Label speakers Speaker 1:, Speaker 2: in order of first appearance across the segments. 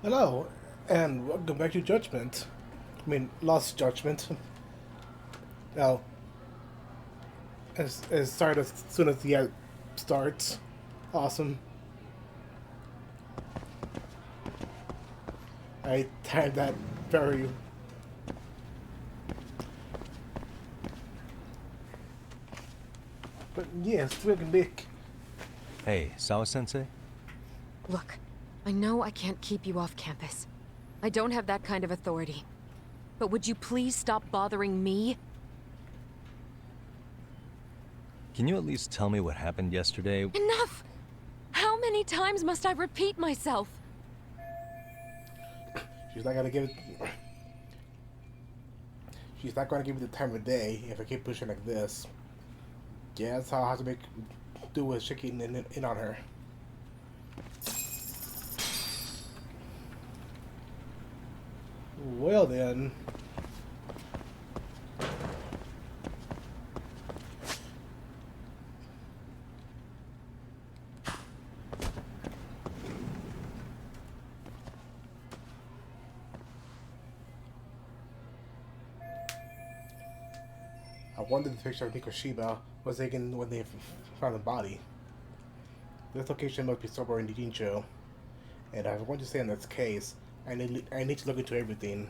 Speaker 1: Hello, and welcome back to Judgment. I mean, Lost Judgment. Now, as start as soon as the ad starts. Awesome. I timed that very. But yes, we can make.
Speaker 2: Hey, Sawa-sensei?
Speaker 3: Look, I know I can't keep you off campus. I don't have that kind of authority. But would you please stop bothering me?
Speaker 2: Can you at least tell me what happened yesterday?
Speaker 3: Enough! How many times must I repeat myself?
Speaker 1: She's not gonna give it. She's not gonna give me the time of day if I keep pushing like this. Yeah, that's how I have to make do with shaking in on her. Well then. I wondered the picture of Mikoshiba was taken when they found the body. This location must be somewhere in Jincho, and if I want to stay in this case, I need to look into everything.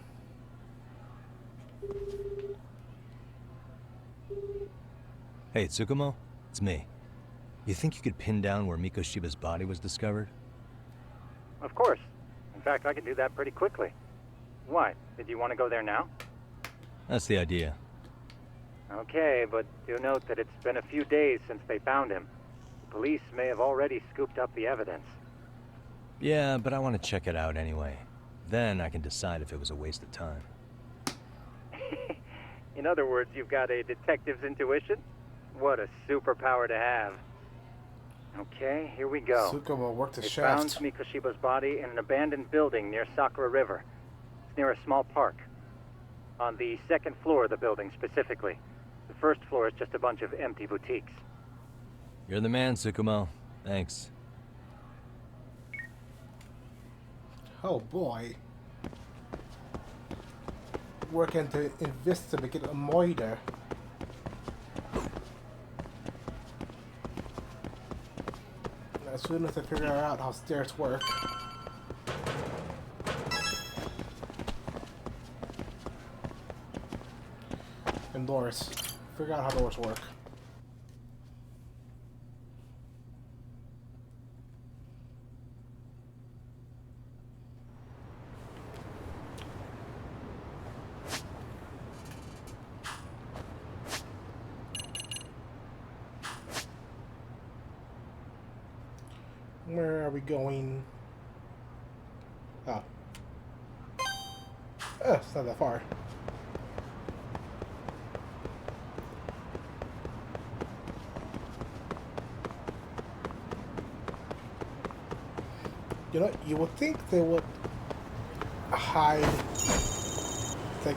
Speaker 2: Hey, Tsukumo? It's me. You think you could pin down where Mikoshiba's body was discovered?
Speaker 4: Of course. In fact, I can do that pretty quickly. What? Did you want to go there now?
Speaker 2: That's the idea.
Speaker 4: Okay, but do note that it's been a few days since they found him. The police may have already scooped up the evidence.
Speaker 2: Yeah, but I want to check it out anyway. Then I can decide if it was a waste of time.
Speaker 4: In other words, you've got a detective's intuition? What a superpower to have. Okay, here we go.
Speaker 1: Tsukumo worked the
Speaker 4: They
Speaker 1: shaft.
Speaker 4: found Mikoshiba's body in an abandoned building near Sakura River. It's near a small park. On the second floor of the building, specifically. The first floor is just a bunch of empty boutiques.
Speaker 2: You're the man, Tsukumo. Thanks.
Speaker 1: Oh boy. Working to investigate a murder. As soon as I figure out how stairs work. And doors. Figure out how doors work. Where are we going? Oh. Oh, it's not that far. You know, you would think they would hide, like,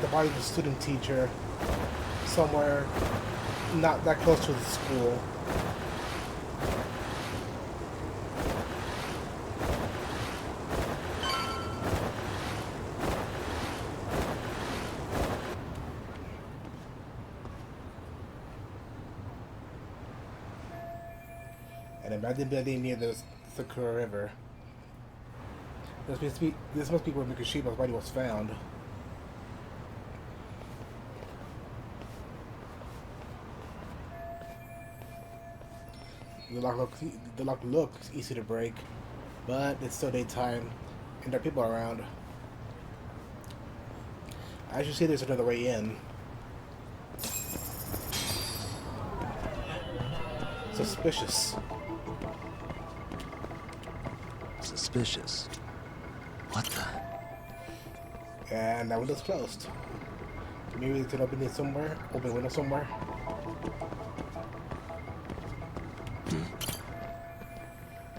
Speaker 1: the body of the student teacher somewhere not that close to the school. And abandoned building near the Sakura River. This must be where Mikoshiba's body was found. The lock looks easy to break, but it's still daytime, and there are people around. I should say there's another way in. Suspicious.
Speaker 2: Suspicious. What the?
Speaker 1: And that window's closed. Maybe they could open it somewhere, open a window somewhere.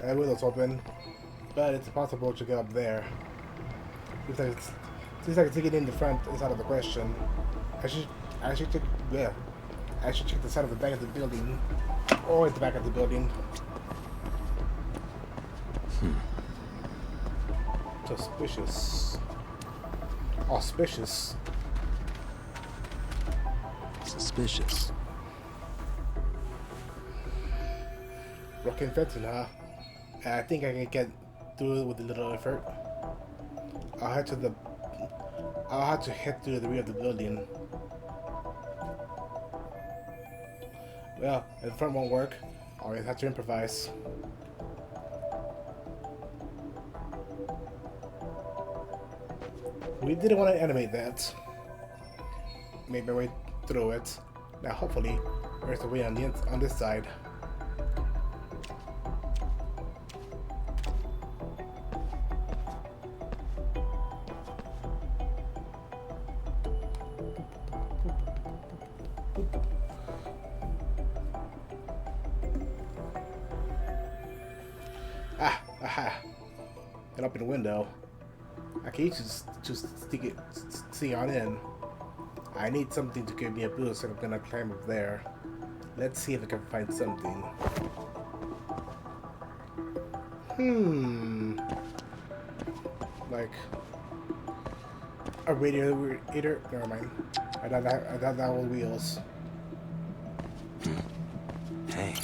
Speaker 1: That window's open, but it's possible to get up there. Seems like taking in the front is out of the question. I should check, yeah. I should check the side of the back of the building, or at the back of the building. Suspicious. Auspicious.
Speaker 2: Suspicious.
Speaker 1: Broken fencing, huh? I think I can get through it with a little effort. I'll have to head through the rear of the building. Well, if the front won't work, I'll have to improvise. We didn't want to animate that. Made my way through it. Now hopefully there's a way on this side. Aha! An open window. I can just stick it, see on in. I need something to give me a boost, so I'm gonna climb up there. Let's see if I can find something. Like a radiator. Never mind. I thought that was wheels.
Speaker 2: Hey.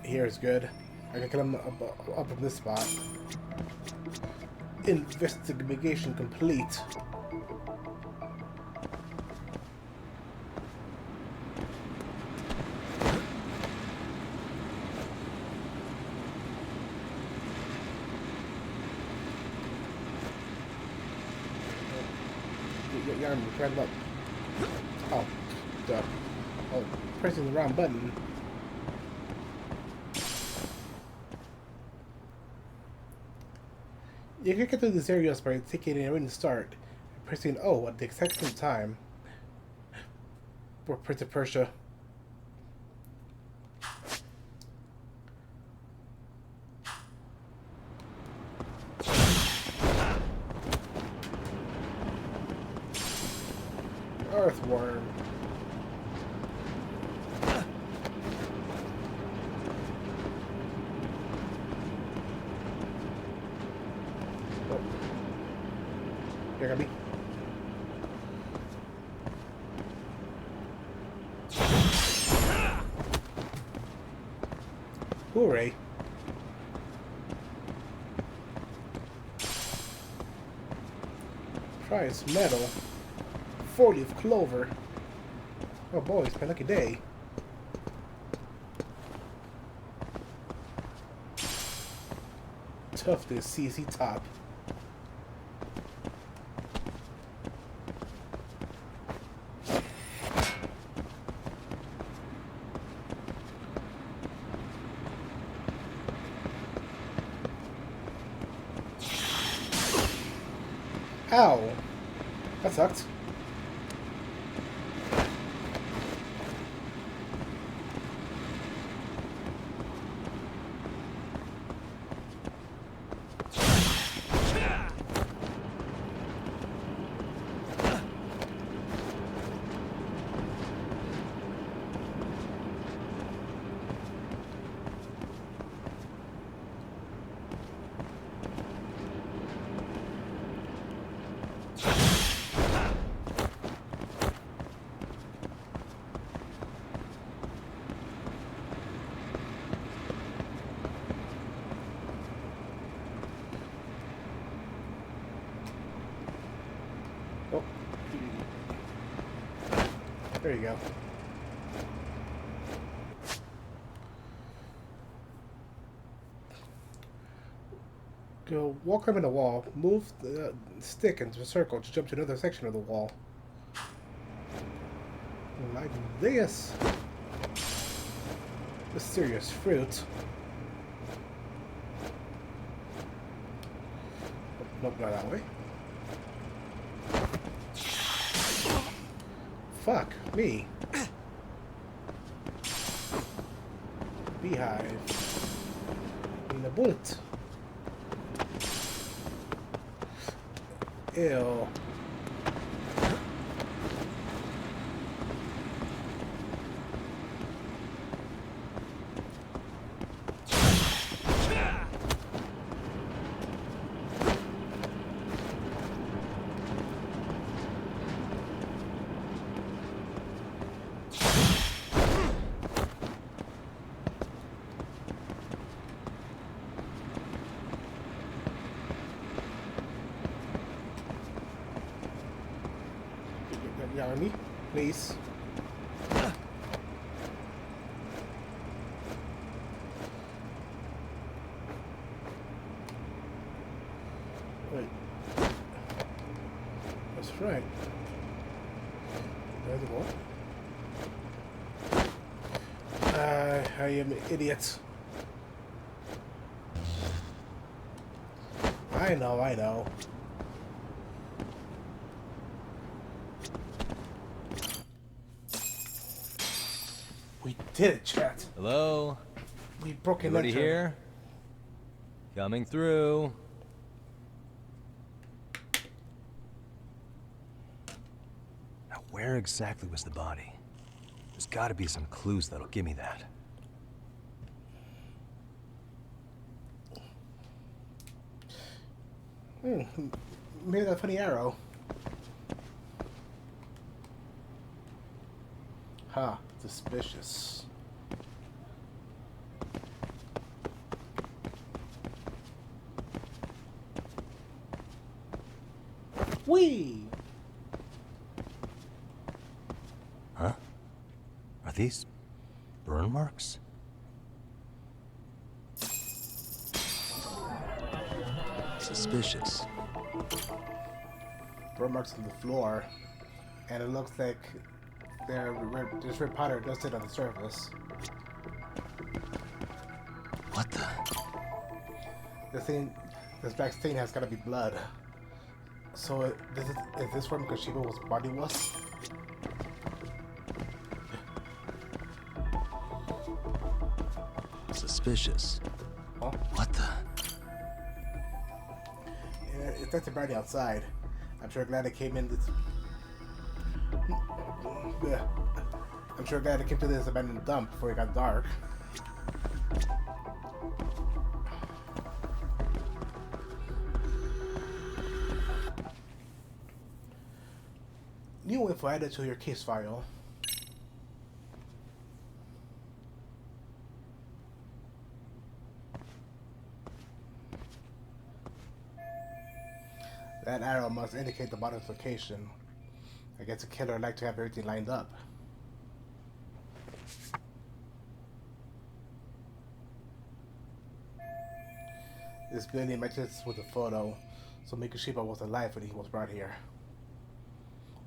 Speaker 1: Here is good. I can climb up in this spot. Investigation complete. Yeah, I'm trying up. Oh, duh. Oh, pressing the wrong button. You can get through these areas by taking a running start and pressing O at the exact same time. For Prince of Persia. Earthworm. Oh. Here, got me. Hooray. Prize medal. 40th clover. Oh boy, it's been a lucky day. Tough this CC top. Ow! That sucked. Oh. There you go. Go walk around the wall, move the stick into a circle to jump to another section of the wall. Like this. Mysterious fruit. Nope, not that way. Fuck me. Beehive. And a bullet. Ew. Yami, please. Wait. That's right. There's the one. I am an idiot. I know. We did it, chat.
Speaker 2: Hello?
Speaker 1: We broke an
Speaker 2: Anybody
Speaker 1: enter.
Speaker 2: here? Coming through. Now, where exactly was the body? There's gotta be some clues that'll give me that.
Speaker 1: Maybe that funny arrow. Huh, suspicious. Whee!
Speaker 2: Huh? Are these burn marks? Suspicious.
Speaker 1: Burn marks on the floor, and it looks like there's red powder dusted on the surface.
Speaker 2: What the?
Speaker 1: This black stain has got to be blood. So is this where Mikoshiba's body was?
Speaker 2: Suspicious.
Speaker 1: Huh?
Speaker 2: What the?
Speaker 1: Yeah, it's like bright outside. I'm sure glad I came in this. Yeah. I'm sure glad I came to this abandoned dump before it got dark. New info added to your case file. That arrow must indicate the body's location. I guess the killer would like to have everything lined up. This building matches with a photo, so Mikoshiba was alive when he was brought here.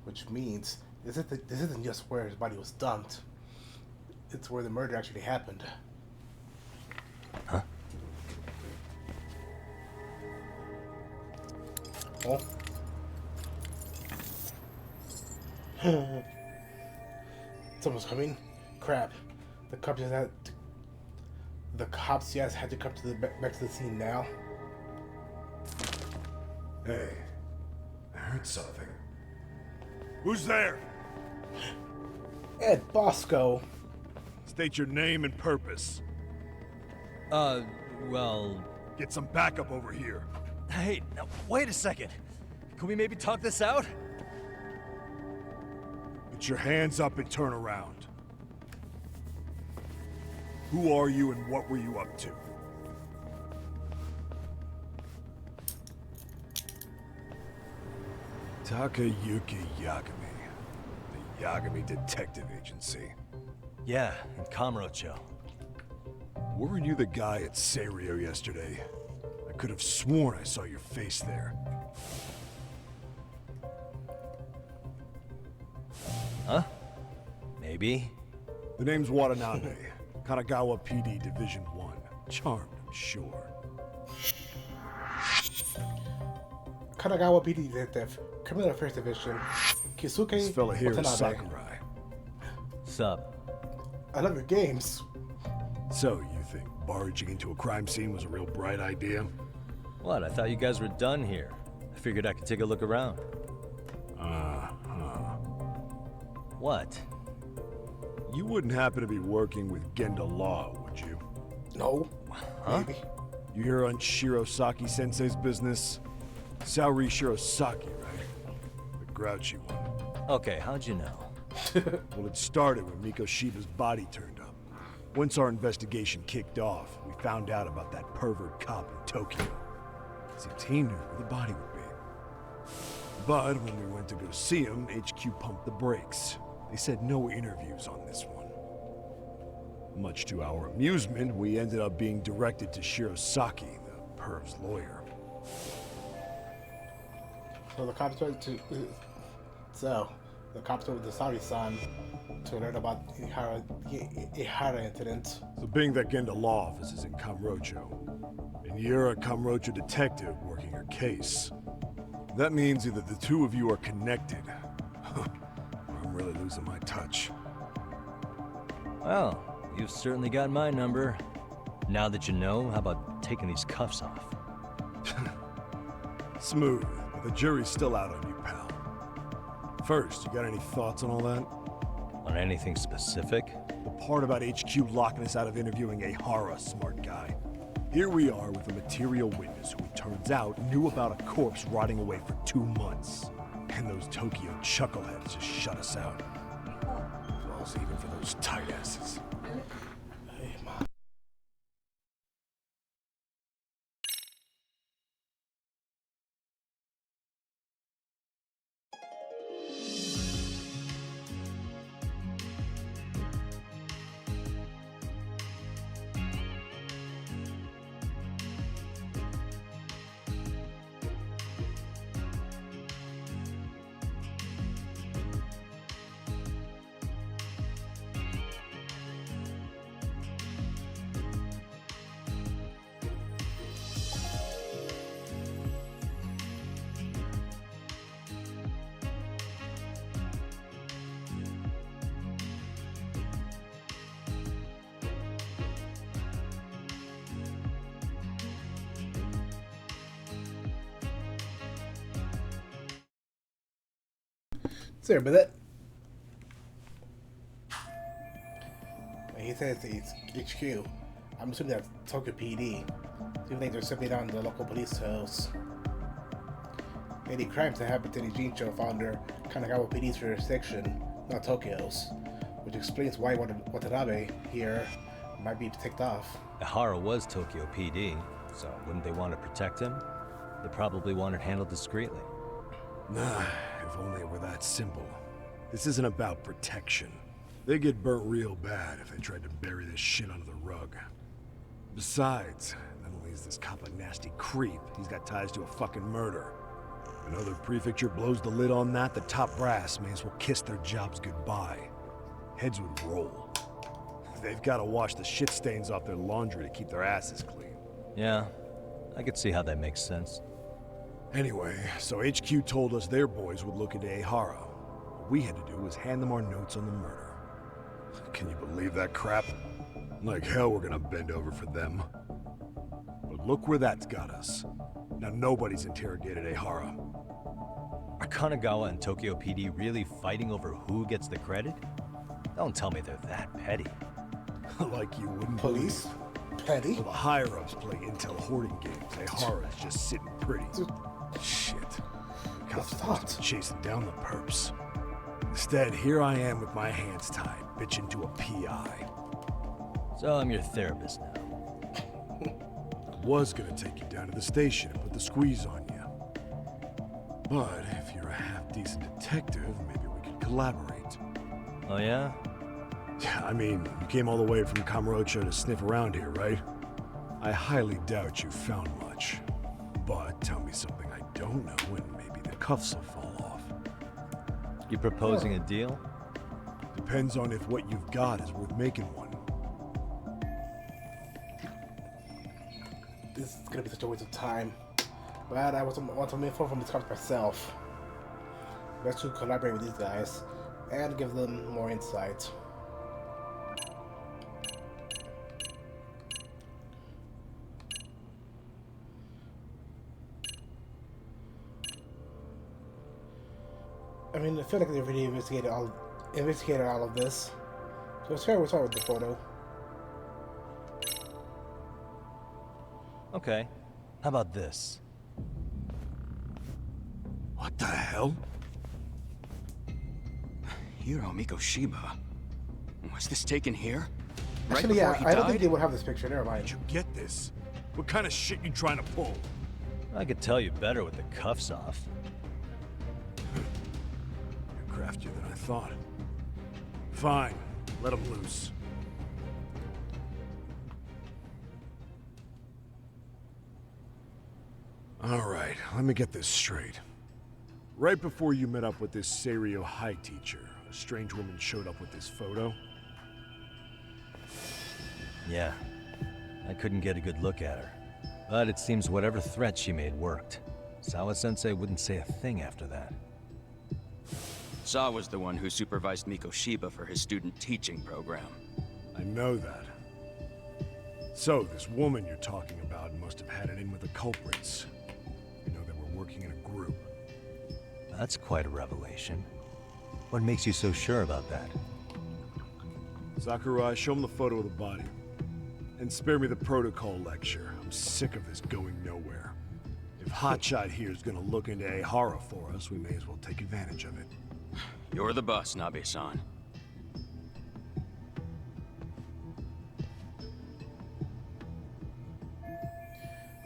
Speaker 1: Which means this isn't just where his body was dumped. It's where the murder actually happened.
Speaker 2: Huh?
Speaker 1: Oh. Someone's coming. Crap. The cops just had to come to back to the scene now.
Speaker 5: Hey, I heard something.
Speaker 6: Who's there?
Speaker 1: Ed Bosco.
Speaker 6: State your name and purpose.
Speaker 2: Well...
Speaker 6: Get some backup over here.
Speaker 2: Hey, now, wait a second. Can we maybe talk this out?
Speaker 6: Put your hands up and turn around. Who are you and what were you up to? Takayuki Yagami. The Yagami Detective Agency.
Speaker 2: Yeah, in Kamurocho.
Speaker 6: Weren't you the guy at Serio yesterday? I could have sworn I saw your face there.
Speaker 2: Huh? Maybe.
Speaker 6: The name's Watanabe. Kanagawa PD Division 1. Charmed, I'm sure.
Speaker 1: Kanagawa PD Detective, Criminal Affairs Division, Kisuke
Speaker 6: This fella here is
Speaker 1: Watanabe.
Speaker 6: Sakurai.
Speaker 2: Sup?
Speaker 1: I love your games.
Speaker 6: So, you think barging into a crime scene was a real bright idea?
Speaker 2: What? I thought you guys were done here. I figured I could take a look around. What?
Speaker 6: You wouldn't happen to be working with Genda Law, would you?
Speaker 1: No.
Speaker 2: Huh?
Speaker 1: Maybe.
Speaker 6: You hear on Shirosaki Sensei's business? Saori Shirosaki, right? The grouchy one.
Speaker 2: Okay, how'd you know?
Speaker 6: Well, it started when Mikoshiba's body turned up. Once our investigation kicked off, we found out about that pervert cop in Tokyo. Seems he knew where the body would be. But when we went to go see him, HQ pumped the brakes. They said no interviews on this one. Much to our amusement, we ended up being directed to Shirosaki, the perv's lawyer.
Speaker 1: So the cops went to Sabi-san to learn about the Ihara incident.
Speaker 6: So being that Genda law office is in Kamurocho, and you're a Kamurocho detective working her case, that means either the two of you are connected, or I'm really losing my touch.
Speaker 2: Well, you've certainly got my number. Now that you know, how about taking these cuffs off?
Speaker 6: Smooth, but the jury's still out on you, pal. First, you got any thoughts on all that?
Speaker 2: On anything specific?
Speaker 6: The part about HQ locking us out of interviewing Ihara, smart guy. Here we are with a material witness who it turns out knew about a corpse rotting away for 2 months. And those Tokyo chuckleheads just shut us out. Well, even for those tight asses.
Speaker 1: Hey, man. Sorry about that. He says it's HQ. I'm assuming that's Tokyo PD. Seems like they're simply on the local police house. Any crimes that happened to the Jincho founder Kanagawa PD's jurisdiction, not Tokyo's, which explains why Watanabe here might be ticked off.
Speaker 2: Ihara was Tokyo PD, so wouldn't they want to protect him? They probably want it handled discreetly.
Speaker 6: Nah, if only it were that simple. This isn't about protection. They get burnt real bad if they tried to bury this shit under the rug. Besides, not only is this cop a nasty creep, he's got ties to a fucking murder. If another prefecture blows the lid on that, the top brass may as well kiss their jobs goodbye. Heads would roll. They've got to wash the shit stains off their laundry to keep their asses clean.
Speaker 2: Yeah, I could see how that makes sense.
Speaker 6: Anyway, so HQ told us their boys would look into Ihara. What we had to do was hand them our notes on the murder. Can you believe that crap? Like hell we're gonna bend over for them. But look where that's got us. Now nobody's interrogated Ihara.
Speaker 2: Are Kanagawa and Tokyo PD really fighting over who gets the credit? Don't tell me they're that petty.
Speaker 6: Like you wouldn't
Speaker 1: Police?
Speaker 6: believe.
Speaker 1: Petty?
Speaker 6: Well, the higher-ups play intel hoarding games. Ihara's just sitting pretty. Shit. Cops supposed to be chasing down the perps. Instead, here I am with my hands tied, bitching to a PI.
Speaker 2: So I'm your therapist now.
Speaker 6: I was gonna take you down to the station and put the squeeze on you. But if you're a half-decent detective, maybe we could collaborate.
Speaker 2: Oh yeah?
Speaker 6: Yeah, I mean, you came all the way from Kamurocho to sniff around here, right? I highly doubt you found much. But tell me something I don't know and maybe the cuffs will fall off.
Speaker 2: You proposing a deal?
Speaker 6: Depends on if what you've got is worth making one.
Speaker 1: This is gonna be such a waste of time. But I want some info from these cops myself. Best to collaborate with these guys and give them more insight. I mean, I feel like they've already investigated all of this. So we'll start with the photo.
Speaker 2: Okay. How about this?
Speaker 6: What the hell?
Speaker 7: Hiro Mikoshiba. Was this taken here? Right
Speaker 1: Actually,
Speaker 7: before
Speaker 1: yeah,
Speaker 7: he
Speaker 1: I don't
Speaker 7: died?
Speaker 1: think they would have this picture. Never mind.
Speaker 6: Did you get this? What kind of shit you trying to pull?
Speaker 2: I could tell you better with the cuffs off.
Speaker 6: after you than I thought. Fine, let him loose. Alright, let me get this straight. Right before you met up with this Serio High teacher, a strange woman showed up with this photo?
Speaker 2: Yeah. I couldn't get a good look at her. But it seems whatever threat she made worked. Sawa-sensei wouldn't say a thing after that.
Speaker 7: Saw was the one who supervised Mikoshiba for his student teaching program.
Speaker 6: I know that. So, this woman you're talking about must have had it in with the culprits. You know they were working in a group.
Speaker 2: That's quite a revelation. What makes you so sure about that?
Speaker 6: Sakurai, show him the photo of the body. And spare me the protocol lecture. I'm sick of this going nowhere. If Hotshot here is gonna look into Ehara for us, we may as well take advantage of it.
Speaker 7: You're the boss, Nabe-san.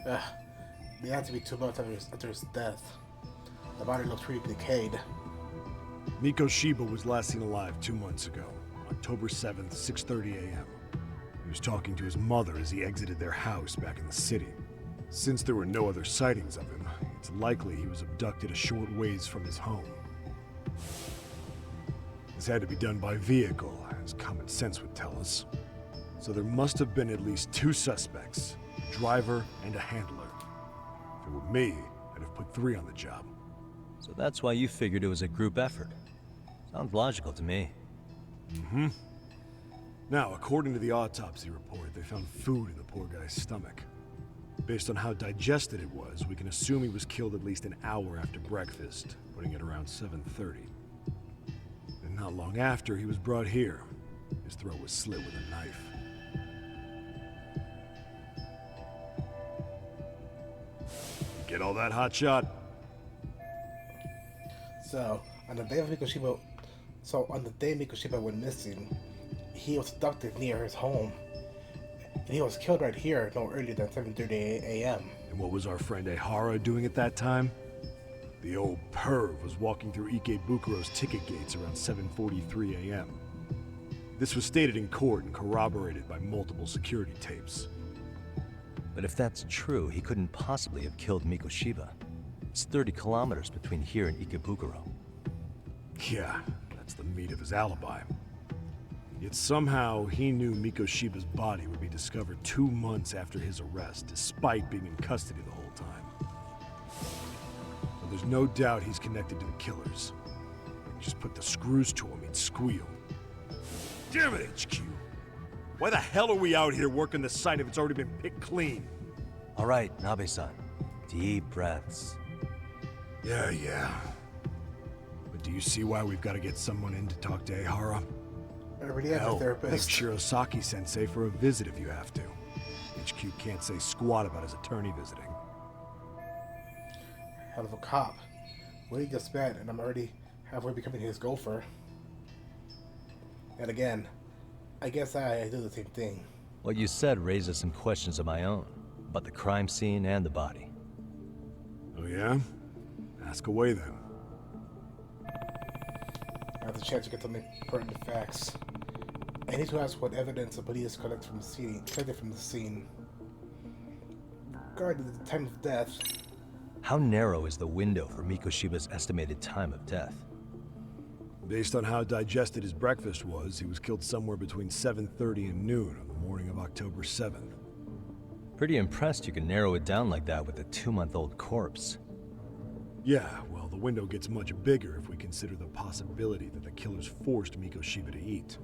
Speaker 1: They had to be 2 months after his death. The body looks pretty decayed.
Speaker 6: Mikoshiba was last seen alive 2 months ago, October 7th, 6:30 a.m. He was talking to his mother as he exited their house back in the city. Since there were no other sightings of him, it's likely he was abducted a short ways from his home. This had to be done by vehicle, as common sense would tell us. So there must have been at least 2 suspects, a driver and a handler. If it were me, I'd have put 3 on the job.
Speaker 2: So that's why you figured it was a group effort. Sounds logical to me.
Speaker 6: Mm-hmm. Now, according to the autopsy report, they found food in the poor guy's stomach. Based on how digested it was, we can assume he was killed at least an hour after breakfast, putting it around 7:30. And not long after, he was brought here. His throat was slit with a knife. Get all that, Hotshot?
Speaker 1: So, on the day Mikoshiba went missing, he was abducted near his home. And he was killed right here no earlier than 7:30 a.m.
Speaker 6: And what was our friend Ehara doing at that time? The old perv was walking through Ikebukuro's ticket gates around 7:43 a.m. This was stated in court and corroborated by multiple security tapes.
Speaker 2: But if that's true, he couldn't possibly have killed Mikoshiba. It's 30 kilometers between here and Ikebukuro.
Speaker 6: Yeah, that's the meat of his alibi. Yet somehow he knew Mikoshiba's body would be discovered 2 months after his arrest, despite being in custody the whole time. Well, there's no doubt he's connected to the killers. Just put the screws to him, he'd squeal. Damn it, HQ! Why the hell are we out here working the site if it's already been picked clean?
Speaker 2: All right, Nabe-san. Deep breaths.
Speaker 6: Yeah. But do you see why we've got to get someone in to talk to Ehara?
Speaker 1: I already have a
Speaker 6: Hell,
Speaker 1: therapist.
Speaker 6: thank Shirosaki-sensei for a visit if you have to. HQ can't say squat about his attorney visiting.
Speaker 1: Hell of a cop. What he just met, and I'm already halfway becoming his gopher. And again, I guess I do the same thing.
Speaker 2: What you said raises some questions of my own, about the crime scene and the body.
Speaker 6: Oh yeah? Ask away then.
Speaker 1: I have the chance to get some pertinent facts. I need to ask what evidence the police collected from the scene. Regarding the time of death.
Speaker 2: How narrow is the window for Mikoshiba's estimated time of death?
Speaker 6: Based on how digested his breakfast was, he was killed somewhere between 7:30 and noon on the morning of October 7th.
Speaker 2: Pretty impressed you can narrow it down like that with a 2-month-old corpse.
Speaker 6: Yeah, well, the window gets much bigger if we consider the possibility that the killers forced Mikoshiba to eat.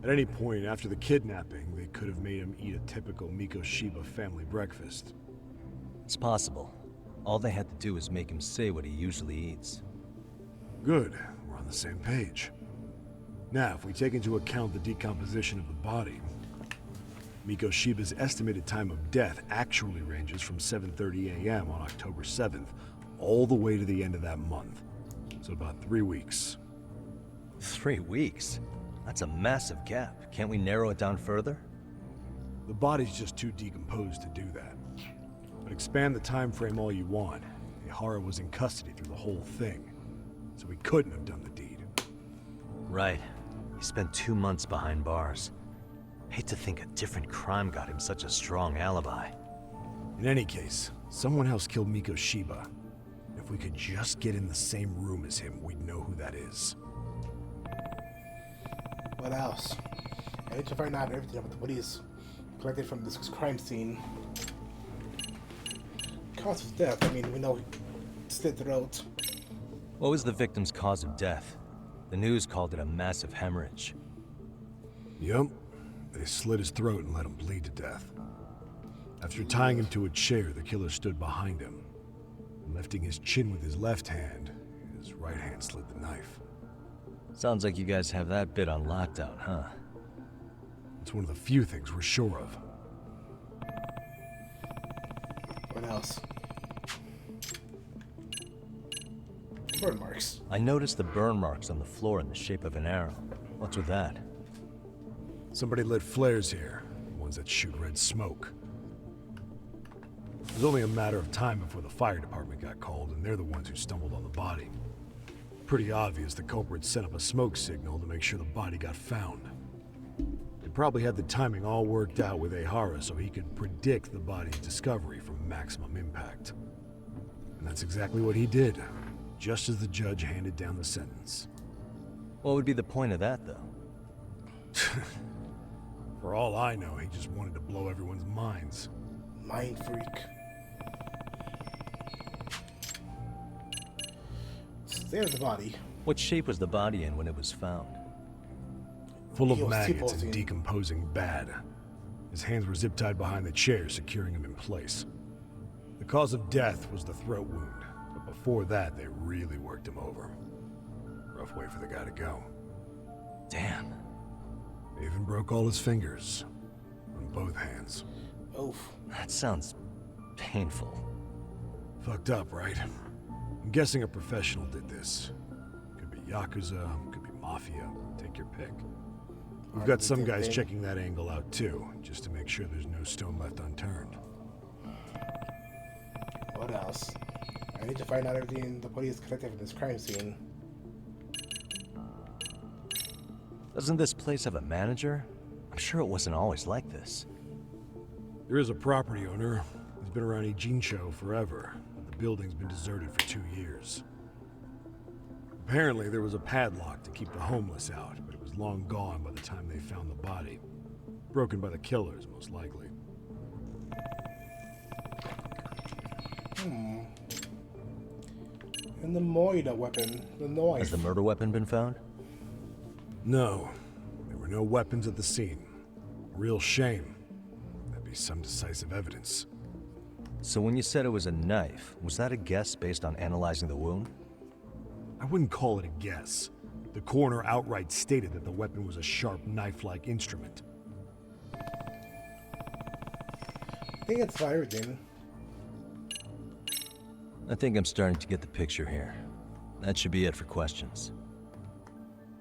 Speaker 6: At any point after the kidnapping, they could have made him eat a typical Mikoshiba family breakfast.
Speaker 2: It's possible. All they had to do was make him say what he usually eats.
Speaker 6: Good, we're on the same page. Now, if we take into account the decomposition of the body, Mikoshiba's estimated time of death actually ranges from 7:30 a.m. on October 7th all the way to the end of that month. So about 3 weeks.
Speaker 2: 3 weeks? That's a massive gap. Can't we narrow it down further?
Speaker 6: The body's just too decomposed to do that. But expand the time frame all you want. Ehara was in custody through the whole thing, so he couldn't have done the deed.
Speaker 2: Right. He spent 2 months behind bars. Hate to think a different crime got him such a strong alibi.
Speaker 6: In any case, someone else killed Miko Shiba. If we could just get in the same room as him, we'd know who that is.
Speaker 1: What else? I need to find out everything about the bodies collected from this crime scene. Cause of death, I mean, we know he slit the throat.
Speaker 2: What was the victim's cause of death? The news called it a massive hemorrhage.
Speaker 6: Yep. They slit his throat and let him bleed to death. After tying him to a chair, the killer stood behind him. And lifting his chin with his left hand, his right hand slid the knife.
Speaker 2: Sounds like you guys have that bit on lockdown, huh?
Speaker 6: It's one of the few things we're sure of.
Speaker 1: What else? Burn marks.
Speaker 2: I noticed the burn marks on the floor in the shape of an arrow. What's with that?
Speaker 6: Somebody lit flares here, the ones that shoot red smoke. It was only a matter of time before the fire department got called, and they're the ones who stumbled on the body. Pretty obvious the culprit set up a smoke signal to make sure the body got found. They probably had the timing all worked out with Ehara so he could predict the body's discovery from maximum impact. And that's exactly what he did, just as the judge handed down the sentence.
Speaker 2: What would be the point of that, though?
Speaker 6: For all I know, he just wanted to blow everyone's minds.
Speaker 1: Mind freak. There's the body.
Speaker 2: What shape was the body in when it was found?
Speaker 6: Full of
Speaker 1: He was
Speaker 6: maggots and
Speaker 1: T-posing.
Speaker 6: decomposing bad. His hands were zip-tied behind the chair, securing him in place. The cause of death was the throat wound, but before that, they really worked him over. Rough way for the guy to go.
Speaker 2: Damn.
Speaker 6: They even broke all his fingers. On both hands.
Speaker 1: Oof.
Speaker 2: That sounds painful.
Speaker 6: Fucked up, right? I'm guessing a professional did this. Could be Yakuza, could be Mafia. Take your pick. We've got some guys checking that angle out too, just to make sure there's no stone left unturned.
Speaker 1: What else? I need to find out everything the police collected from this crime scene.
Speaker 2: Doesn't this place have a manager? I'm sure it wasn't always like this.
Speaker 6: There is a property owner. He's been around Ijincho forever, but the building's been deserted for 2 years. Apparently, there was a padlock to keep the homeless out, but it was long gone by the time they found the body. Broken by the killers, most likely.
Speaker 1: And the Moida weapon, the knife.
Speaker 2: Has the murder weapon been found?
Speaker 6: No, there were no weapons at the scene. Real shame. That'd be some decisive evidence.
Speaker 2: So when you said it was a knife, was that a guess based on analyzing the wound?
Speaker 6: I wouldn't call it a guess. The coroner outright stated that the weapon was a sharp knife-like instrument.
Speaker 1: I think it's for everything.
Speaker 2: I think I'm starting to get the picture here. That should be it for questions.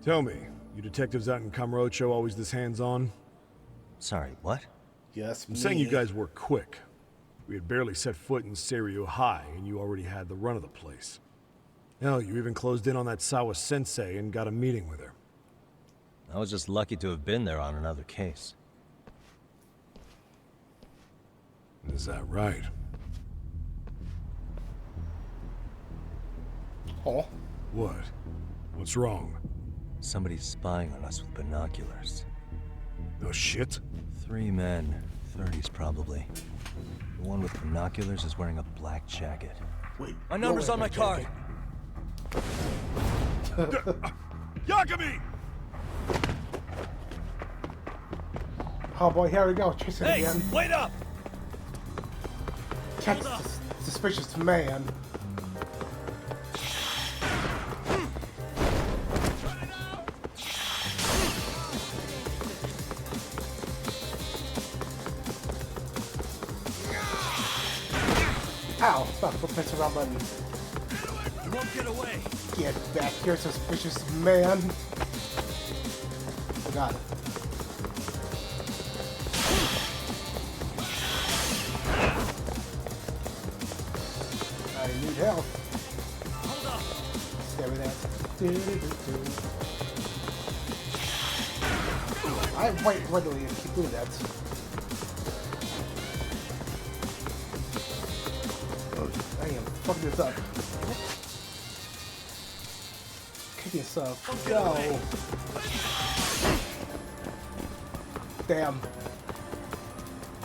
Speaker 6: Tell me, you detectives out in Kamurocho always this hands-on?
Speaker 2: Sorry, what?
Speaker 1: Yes,
Speaker 6: I'm saying you guys were quick. We had barely set foot in Seiryu High, and you already had the run of the place. Hell, you even closed in on that Sawa Sensei and got a meeting with her.
Speaker 2: I was just lucky to have been there on another case.
Speaker 6: Is that right?
Speaker 1: Oh,
Speaker 6: What? What's wrong?
Speaker 2: Somebody's spying on us with binoculars.
Speaker 6: No shit?
Speaker 2: 3 men, 30s probably. The one with binoculars is wearing a black jacket.
Speaker 1: wait.
Speaker 2: My number's on my card!
Speaker 6: Yakami!
Speaker 1: Oh boy, here we go. Chasing again.
Speaker 2: wait up!
Speaker 1: Catch this suspicious man. Ow! Stop the press around button.
Speaker 2: You won't get away!
Speaker 1: Get back here, suspicious man. Oh god. I need help.
Speaker 2: Hold up!
Speaker 1: Stare at that. Why do you keep doing that? Oh, I am fucking this up. Kicking stuff. Go. Damn.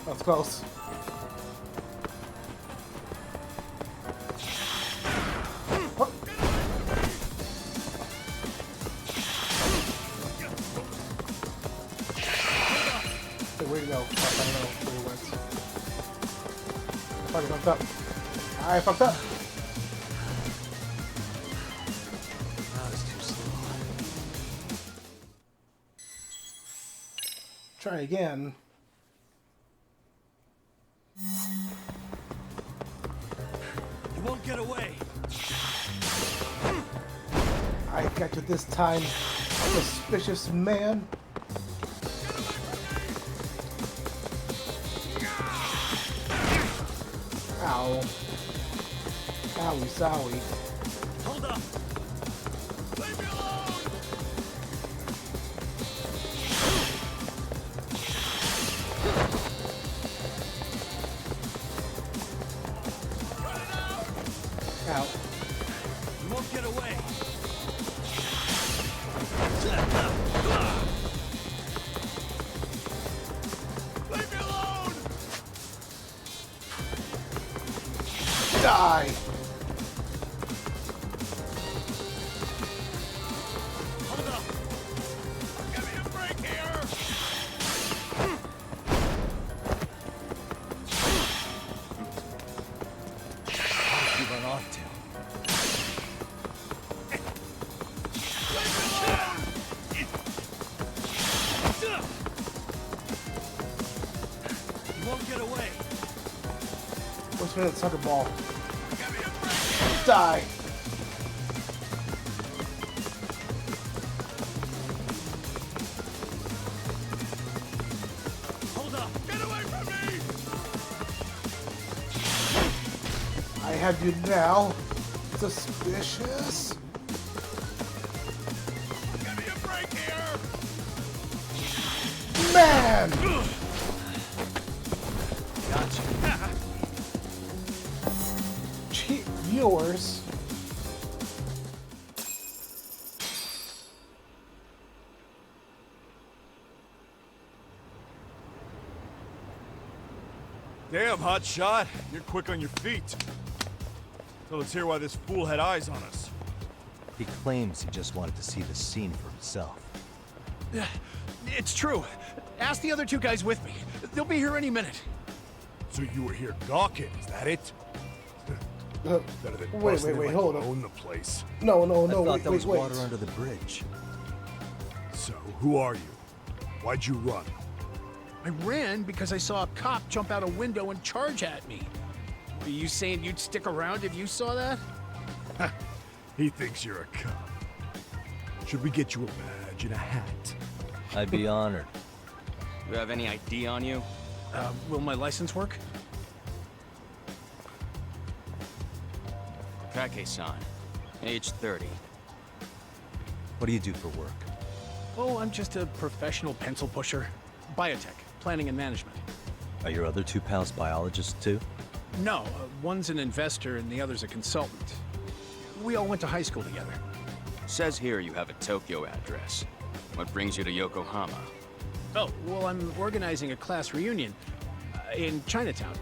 Speaker 1: That was close. Where'd he go? I don't know where he went. Fuck, I fucked up. I fucked up.
Speaker 2: That was too slow.
Speaker 1: Try again.
Speaker 2: You won't get away.
Speaker 1: I got you this time, suspicious man. Ow. Owie, sowie.
Speaker 2: Hold up. Leave me alone.
Speaker 1: Ow.
Speaker 2: You won't get away. Leave me alone.
Speaker 1: Die!
Speaker 2: Hold up. Give me a break here. Where'd you run off to? You won't get away.
Speaker 1: What's with that sucker ball? Die!
Speaker 2: Hold up. Get away from me.
Speaker 1: I have you now. Suspicious.
Speaker 2: Give me a break here.
Speaker 1: Man!
Speaker 2: Gotcha.
Speaker 1: Cheap viewers.
Speaker 6: Damn, hotshot. You're quick on your feet. So let's hear why this fool had eyes on us.
Speaker 2: He claims he just wanted to see the scene for himself.
Speaker 8: It's true. Ask the other two guys with me. They'll be here any minute.
Speaker 6: So you were here gawking, is that it? Better than
Speaker 1: Wait,
Speaker 6: busting
Speaker 1: wait,
Speaker 6: like
Speaker 1: hold
Speaker 6: you
Speaker 1: up.
Speaker 6: own the place.
Speaker 1: No,
Speaker 2: I thought
Speaker 1: wait,
Speaker 2: that was
Speaker 1: wait.
Speaker 2: water under the bridge.
Speaker 6: So, who are you? Why'd you run?
Speaker 8: I ran because I saw a cop jump out a window and charge at me. Are you saying you'd stick around if you saw that?
Speaker 6: He thinks you're a cop. Should we get you a badge and a hat?
Speaker 2: I'd be honored.
Speaker 7: You have any ID on you?
Speaker 8: Will my license work?
Speaker 7: Kake-san, age 30.
Speaker 2: What do you do for work?
Speaker 8: Oh, I'm just a professional pencil pusher. Biotech, planning and management.
Speaker 2: Are your other two pals biologists too?
Speaker 8: No, one's an investor and the other's a consultant. We all went to high school together.
Speaker 7: Says here you have a Tokyo address. What brings you to Yokohama?
Speaker 8: Oh, well, I'm organizing a class reunion in Chinatown.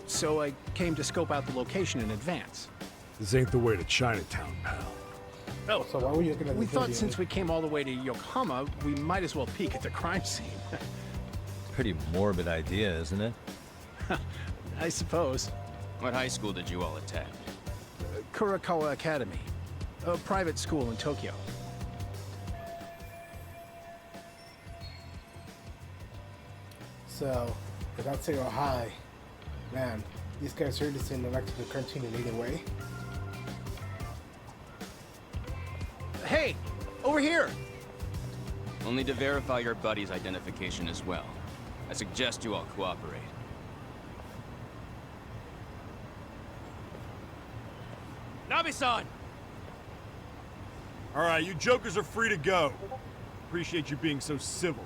Speaker 8: So I came to scope out the location in advance.
Speaker 6: This ain't the way to Chinatown, pal.
Speaker 8: Oh,
Speaker 1: So why were you looking at
Speaker 8: we
Speaker 1: the
Speaker 8: thought
Speaker 1: video?
Speaker 8: since we came all the way to Yokohama, we might as well peek at the crime scene.
Speaker 2: Pretty morbid idea, isn't it?
Speaker 8: I suppose.
Speaker 7: What high school did you all attend?
Speaker 8: Kurakawa Academy, a private school in Tokyo.
Speaker 1: So, if I'd say, oh, hi. Man, these guys are just in back to the cartoon in either way.
Speaker 8: Hey, over here!
Speaker 7: Only to verify your buddy's identification as well. I suggest you all cooperate. Nabi-san!
Speaker 6: All right, you jokers are free to go. Appreciate you being so civil.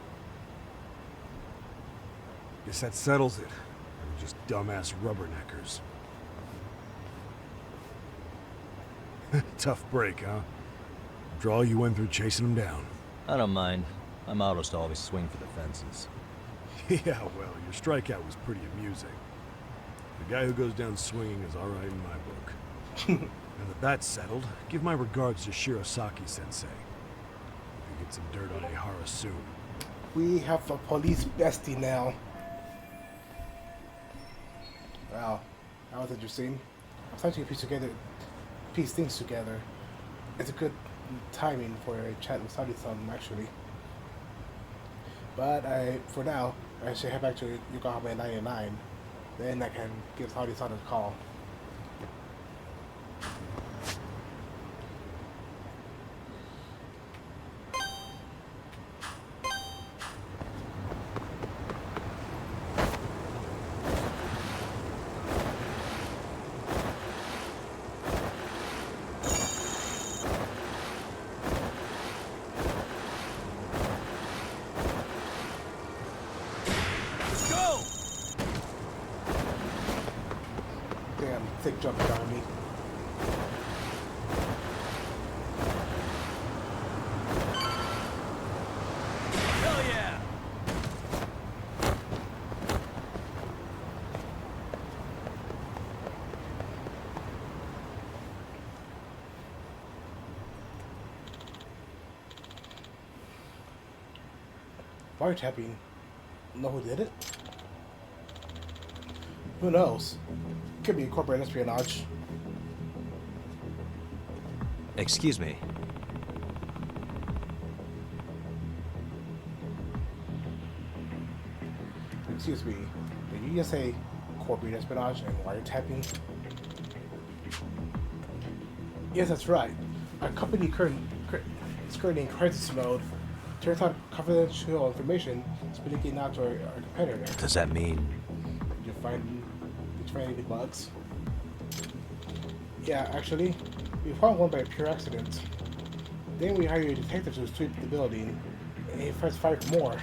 Speaker 6: Guess that settles it. We're just dumbass rubberneckers. Tough break, huh? After all you went through chasing them down.
Speaker 2: I don't mind. My motto's to always swing for the fences.
Speaker 6: Yeah, well, your strikeout was pretty amusing. The guy who goes down swinging is alright in my book. Now that that's settled, give my regards to Shirosaki-sensei. We get some dirt on Ehara soon.
Speaker 1: We have a police bestie now. Wow, that was interesting. I'm starting to piece things together. It's a good timing for a chat with Saudi-san, actually. But for now, I should head back to Yokohama 99. Then I can give Saudi-san a call. Damn, thick jump on me.
Speaker 7: Hell yeah!
Speaker 1: Wiretapping. Know who did it? Who knows? Could be corporate espionage.
Speaker 2: Excuse me.
Speaker 1: Excuse me. Did you just say corporate espionage and wiretapping? Yes, that's right. Our company is currently in crisis mode. Turns out confidential information is being leaking out to our competitor.
Speaker 2: Does that mean?
Speaker 1: Did you find any bugs? Yeah, actually, we found one by pure accident. Then we hired a detective to sweep the building, and he first 5 more.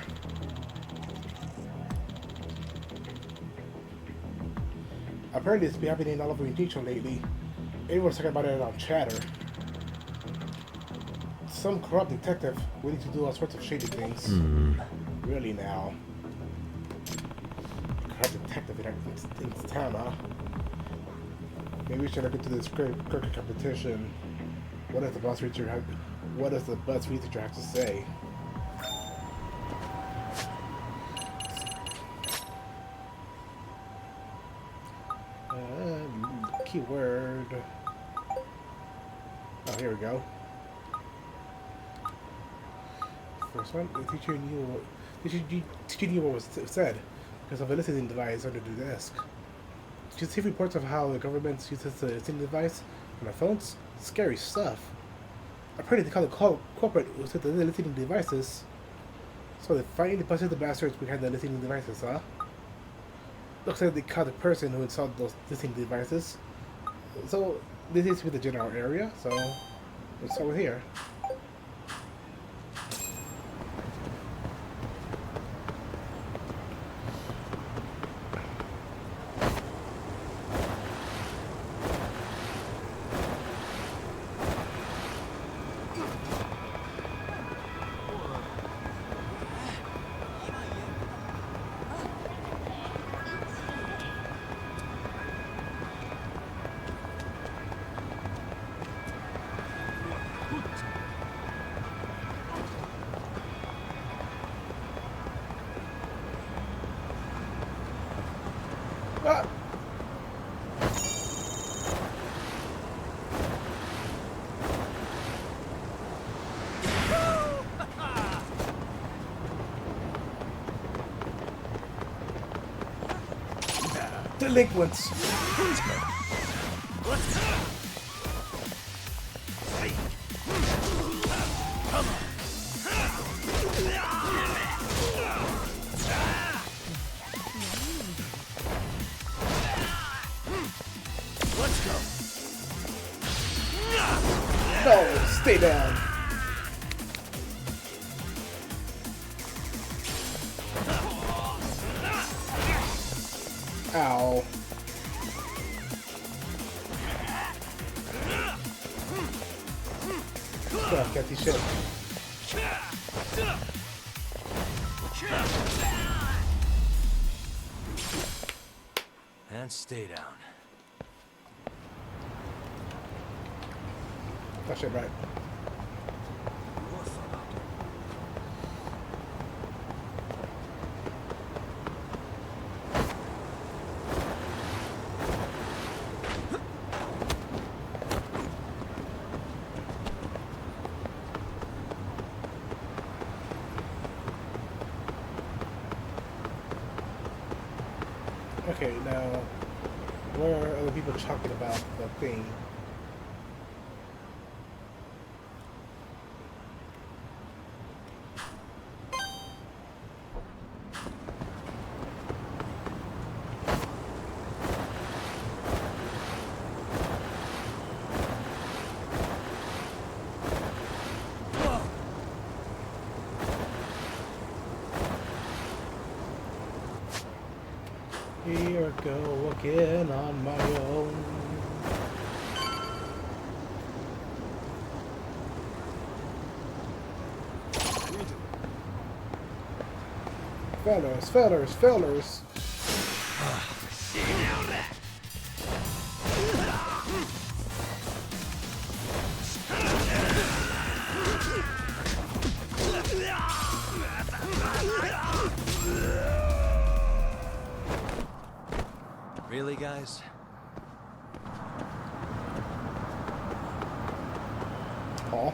Speaker 1: Apparently, it's been happening all over Indicho lately. Everyone's talking about it on Chatter. Some corrupt detective willing to do all sorts of shady things. Really now. Corrupt detective in this town, huh? Maybe we should look into this crooked competition. What does the bus researcher have to say? Keyword. Oh, here we go. First one, the teacher knew what was said because of a listening device under the desk. Did you see reports of how the government uses the listening device on their phones? Scary stuff. Apparently, they call the corporate who set the listening devices. So they finally busted the bastards behind the listening devices, huh? Looks like they caught the person who installed those listening devices. So this is with the general area. So let's start with here. Ah! Delinquents! No, stay down. nasty shit.
Speaker 2: And stay down.
Speaker 1: That shit right. Okay, now, where are other people talking about the thing? Here I go again on my own. Fellers, fellers, fellers.
Speaker 2: Really, guys?
Speaker 1: Huh?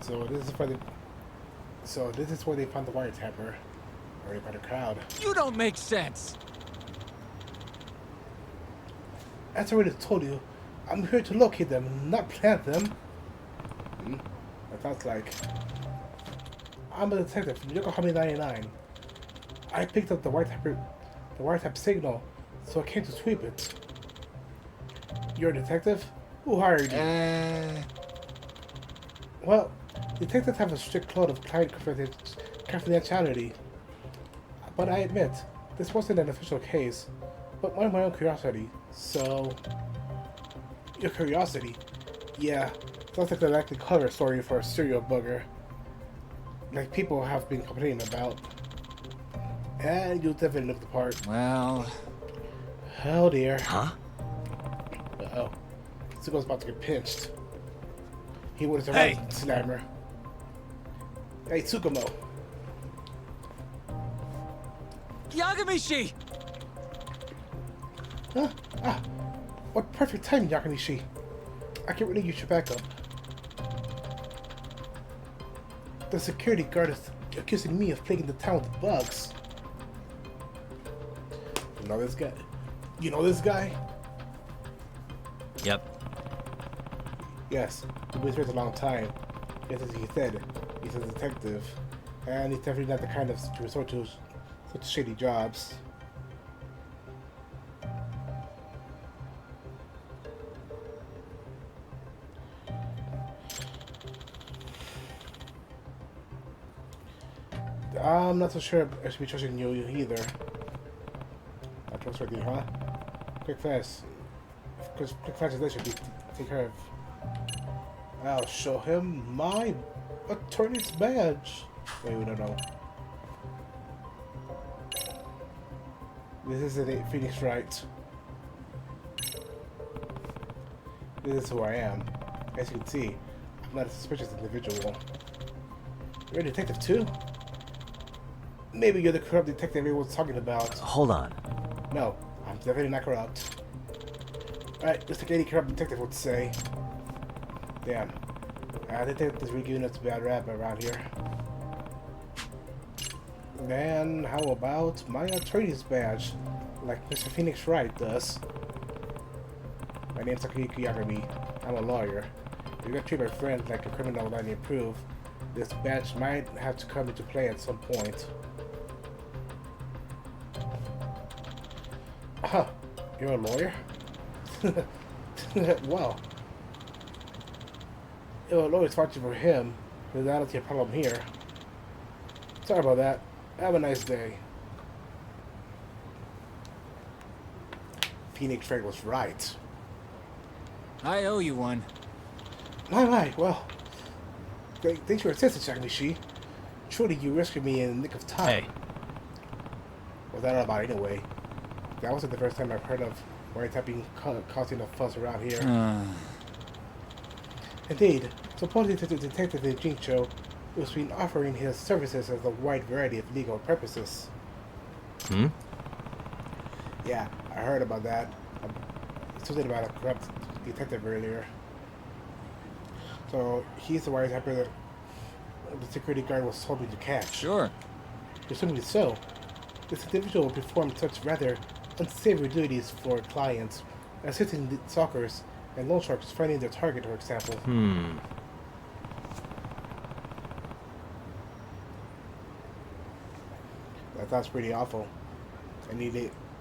Speaker 1: So this is where they. So this is where they found the wiretapper, worried by the crowd.
Speaker 9: You don't make sense.
Speaker 1: As I already told you, I'm here to locate them, not plant them. That sounds like. I'm a detective from Yokohama 99. I picked up the wiretap signal, so I came to sweep it. You're a detective? Who hired you? Well, detectives have a strict code of client confidentiality. But I admit, this wasn't an official case, but my own curiosity. So, your curiosity? Yeah, sounds like the likely cover story for a serial bugger. Like people have been complaining about. And you definitely look the part.
Speaker 9: Well...
Speaker 1: Oh dear.
Speaker 2: Huh?
Speaker 1: Uh-oh. Zuko's about to get pinched. He was a
Speaker 9: Hey!
Speaker 1: right slammer. Hey, Tsukumo.
Speaker 9: Yagamishi!
Speaker 1: Huh? Ah, what perfect timing, Yakanishi. I can really use your backup. The security guard is accusing me of plaguing the town with bugs. You know this guy? You know this guy?
Speaker 2: Yep.
Speaker 1: Yes, he's been here a long time. Yes, as he said, he's a detective. And he's definitely not the kind of to resort to such shady jobs. I'm not so sure I should be trusting you either. Not trustworthy, huh? Quick fast. Quick fast they should be take care of. I'll show him my attorney's badge. Wait, we don't know. This isn't a Phoenix Wright. This is who I am. As you can see, I'm not a suspicious individual. You're a detective too? Maybe you're the corrupt detective everyone's talking about.
Speaker 2: Hold on.
Speaker 1: No, I'm definitely not corrupt. Alright, just like any corrupt detective would say. Damn. I think this really giving us a bad rap around here. Then, how about my attorney's badge? Like Mr. Phoenix Wright does. My name's Takayuki Yagami. I'm a lawyer. If you're gonna treat my friend like a criminal without any proof, this badge might have to come into play at some point. Huh. You're a lawyer? Wow. If a lawyer's fighting for him, then that'll be a problem here. Sorry about that. Have a nice day. Phoenix Wright was right.
Speaker 9: I owe you one.
Speaker 1: My, well. Thanks for your assistance, Yagamishi. Truly, you rescued me in the nick of time.
Speaker 2: Hey.
Speaker 1: What's that all about anyway? That wasn't the first time I've heard of wiretapping causing a fuss around here. Indeed, supposedly the detective in Jincho was been offering his services as a wide variety of legal purposes.
Speaker 2: Hmm?
Speaker 1: Yeah, I heard about that. Something about a corrupt detective earlier. So he's the wiretapper that the security guard was hoping to catch.
Speaker 9: Sure.
Speaker 1: Presumably so. This individual will perform such rather unsavory duties for clients, assisting the stalkers and loan sharks finding their target, for example. That sounds pretty awful. Any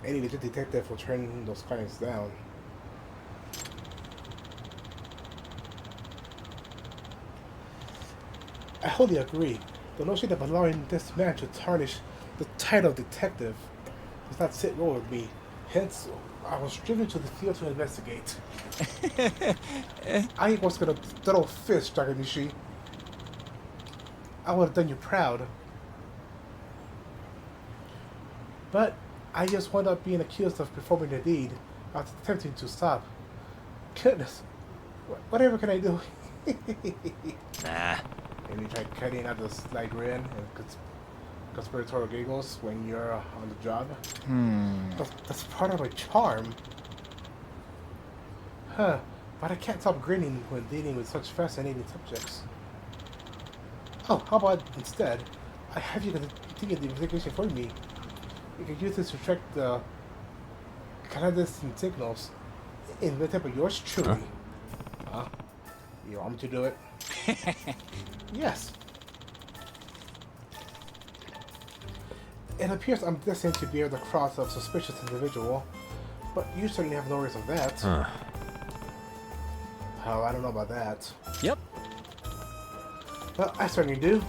Speaker 1: legit detective will turn those clients down. I wholly agree. The notion of allowing this man to tarnish the title of detective does not sit well with me. Hence, I was driven to the field to investigate. I was gonna throw a fist, Yagamishi. I would have done you proud. But I just wound up being accused of performing the deed after attempting to stop. Goodness, whatever can I do?
Speaker 2: Nah.
Speaker 1: And you try cutting out the slight grin and conspiratorial giggles when you're on the job. That's part of my charm. Huh, but I can't stop grinning when dealing with such fascinating subjects. Oh, how about instead, I have you continue the investigation for me. You can use this to track the clandestine signals invented by yours truly. Huh? You want me to do it? Yes. It appears I'm destined to bear the cross of suspicious individual, but you certainly have no worries of that. Oh, I don't know about that.
Speaker 9: Yep.
Speaker 1: Well, I certainly do.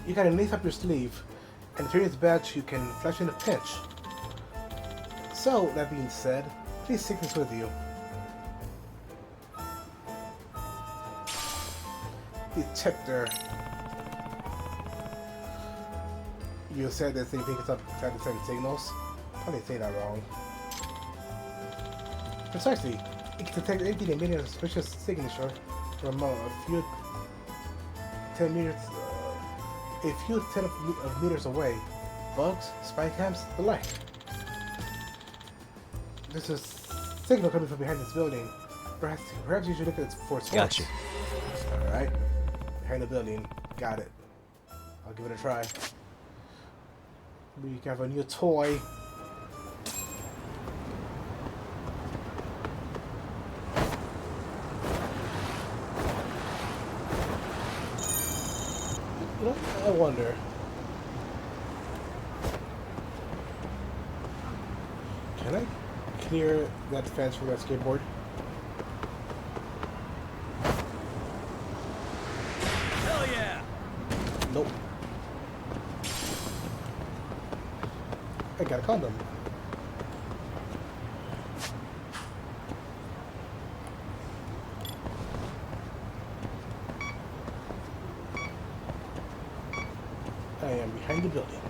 Speaker 1: You got a lace up your sleeve, and a curious badge you can flash in a pinch. So, that being said, please take this with you. Detector. You said that they pick up clandestine signals? Probably say that wrong. Precisely. It can detect anything emitting a suspicious signature from a few 10 meters away. Bugs, spy cams, the like. There's a signal coming from behind this building. Perhaps you should look at it for its source.
Speaker 2: Gotcha.
Speaker 1: Alright. Behind the building. Got it. I'll give it a try. We have a new toy. You know, I wonder. Can I clear that fence from that skateboard?
Speaker 9: Hell yeah!
Speaker 1: Nope. I got a condom. I am behind the building.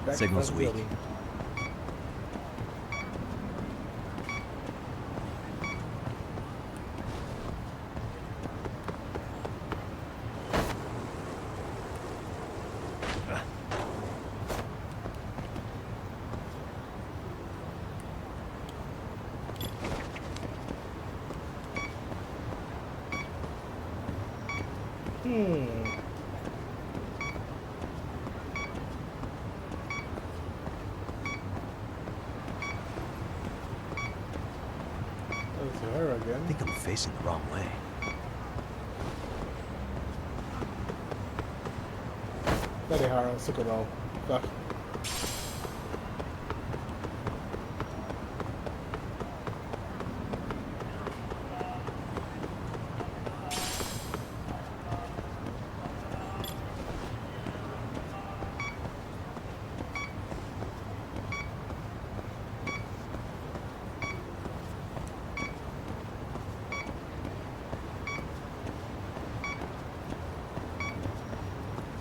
Speaker 1: Back
Speaker 2: Signal's
Speaker 1: in front of the
Speaker 2: weak.
Speaker 1: building. Oh, it's her
Speaker 2: I
Speaker 1: again.
Speaker 2: think I'm facing the wrong way.
Speaker 1: Narihara, Tsukumo. Fuck.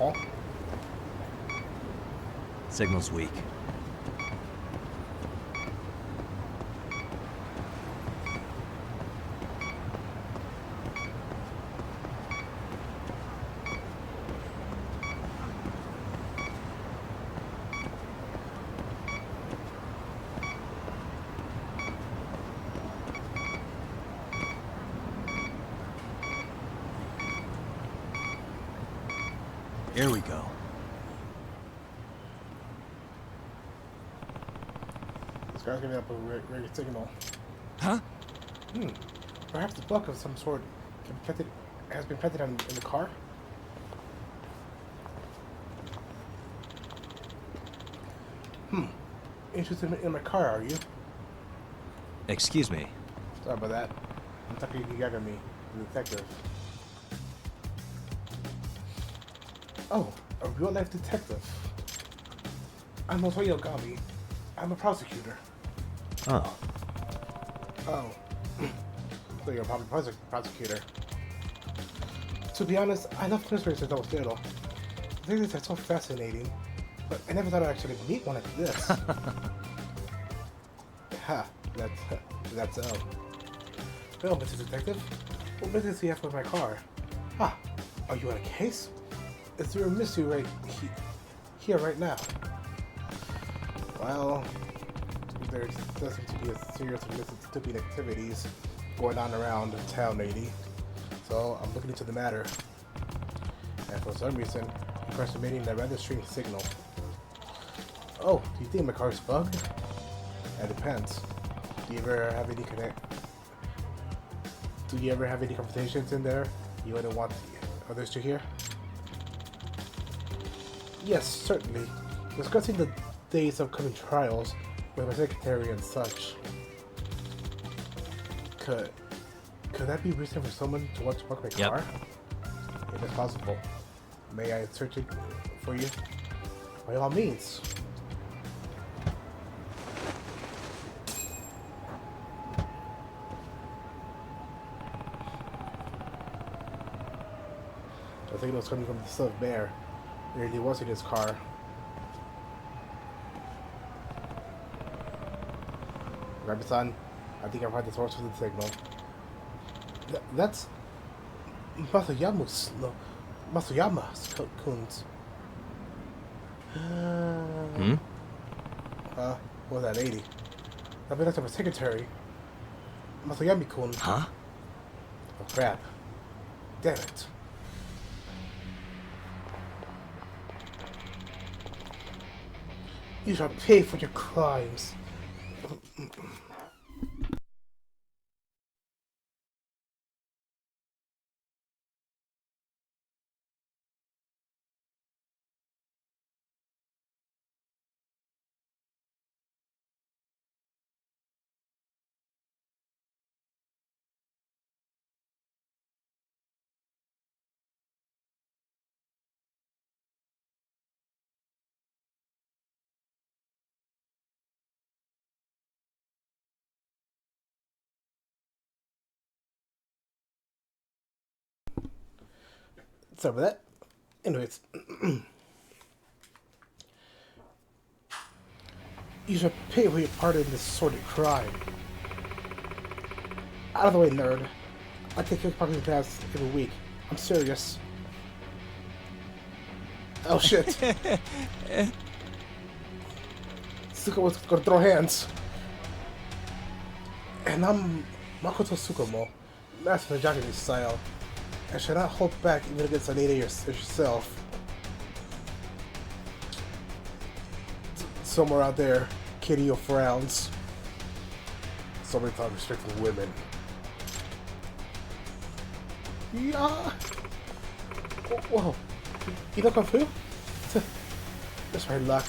Speaker 1: Oh.
Speaker 2: Signal's weak. Here we go.
Speaker 1: This guy's giving up a radio signal.
Speaker 9: Huh?
Speaker 1: Perhaps a bug of some sort has been planted in the car? Interested in my car, are you?
Speaker 2: Excuse me.
Speaker 1: Sorry about that. I'm Taki Yagami, the detective. Oh, a real-life detective. I'm Otoyo Yagami. I'm a prosecutor.
Speaker 2: Oh.
Speaker 1: Oh. So you're a public prosecutor. To be honest, I love conspiracies since I was little. These are so fascinating, but I never thought I'd actually meet one like this. Ha, that's Well, Mr. Detective, what business do you have with my car? Ah, are you on a case? Is there a mystery right here right now? Well, there does seem to be a series of stupid activities going on around town lately, so I'm looking into the matter. And for some reason, the car's emitting a rather strange signal. Oh, do you think my car's bugged? That depends. Do you ever have any conversations in there you wouldn't want others to hear? Yes, certainly. Discussing the days of coming trials with my secretary and such. Could that be reason for someone to want to park my car? If it's possible. May I search it for you? By all means. I think it was coming from the Silver Bear. There he was in his car. Rabi-san, I think I've had the source of the signal. That's Masayama's Kun's. Well, that lady. I bet that's my secretary. Masayami-kun.
Speaker 2: Huh?
Speaker 1: Oh, crap. Damn it. You shall pay for your crimes. Sorry about that. Anyways. You should pay for your part in this sordid crime. Out of the way, nerd. I take your parking pass every week. I'm serious. Oh shit. Suka was gonna throw hands. And I'm Makoto Tsukumo, master of Japanese style. I should not hold back even against a lady yourself. Somewhere out there, Kitty frowns. Somebody thought respecting women. Yeah. Whoa. You know Kung Fu? Just my luck.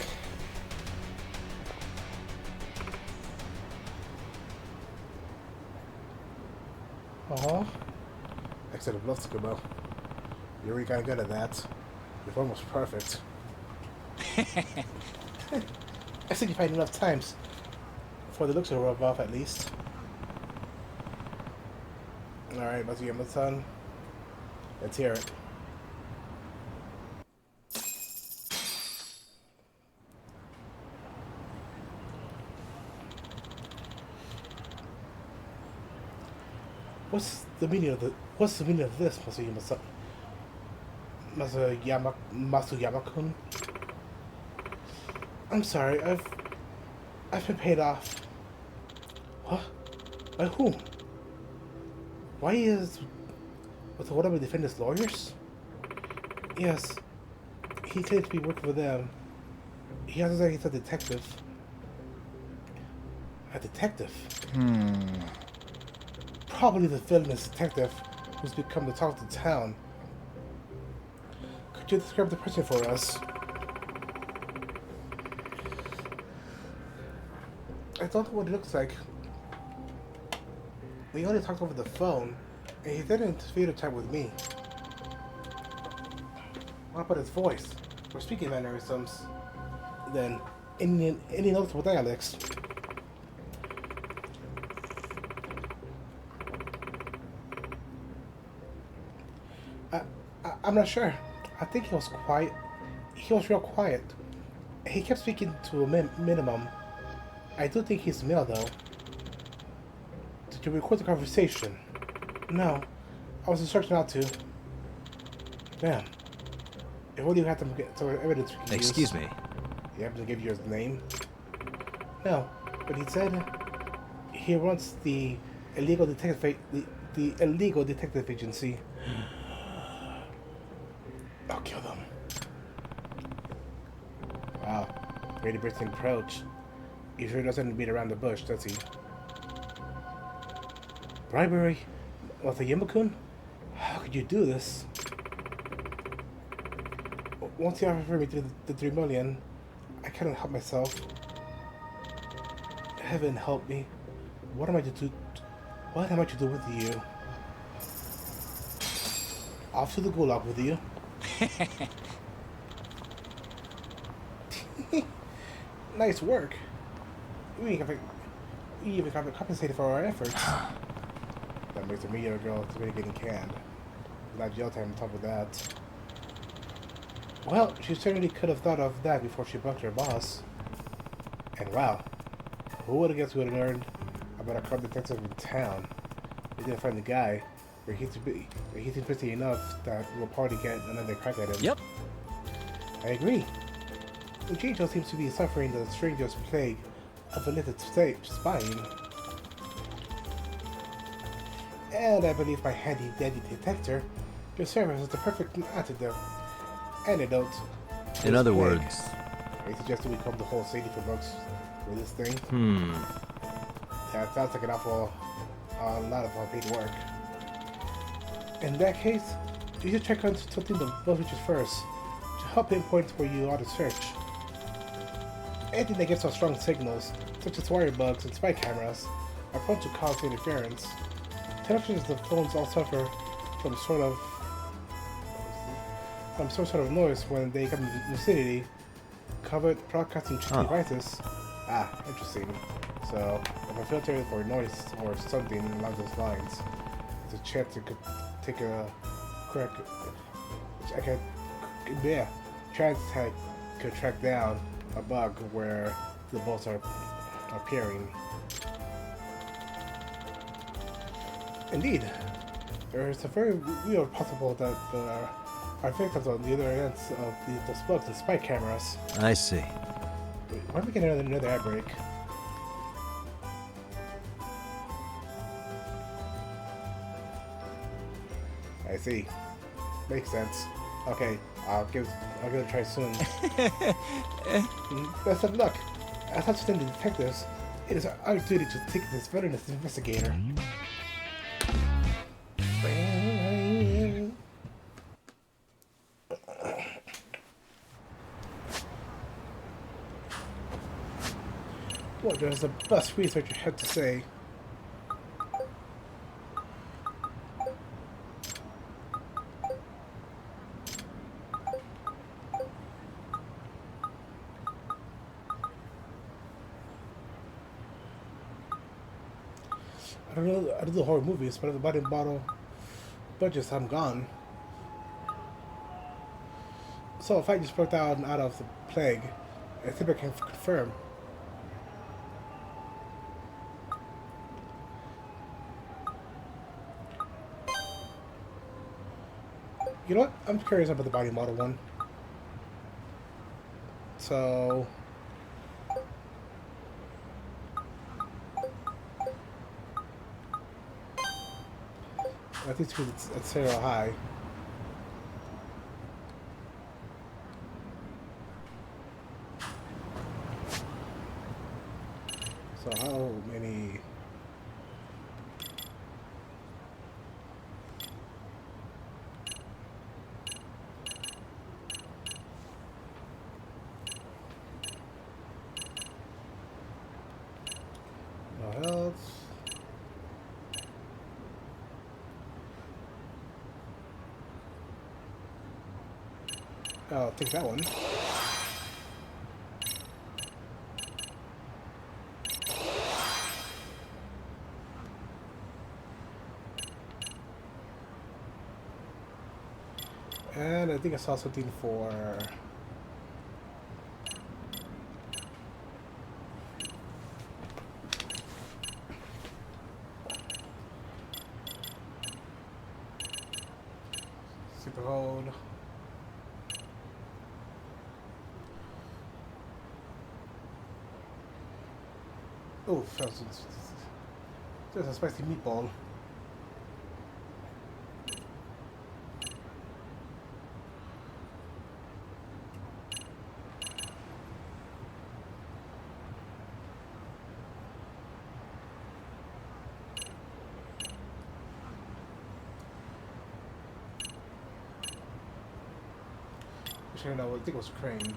Speaker 1: Aw. I said I'd love to come out. You already got good at that. You're almost perfect. I think you find enough times for the looks to rub off at least. Alright, Matsuyama-san. Let's hear it. What's the meaning of this, Matsuyama-san? Matsuyama-kun? I'm sorry, I've been paid off. What? By whom? Why is with one of the defendant's lawyers? Yes, he claims to be working for them. He also said he's a detective. A detective? Probably the villainous detective who's become the talk of the town. Could you describe the person for us? I don't know what he looks like. We only talked over the phone, and he didn't video chat with me. What about his voice, or speaking mannerisms? Then, any noticeable dialects? I'm not sure. I think he was quiet. He was real quiet. He kept speaking to a minimum. I do think he's male, though. Did you record the conversation? No. I was instructed not to. Damn. If only you had some evidence we could use.
Speaker 2: Excuse me.
Speaker 1: You happen to give you his name? No. But he said he runs the illegal detective the illegal detective agency. I'll kill them. Wow. Very bristling approach. He sure doesn't beat around the bush, does he? Bribery? Matsuyama-kun? How could you do this? Once he offered me the 3 million, I couldn't help myself. Heaven help me. What am I to do? What am I to do with you? Off to the gulag with you. Nice work. We even got compensated for our efforts. That makes a meteor girl to be getting canned. Not jail time on top of that. Well, she certainly could have thought of that before she bucked her boss. And wow, who would have guessed we would have learned about a crime detective in town? We didn't find the guy, but he seems busy enough that we'll probably get another crack at him.
Speaker 9: Yep.
Speaker 1: I agree. Ujinjo seems to be suffering the strangest plague of illicit spying. And I believe my handy-dandy detector can serve as the perfect antidote.
Speaker 2: In other words...
Speaker 1: I suggested we come the whole city for bucks for this thing. Yeah, it sounds like an awful lot of unpaid work. In that case, you should check on something the villages first to help pinpoint where you ought to search. Anything that gives off strong signals, such as wire bugs and spy cameras, are prone to cause interference. Televisions and phones all suffer from some sort of noise when they come in the vicinity. Covered broadcasting devices. Ah, interesting. So, if I filter for noise or something along those lines, there's a chance it could take a quick. Chance I could track down a bug where the bolts are appearing. Indeed, there is a very real possible that our victims on the other ends of those bugs and spy cameras.
Speaker 2: I see.
Speaker 1: Wait, why are we getting another ad break? I see. Makes sense. Okay, I'll give it a try soon. Best of luck. As outstanding detectives, it is our duty to take this villainous investigator. What does the bus researcher have to say? I don't know. I do the horror movies, but if the body bottle budgets, I'm gone. So if I just broke down out of the plague, I think I can confirm. You know what? I'm curious about the body model one. So I think it's 0 high. So how many? No health. I'll take that one. And I think I saw something for super hold. Oh, that's a spicy meatball. Actually, no, I think it was Crane.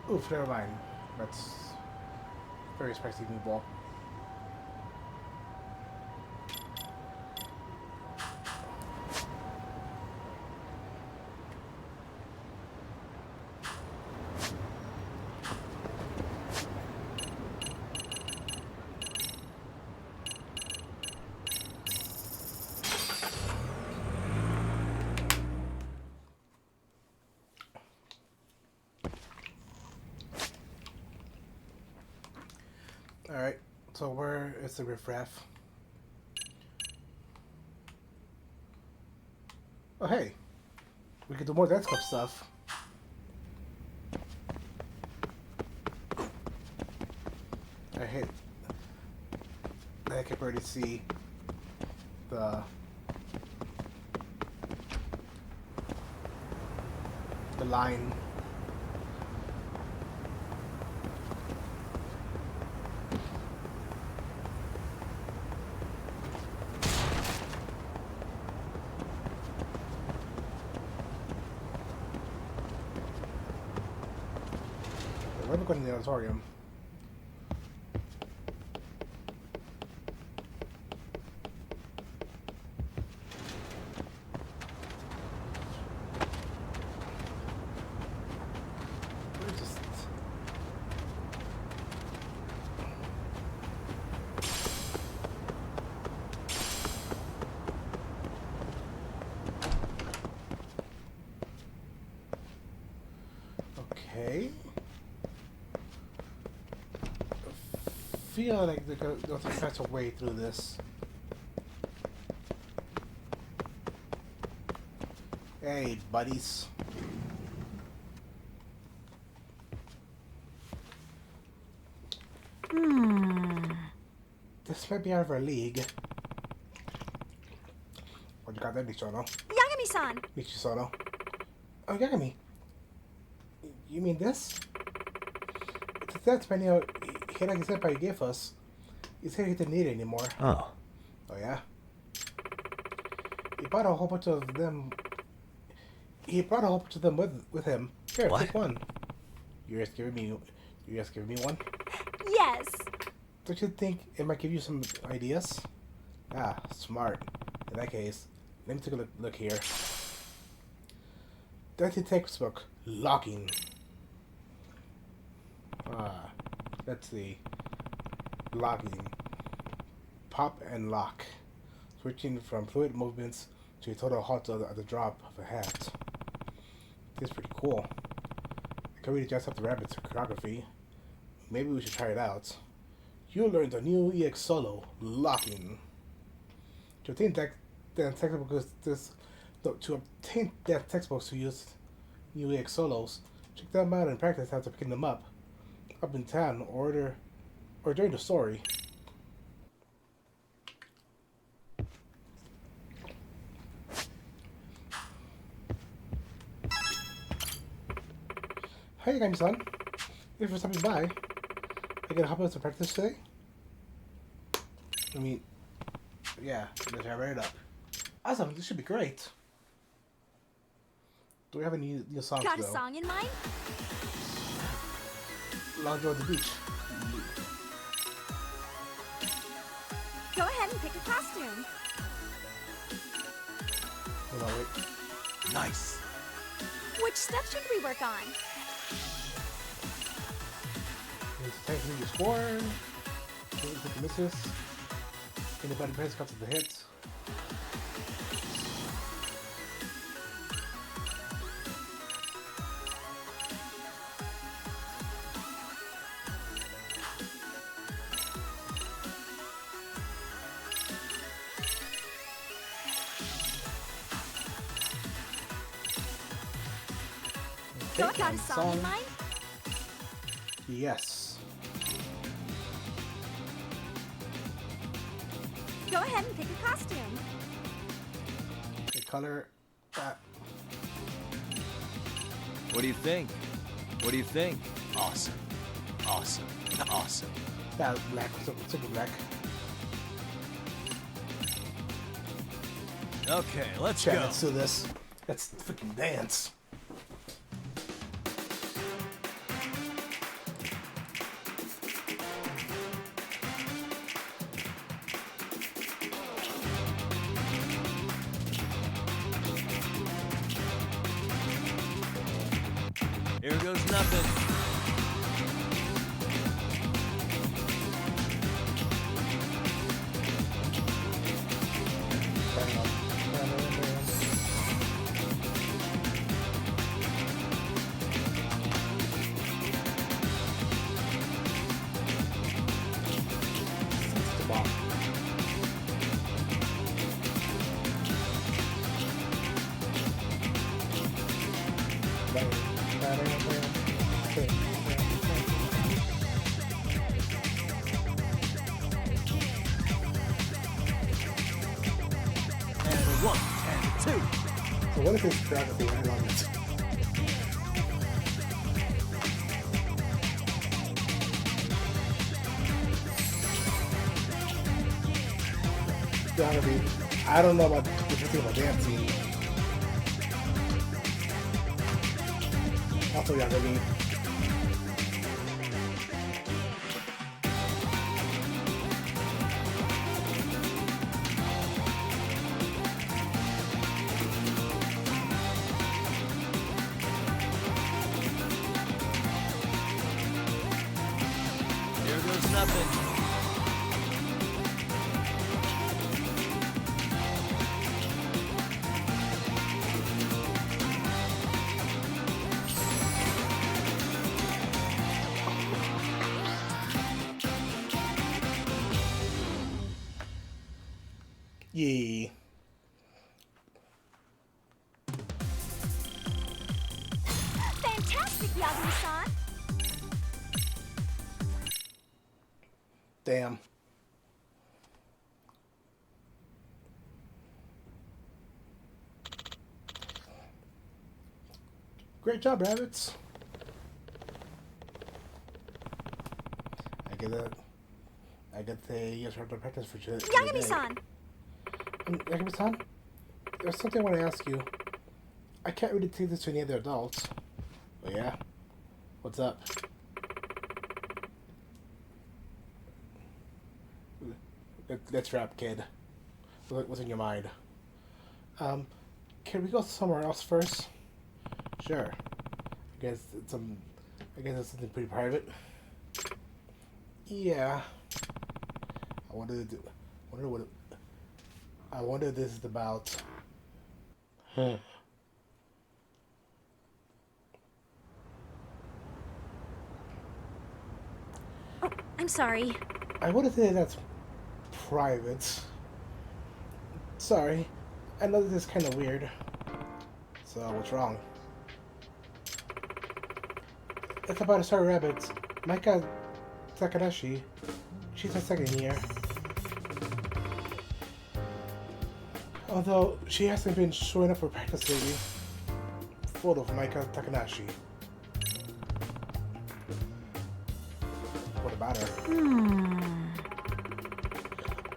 Speaker 1: Oof, never mind. That's very spicy meatball. Alright, so where is the riffraff? Oh hey, we could do more Dance Club stuff. I hate that I can barely see the line. Let me go to the auditorium. Where's this? Okay. I feel like they're going to catch a way through this. Hey, buddies. This might be out of our league. What you got there, Michono?
Speaker 10: Yagami-san!
Speaker 1: Michisono. Oh, Yagami. You mean this? That's many Hiragisenpai gave us. He said he didn't need it anymore.
Speaker 2: Oh.
Speaker 1: Oh, yeah? He brought a whole bunch of them. He brought a whole bunch of them with him. Here,
Speaker 2: What?
Speaker 1: take one. You're just giving me one.
Speaker 10: Yes.
Speaker 1: Don't you think it might give you some ideas? Ah, smart. In that case, let me take a look here. Dirty textbook. Locking. Let's see. Locking. Pop and lock. Switching from fluid movements to a total halt at the drop of a hat. This is pretty cool. I can really dress up the rabbit's choreography. Maybe we should try it out. You learned a new EX solo, Locking. To obtain that textbooks to use new EX solos, check them out and practice how to pick them up in town or during the story. Hi, Yagami-san. Thanks for stopping by. I can help you with some practice today? I mean, yeah, let's write it up. Awesome, this should be great. Do we have any new songs,
Speaker 10: Got a
Speaker 1: though?
Speaker 10: song in mind?
Speaker 1: Long Joe at the beach.
Speaker 10: Go ahead and pick a costume.
Speaker 1: Hold on, wait.
Speaker 2: Nice.
Speaker 10: Which step should we work on?
Speaker 1: It's time for your score. Take the misses. Anybody press cuts of the hits.
Speaker 10: Got a song in mind?
Speaker 1: Yes.
Speaker 10: Go ahead and pick a costume.
Speaker 1: The color.
Speaker 2: What do you think? What do you think? Awesome. Awesome. Awesome.
Speaker 1: That black. Super black.
Speaker 2: Okay, let's
Speaker 1: Yeah,
Speaker 2: go.
Speaker 1: let's do this. Let's freaking dance.
Speaker 2: Here goes nothing. And one, and two.
Speaker 1: So what if it's choreography? I love it. Choreography. I don't know about what you think about dancing. Also, choreography.
Speaker 2: Here goes nothing.
Speaker 1: Yeah.
Speaker 10: Fantastic, Yagami-san.
Speaker 1: Damn. Great job, rabbits. I get the yes to practice for today.
Speaker 10: Yagami-san.
Speaker 1: Yagami-san? there's something I want to ask you. I can't really take this to any other adults. Oh yeah? What's up? Let's wrap, kid. What's in your mind? Can we go somewhere else first? Sure. I guess it's something pretty private. Yeah. I wonder what this is about. Huh.
Speaker 10: Oh, I'm sorry.
Speaker 1: I wouldn't say that's private. Sorry. I know this is kind of weird. So, what's wrong? It's about a Star Rabbit. Maika Takanashi. She's a second year. Although, she hasn't been showing up for practice lately. Photo of Maika Takanashi. What about her?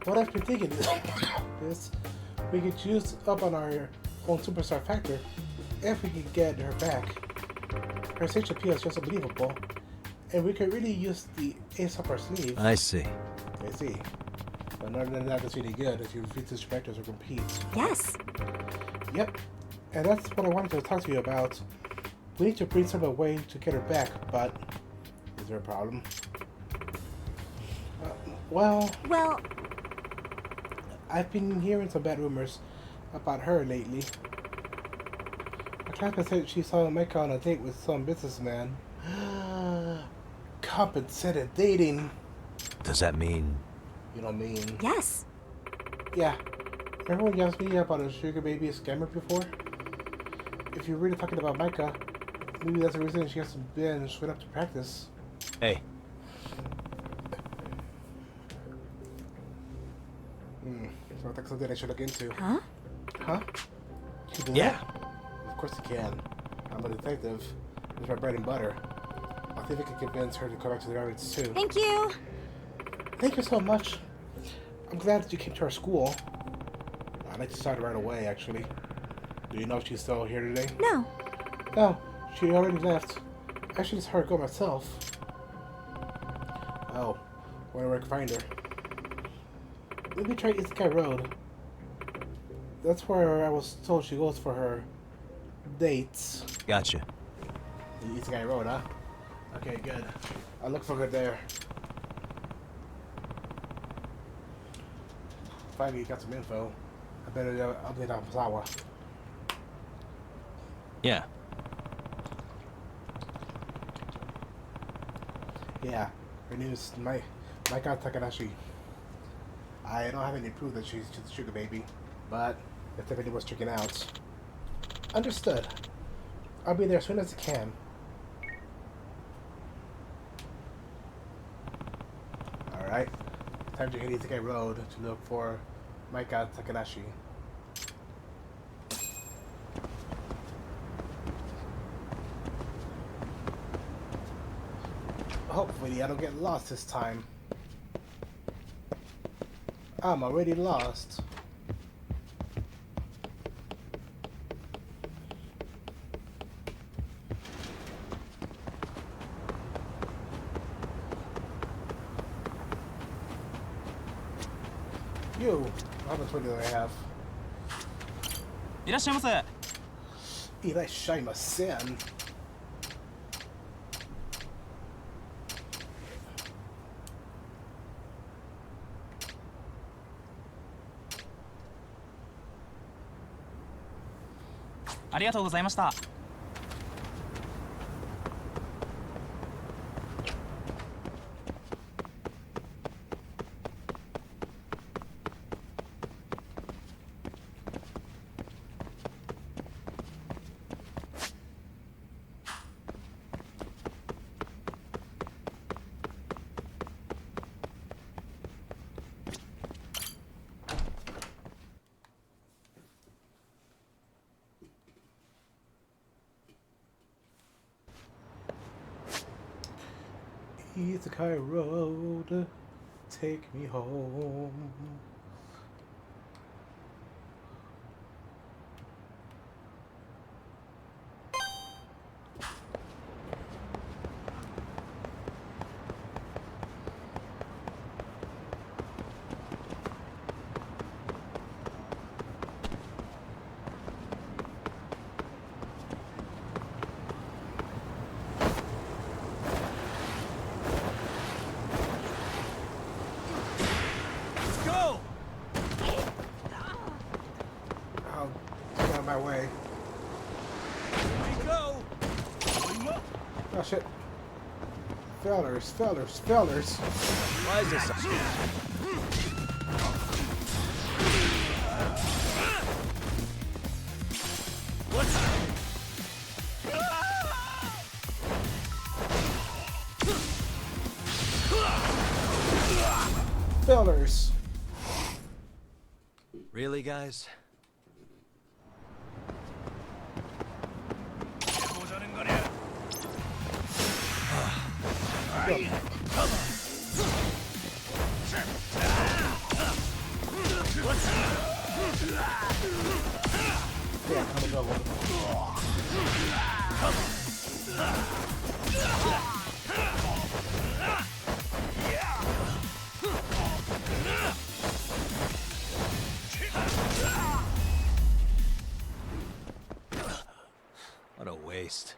Speaker 1: What I've been thinking is we could use up on our own superstar factor if we could get her back. Her stage appeal is just unbelievable, and we could really use the ace up our sleeve.
Speaker 2: I see.
Speaker 1: I see. But none of that is really good if you defeat the specters or compete.
Speaker 10: Yes.
Speaker 1: Yep. And that's what I wanted to talk to you about. We need to brainstorm a way to get her back, but is there a problem? Well, I've been hearing some bad rumors about her lately. My classmate said she saw Maika on a date with some businessman. Compensated dating.
Speaker 2: Does that mean...
Speaker 1: You know what I mean?
Speaker 10: Yes.
Speaker 1: Yeah. Remember when you asked me about a sugar baby scammer before? If you're really talking about Maika, maybe that's the reason she hasn't been showing up to practice.
Speaker 2: Hey.
Speaker 1: So that's something I should look into.
Speaker 10: Huh?
Speaker 1: Huh? You do
Speaker 2: Yeah.
Speaker 1: that? Of course you can. I'm a detective. It's my bread and butter. I think I can convince her to come back to the rabbits too.
Speaker 10: Thank you.
Speaker 1: Thank you so much. I'm glad that you came to our school. I'd like to start right away, actually. Do you know if she's still here today?
Speaker 10: No.
Speaker 1: No, she already left. I should just her go myself. Oh, wonder where I can find her. Maybe try Isekai Road. That's where I was told she goes for her dates.
Speaker 2: Gotcha.
Speaker 1: The Isekai Road, huh? Okay, good. I'll look for her there. Finally got some info. I better update on Pasawa.
Speaker 2: Yeah.
Speaker 1: Yeah, her name is Maika Takanashi. I don't have any proof that she's just a sugar baby, but if Tiffany was checking out. Understood. I'll be there as soon as I can. Alright. Time to hit Isekai Road to look for Maika Takanashi. Hopefully I don't get lost this time. I'm already lost. You, how much money do I have?
Speaker 9: いらっしゃいませ。
Speaker 1: いらっしゃいません。
Speaker 9: ありがとうございました。
Speaker 1: Isekai Road, take me home. shit. Failures, failures, failures.
Speaker 2: Why is this?
Speaker 1: Failures.
Speaker 2: Really, guys?
Speaker 1: Yeah, I'm gonna go.
Speaker 2: What a waste.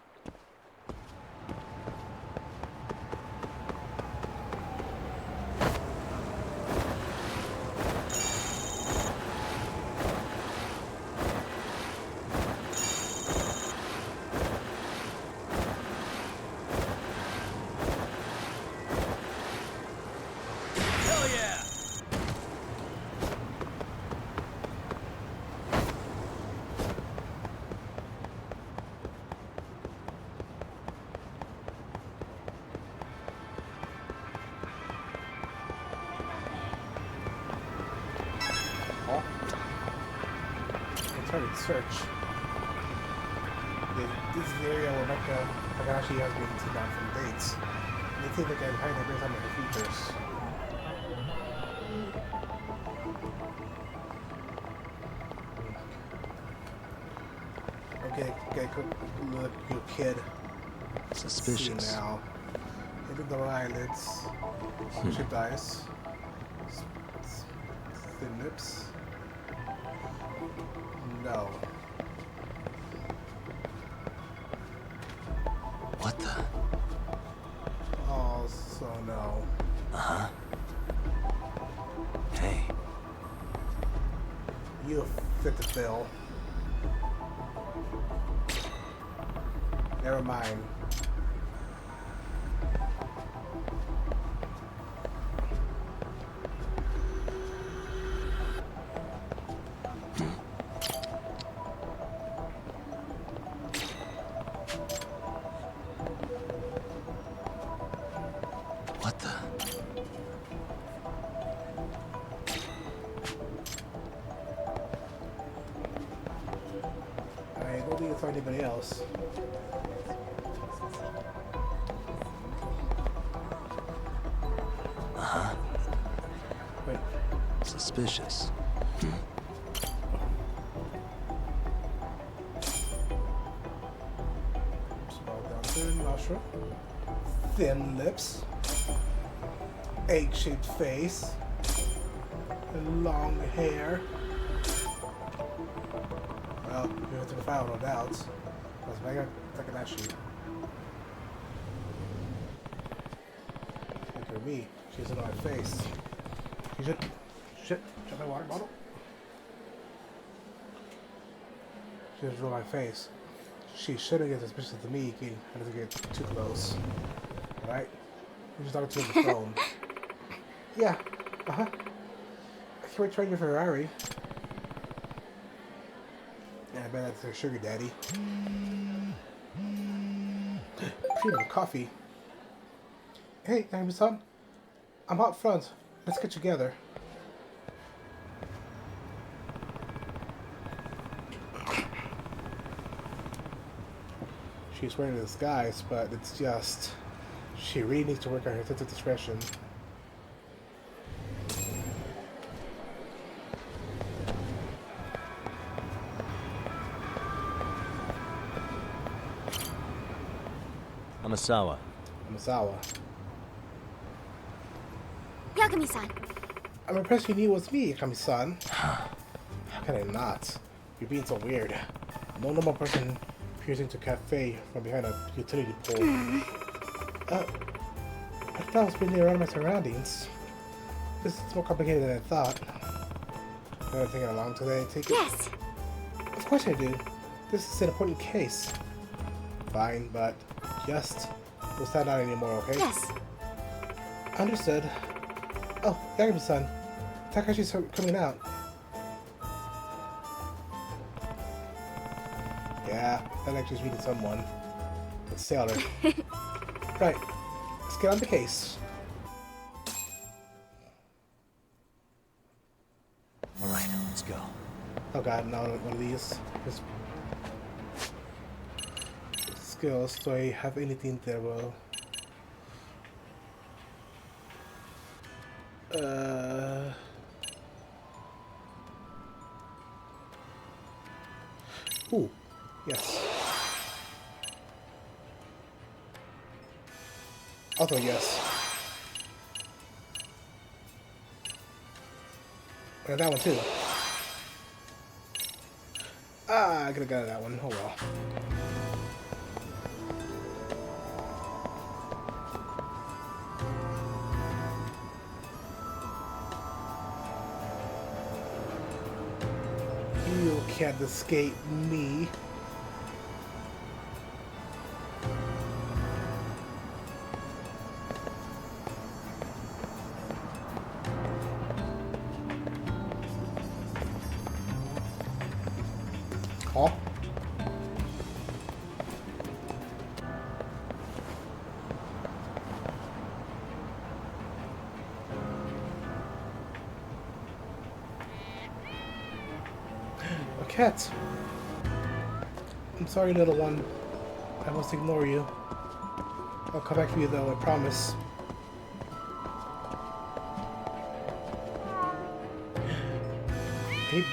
Speaker 1: Target search. This is the area where Mecha Takahashi has been sent down from dates. They think they can hide every time in the features. Okay, quick look, you kid.
Speaker 2: Suspicious.
Speaker 1: See now. Hit the eyelids. Shift eyes. Thin lips. No.
Speaker 2: What the?
Speaker 1: Also no.
Speaker 2: Uh-huh. Hey.
Speaker 1: You fit the bill. Never mind.
Speaker 2: What the?
Speaker 1: I don't think it's anybody else.
Speaker 2: Uh-huh.
Speaker 1: Wait.
Speaker 2: Suspicious.
Speaker 1: Small down third nostril. Thin lips. Egg-shaped face. And long hair. Well, you have to the file, no doubts. Let's make a look at that sheet. Look at me. She's in my face. You should. Shit. Drop my water bottle. She just rolled my face. She shouldn't get suspicious of me. I don't get too close. Alright? You're just talking to the phone. Yeah. Uh-huh. I can't wait to try your Ferrari. Yeah, I bet that's their sugar daddy. Freedom of coffee. Hey, son. I'm out front. Let's get together. She's wearing a disguise, but it's just... She really needs to work on her sense of discretion.
Speaker 2: Amasawa.
Speaker 1: Amasawa.
Speaker 10: Yagami-san.
Speaker 1: I'm impressed you knew it was me, Kami-san. How can I not? You're being so weird. No normal person peers into a cafe from behind a utility pole. I thought I was being around my surroundings. This is more complicated than I thought. Another thing along today, take it?
Speaker 10: Yes.
Speaker 1: Of course I do. This is an important case. Fine, but just We'll stand out anymore, okay?
Speaker 10: Yes.
Speaker 1: Understood. Oh, Yagami-san. Takashi's coming out. Yeah, that actually's meeting someone. Let's sailor. Right. Let's get on the case.
Speaker 2: Alright, let's go.
Speaker 1: Oh god, no, one of these. Just skills. Do I have anything there? Well, ooh, yes. Also yes. And that one too. Ah, I could have got that one. Oh well. You can't escape me. Oh. A cat. I'm sorry, little one. I must ignore you. I'll come back for you, though, I promise. Hey,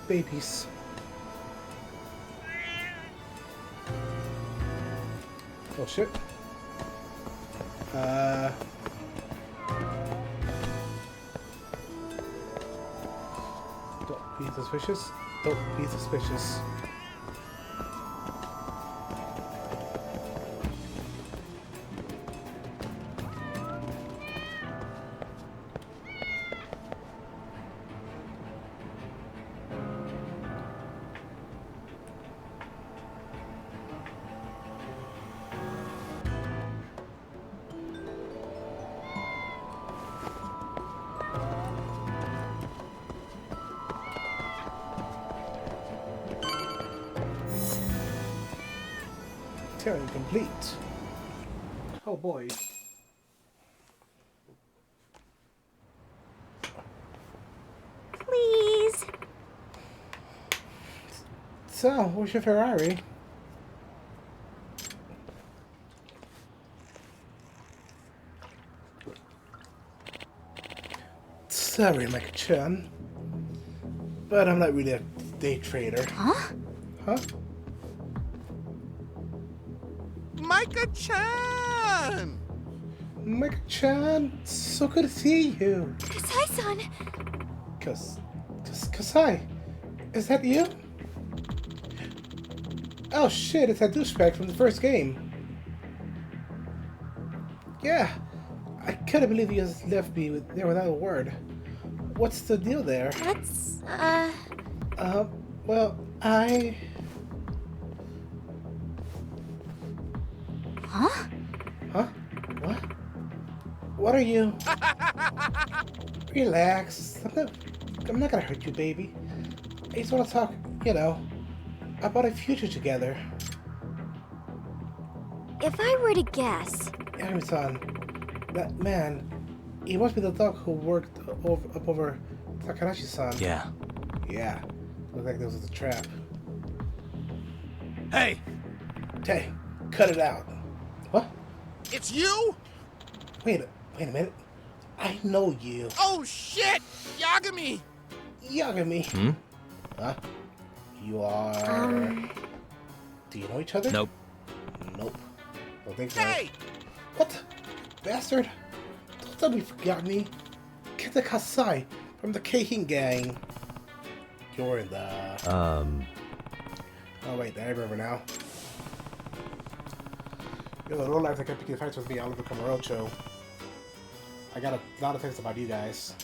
Speaker 1: babies. Oh shit. Don't be suspicious. Don't be suspicious. Terran complete. Oh boy.
Speaker 10: Please.
Speaker 1: So, where's your Ferrari? Sorry, Micah-chan, but I'm not really a day trader.
Speaker 10: Huh?
Speaker 1: Huh?
Speaker 11: Micah-chan!
Speaker 1: Micah-chan, so good to see you.
Speaker 10: Kasai-san.
Speaker 1: Kasai, is that you? Oh shit, it's that douchebag from the first game. Yeah, I couldn't believe you just left me there without a word. What's the deal there?
Speaker 10: What's,
Speaker 1: well, I...
Speaker 10: Huh?
Speaker 1: Huh? What? What are you? Relax. I'm not gonna hurt you, baby. I just want to talk, you know, about a future together.
Speaker 10: If I were to guess...
Speaker 1: Yagami-san, that man, he must be the dog who worked up over Takanashi-san.
Speaker 2: Yeah.
Speaker 1: Yeah. Looks like this was a trap.
Speaker 11: Hey!
Speaker 1: Hey, cut it out. What?
Speaker 11: It's you?
Speaker 1: Wait a minute. I know you.
Speaker 11: Oh shit! Yagami!
Speaker 1: Yagami.
Speaker 2: Hmm?
Speaker 1: Huh? You are... Do you know each other?
Speaker 2: Nope.
Speaker 1: Nope. Don't think so.
Speaker 11: Hey!
Speaker 1: What? Bastard! Don't tell me you forgot me. Kenta Kasai from the Keihin gang. You're in the... Oh wait, I remember now. Yo, the real life that kept picking fights with me, Oliver Camarocho. I got a lot of things about you guys.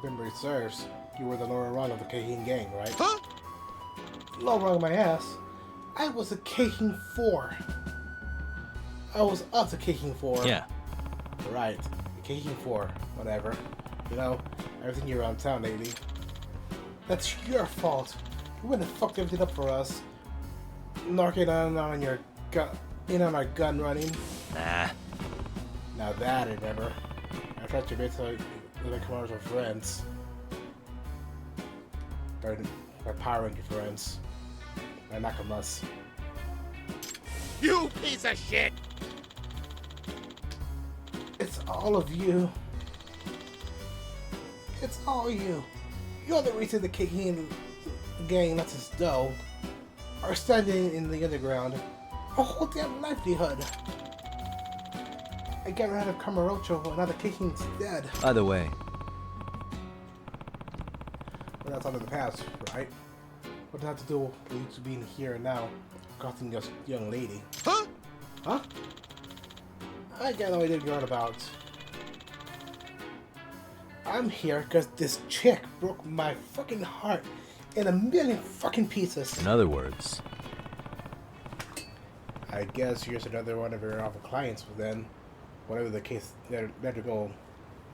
Speaker 1: Memory serves, you were the lower rung of the Keihin gang, right?
Speaker 11: Huh?
Speaker 1: lowering my ass. I was a King 4. I was up to King 4.
Speaker 2: Yeah.
Speaker 1: Right. King 4. Whatever. You know, everything you're around town lately. That's your fault. You wouldn't have fucked everything up for us. Narking on your gun, on our gun running.
Speaker 2: Nah.
Speaker 1: Now that I never. I tried to make like come out with friends. Or my Power Ranger friends. My Nakamas.
Speaker 11: You piece of shit!
Speaker 1: It's all of you. It's all you. You're the reason the King gang lets us go. Are standing in the underground. Our whole damn livelihood. I got rid of Kamurocho and now the King's dead.
Speaker 2: By the way,
Speaker 1: Well, that's all in the past, right? What does that have to do with you two being here and now, costing this young lady?
Speaker 11: Huh?
Speaker 1: Huh? I got no idea what you're on about. I'm here because this chick broke my fucking heart in a million fucking pieces.
Speaker 2: in other words,
Speaker 1: I guess here's another one of your awful clients, but then, whatever the case, let her go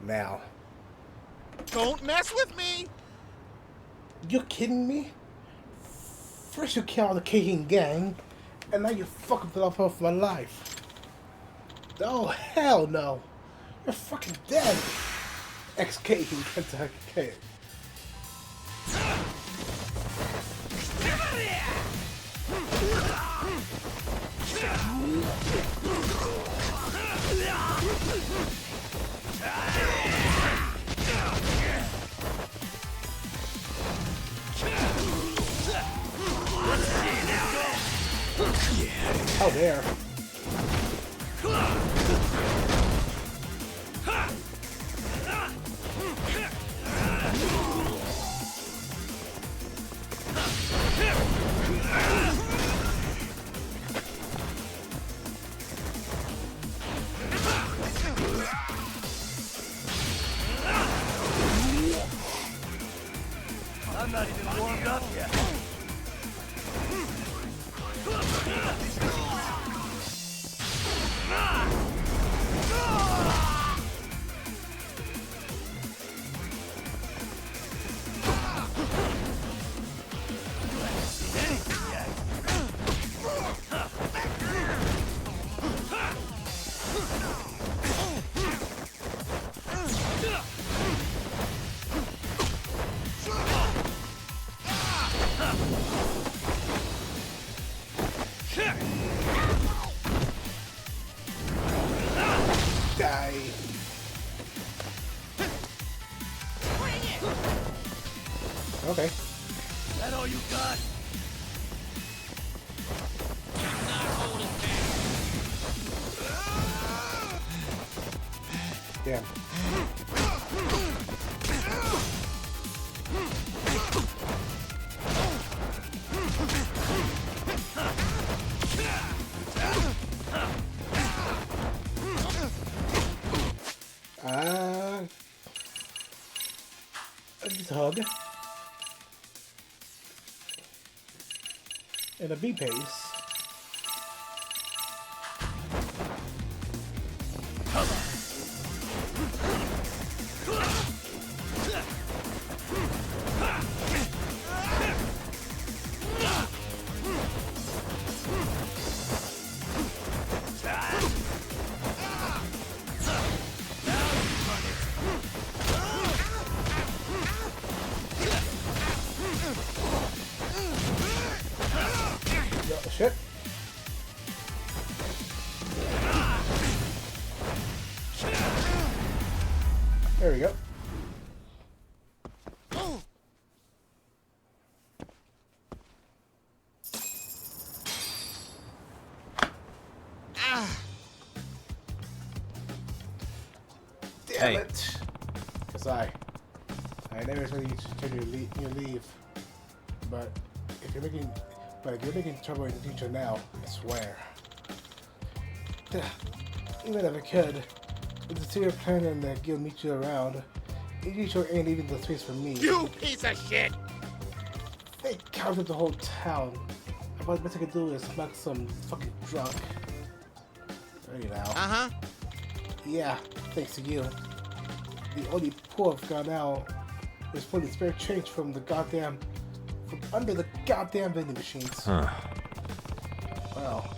Speaker 1: now.
Speaker 11: Don't mess with me!
Speaker 1: You kidding me? First you kill all the King gang, and now you fuck up the love of my life. Oh, hell no. You're fucking dead. XK Kentucky. Oh, there.
Speaker 2: I'm not even warmed up yet.
Speaker 1: Die. Okay.
Speaker 2: That all you got?
Speaker 1: Damn. Just hug. And a B pace. Shit. There we go. Damn it. Cause I never expected you to turn your leave. But if you're making trouble in the future now, I swear. Even if I could, with the serious plan and the guild meet you around, you sure ain't leaving the space for me.
Speaker 11: You piece of shit!
Speaker 1: It counted the whole town. What the best I could do is smack some fucking drunk. There you now.
Speaker 11: Uh-huh.
Speaker 1: Yeah, thanks to you. The only poor I've got now is pulling spare change from under the goddamn vending machines.
Speaker 2: Huh.
Speaker 1: Well,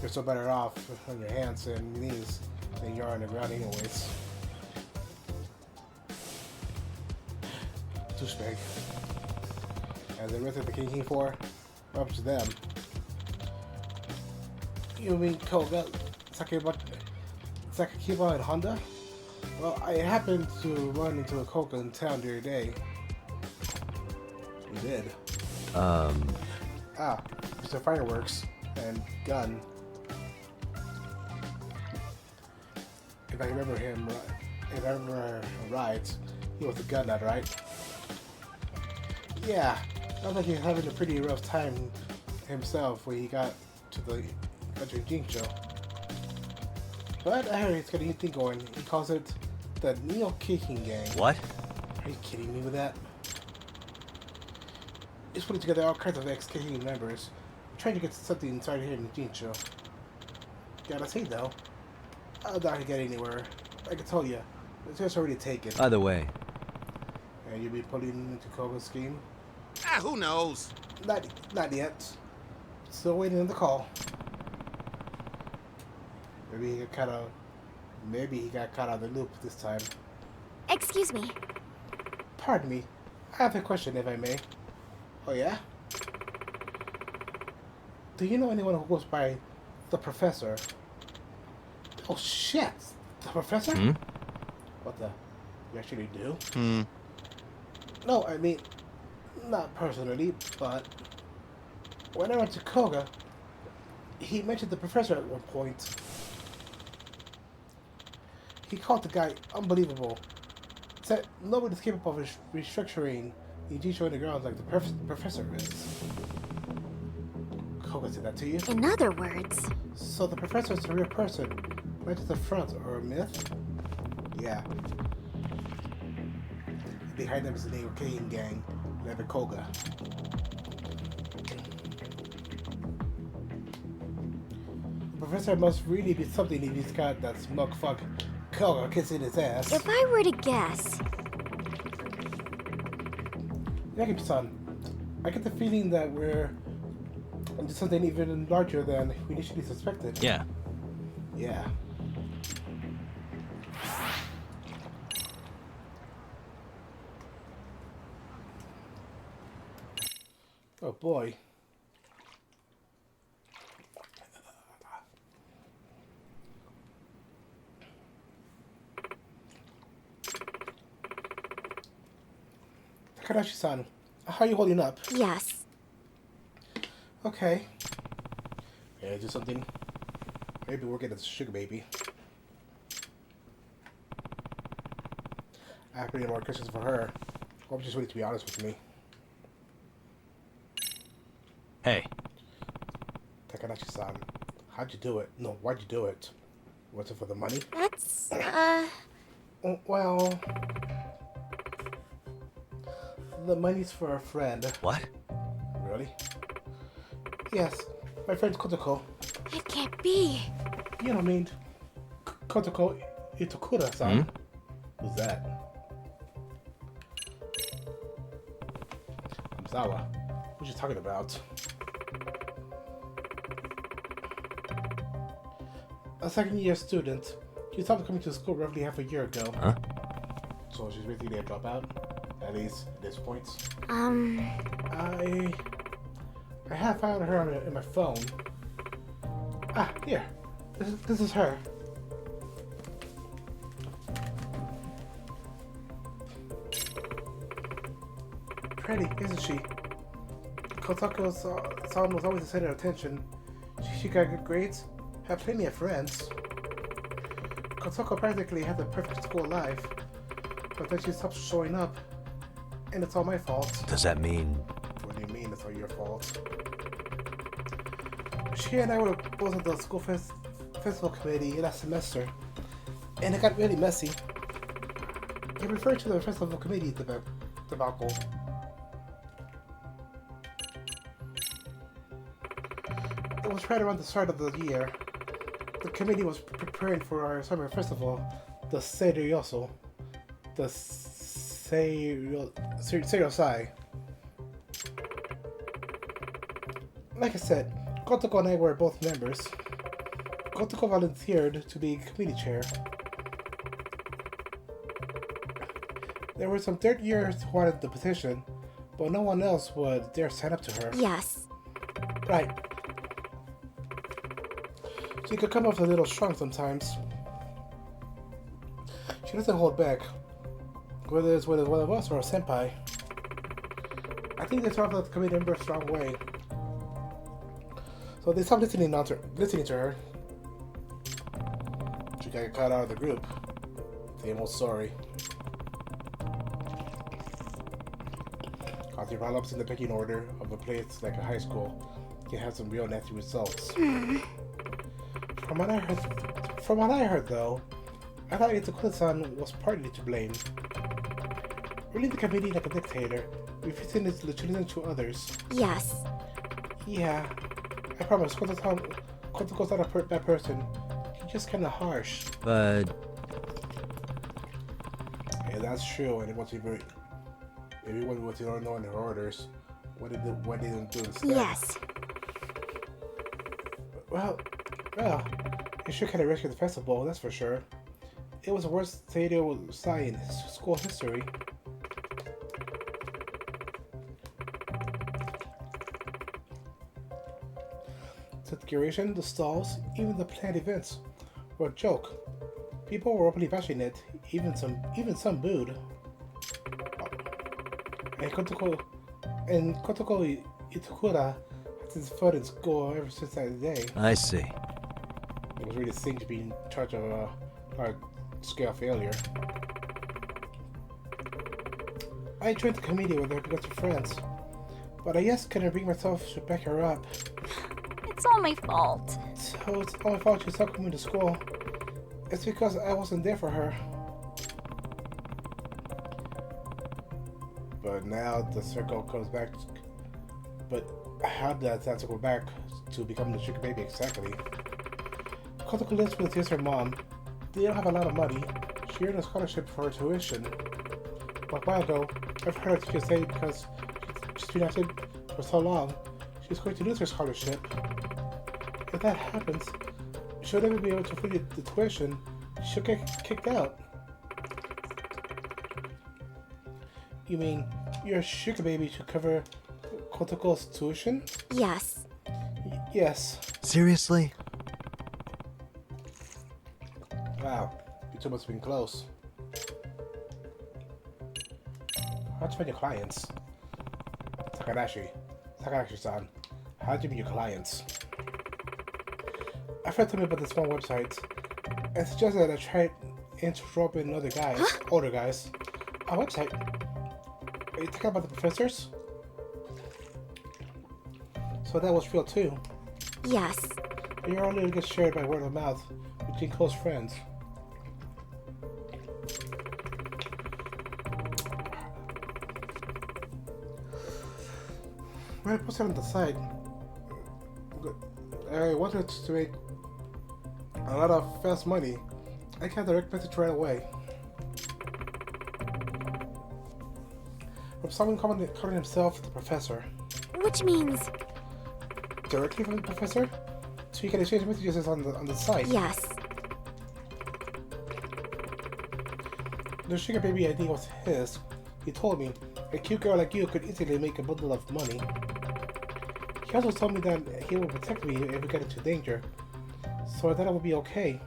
Speaker 1: you're so better off on your hands and knees than you are on the ground anyways. Douchebag. As the rest of the King 4, up to them. You mean Koga, Sakiba and Honda? Well, I happened to run into a Koga in town the other day. You did. Mr. Fireworks and gun. If I remember right, he was a gun nut, right? Yeah, sounds like he's having a pretty rough time himself when he got to the Jincho. But I heard he's got a new thing going. He calls it the Neo Kicking Gang.
Speaker 2: What?
Speaker 1: Are you kidding me with that? He's putting together all kinds of ex-Kicking members, trying to get something started here in the Jincho. Gotta say though, I doubt he'll get anywhere. Like I told you, it's just already taken.
Speaker 2: By the way.
Speaker 1: And you'll be putting into Koga's scheme?
Speaker 11: Who knows?
Speaker 1: Not yet. Still waiting on the call. Maybe he got caught out of the loop this time.
Speaker 10: Excuse me.
Speaker 1: Pardon me. I have a question, if I may. Oh yeah? Do you know anyone who goes by the Professor? Oh shit! The Professor?
Speaker 2: Hmm?
Speaker 1: What the? You actually do?
Speaker 11: Hmm.
Speaker 1: No, I mean, not personally, but when I went to Koga, he mentioned the Professor at one point. He called the guy unbelievable. Said nobody's capable of restructuring the Jincho Underground like the Professor is. Koga said that to you?
Speaker 10: In other words...
Speaker 1: So the Professor is a real person, not just a front or a myth? Yeah. Behind them is the Neo Kicking Gang, led by Koga. The Professor must really be something if he's got that smug fuck Koga kissing his ass.
Speaker 10: If I were to guess...
Speaker 1: Yagi-san, I get the feeling that we're into something even larger than we initially suspected.
Speaker 2: Yeah.
Speaker 1: Yeah. Oh boy. Takarashi-san, how are you holding up?
Speaker 10: Yes.
Speaker 1: Okay. Yeah, do something. Maybe we'll get a sugar baby. I have plenty more questions for her. Hope she's ready to be honest with me.
Speaker 2: Hey.
Speaker 1: Takarashi-san, how'd you do it? No, why'd you do it? Was it for the money?
Speaker 10: That's,
Speaker 1: Well... The money's for a friend.
Speaker 2: What?
Speaker 1: Really? Yes, my friend Kotoko.
Speaker 10: It can't be.
Speaker 1: You know, I mean, Kotoko Itokura-san.
Speaker 2: Hmm?
Speaker 1: Who's that? Misawa. What you talking about? A second-year student. She stopped coming to school roughly half a year ago.
Speaker 2: Huh?
Speaker 1: So she's basically a dropout. At least at this point. I have found her in my phone. Ah, here. This is her. Pretty, isn't she? Kotoko-san was always the center of attention. She got good grades, had plenty of friends. Kotoko practically had the perfect school life, but then she stopped showing up, and it's all my fault.
Speaker 2: Does that mean...
Speaker 1: What do you mean it's all your fault? She and I were both at the school festival committee last semester, and it got really messy. They referred to the festival committee debacle. It was right around the start of the year. The committee was preparing for our summer festival, the Seiryoso. The Seirosai. Like I said, Kotoko and I were both members. Kotoko volunteered to be committee chair. There were some third years who wanted the position, but no one else would dare stand up to her.
Speaker 10: Yes.
Speaker 1: Right. She could come off a little strong sometimes. She doesn't hold back, whether it's with one of us or a senpai. I think they talk about the committee member a strong way. So they stopped listening to her. She got cut out of the group. Same old story. Causing problems in the pecking order of a place like a high school can have some real nasty results. From what I heard though, I thought Itakuda-san was partly to blame. Ruling the committee like a dictator, refusing to listen to others.
Speaker 10: Yes.
Speaker 1: Yeah, I promise, Kotoko's not a bad person. He's just kinda harsh.
Speaker 2: But...
Speaker 1: Yeah, that's true, and everyone was ignoring her orders. What they didn't do instead.
Speaker 10: Yes.
Speaker 1: Well, it sure kinda risky the festival, that's for sure. It was the worst Seido Sai in school history. The decoration, the stalls, even the planned events were a joke. People were openly bashing it, even some booed. And Kotoko Itakura had his foot in school ever since that day.
Speaker 2: I see.
Speaker 1: It was really a thing to be in charge of a large-scale failure. I joined the committee with her because we're friends, but I just couldn't bring myself to back her up.
Speaker 10: It's all my fault.
Speaker 1: So it's all my fault she's not coming to school. It's because I wasn't there for her. But now the circle comes back. But how did that circle back to become the sugar baby exactly? Kotoko lives with his her mom. They don't have a lot of money. She earned a scholarship for her tuition. But a while ago, I've heard her say because she's been absent for so long, she's going to lose her scholarship. If that happens, she'll never be able to pay the tuition. She'll get kicked out. You mean you're a sugar baby to cover Kotoko's tuition?
Speaker 10: Yes.
Speaker 1: Yes.
Speaker 2: Seriously?
Speaker 1: Wow, you two must have been close. How'd you find your clients? Takarashi-san, how'd you meet your clients? A friend told me about this one website and suggested that I try interrupting other guys, older guys. A website? Are you talking about the professors? So that was real too.
Speaker 10: Yes.
Speaker 1: And you're only get shared by word of mouth between close friends. When I posted on the site, I wanted to make a lot of fast money. I got a direct message right away. From someone calling himself the professor.
Speaker 10: Which means...
Speaker 1: Directly from the professor? So you can exchange messages on the site?
Speaker 10: Yes.
Speaker 1: The sugar baby ID was his. He told me, a cute girl like you could easily make a bundle of money. He also told me that he would protect me if we get into danger. So I thought it would be okay.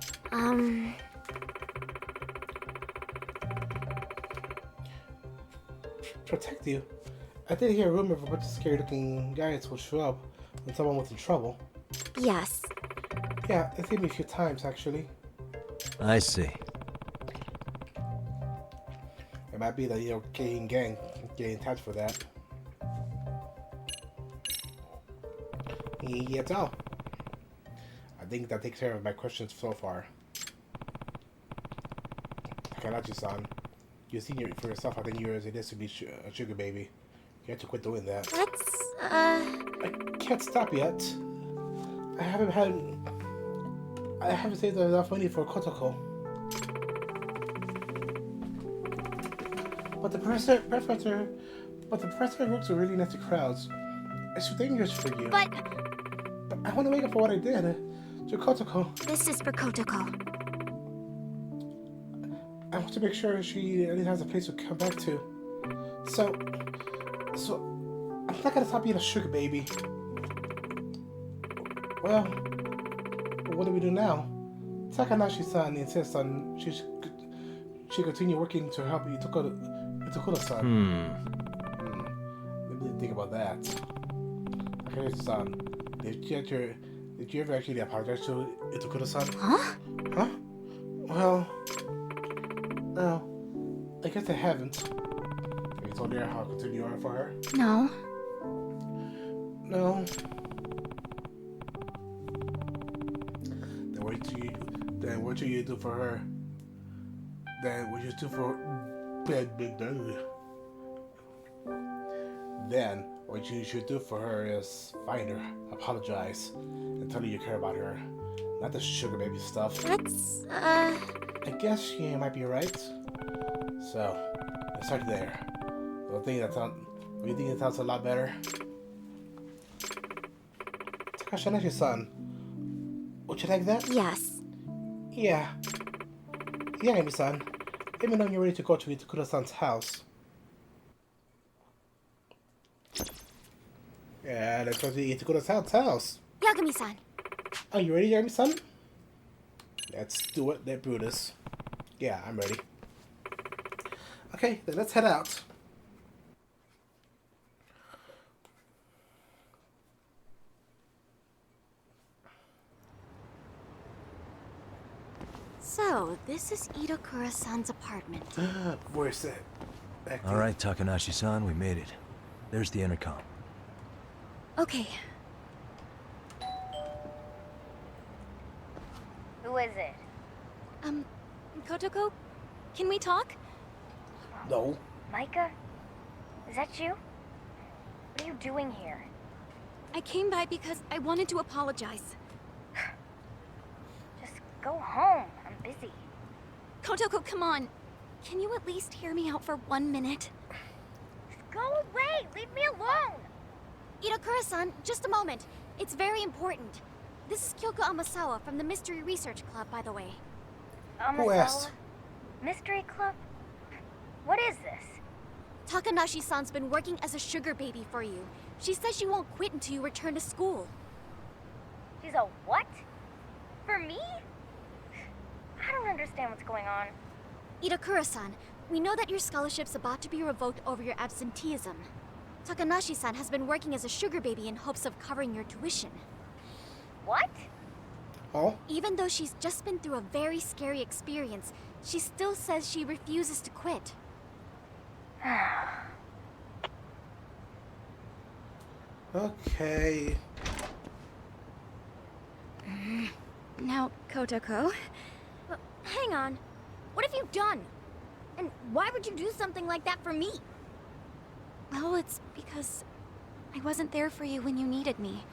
Speaker 1: Protect you? I did hear a rumor of a bunch of scary looking guys would show up when someone was in trouble.
Speaker 10: Yes.
Speaker 1: Yeah, it saved me a few times actually.
Speaker 2: I see.
Speaker 1: It might be the Yokein gang getting in touch for that. Yeah, it's all. I think that takes care of my questions so far. Takarachi-san, you've seen it for yourself how many years it is to be a sugar baby. You have to quit doing that.
Speaker 10: Let's,
Speaker 1: I can't stop yet. I haven't saved enough money for Kotoko. But the professor works with really nasty crowds. It's dangerous for you.
Speaker 10: But
Speaker 1: I want to make up for what I did to Kotoko.
Speaker 10: this is for Kotoko.
Speaker 1: I want to make sure she at least has a place to come back to. So I'm not gonna stop being a sugar baby. Well, what do we do now? Takanashi-san insists on she continue working to help Itakura-san. Let me think about that. Takanashi-san, did you ever actually apologize to Itakura-san?
Speaker 10: Huh?
Speaker 1: Huh? Well, no. I guess I haven't. Have you told her how to continue on for her?
Speaker 10: No.
Speaker 1: No. Then what do you do for her? Then what you do for Then what you should do for her is find her, apologize, and tell her you care about her. Not the sugar baby stuff.
Speaker 10: That's,
Speaker 1: I guess she might be right. So, let's start there. Do you think that sounds a lot better? Takanashi-san, would you like that?
Speaker 10: yes.
Speaker 1: Yeah. Yeah, Amy-san. Let me know when you're ready to go to Itakura-san's house. Yeah, let's go to Itakura-san's house.
Speaker 10: Yagami-san.
Speaker 1: Are you ready, Yagami-san? Let's do it, let Brutus. Yeah, I'm ready. Okay, then let's head out.
Speaker 10: So, this is Itakura-san's apartment.
Speaker 1: Where's that?
Speaker 2: All right, Takanashi-san, we made it. There's the intercom.
Speaker 10: Okay.
Speaker 12: Who is it?
Speaker 10: Kotoko? Can we talk?
Speaker 1: No.
Speaker 12: Micah? Is that you? What are you doing here?
Speaker 10: I came by because I wanted to apologize.
Speaker 12: Just go home. I'm busy.
Speaker 10: Kotoko, come on. Can you at least hear me out for 1 minute?
Speaker 12: Just go away! Leave me alone!
Speaker 10: Itakura-san, just a moment. It's very important. This is Kyoko Amasawa from the Mystery Research Club, by the way.
Speaker 1: Who asked?
Speaker 12: Mystery Club? What is this?
Speaker 10: Takanashi-san's been working as a sugar baby for you. She says she won't quit until you return to school.
Speaker 12: She's a what? For me? I don't understand what's going on.
Speaker 10: Itakura-san, we know that your scholarship's about to be revoked over your absenteeism. Takanashi-san has been working as a sugar baby in hopes of covering your tuition.
Speaker 12: What?
Speaker 1: Oh?
Speaker 10: Even though she's just been through a very scary experience, she still says she refuses to quit.
Speaker 1: Okay.
Speaker 10: Now, Kotoko...
Speaker 12: Hang on. What have you done? And why would you do something like that for me?
Speaker 10: Well, it's because I wasn't there for you when you needed me.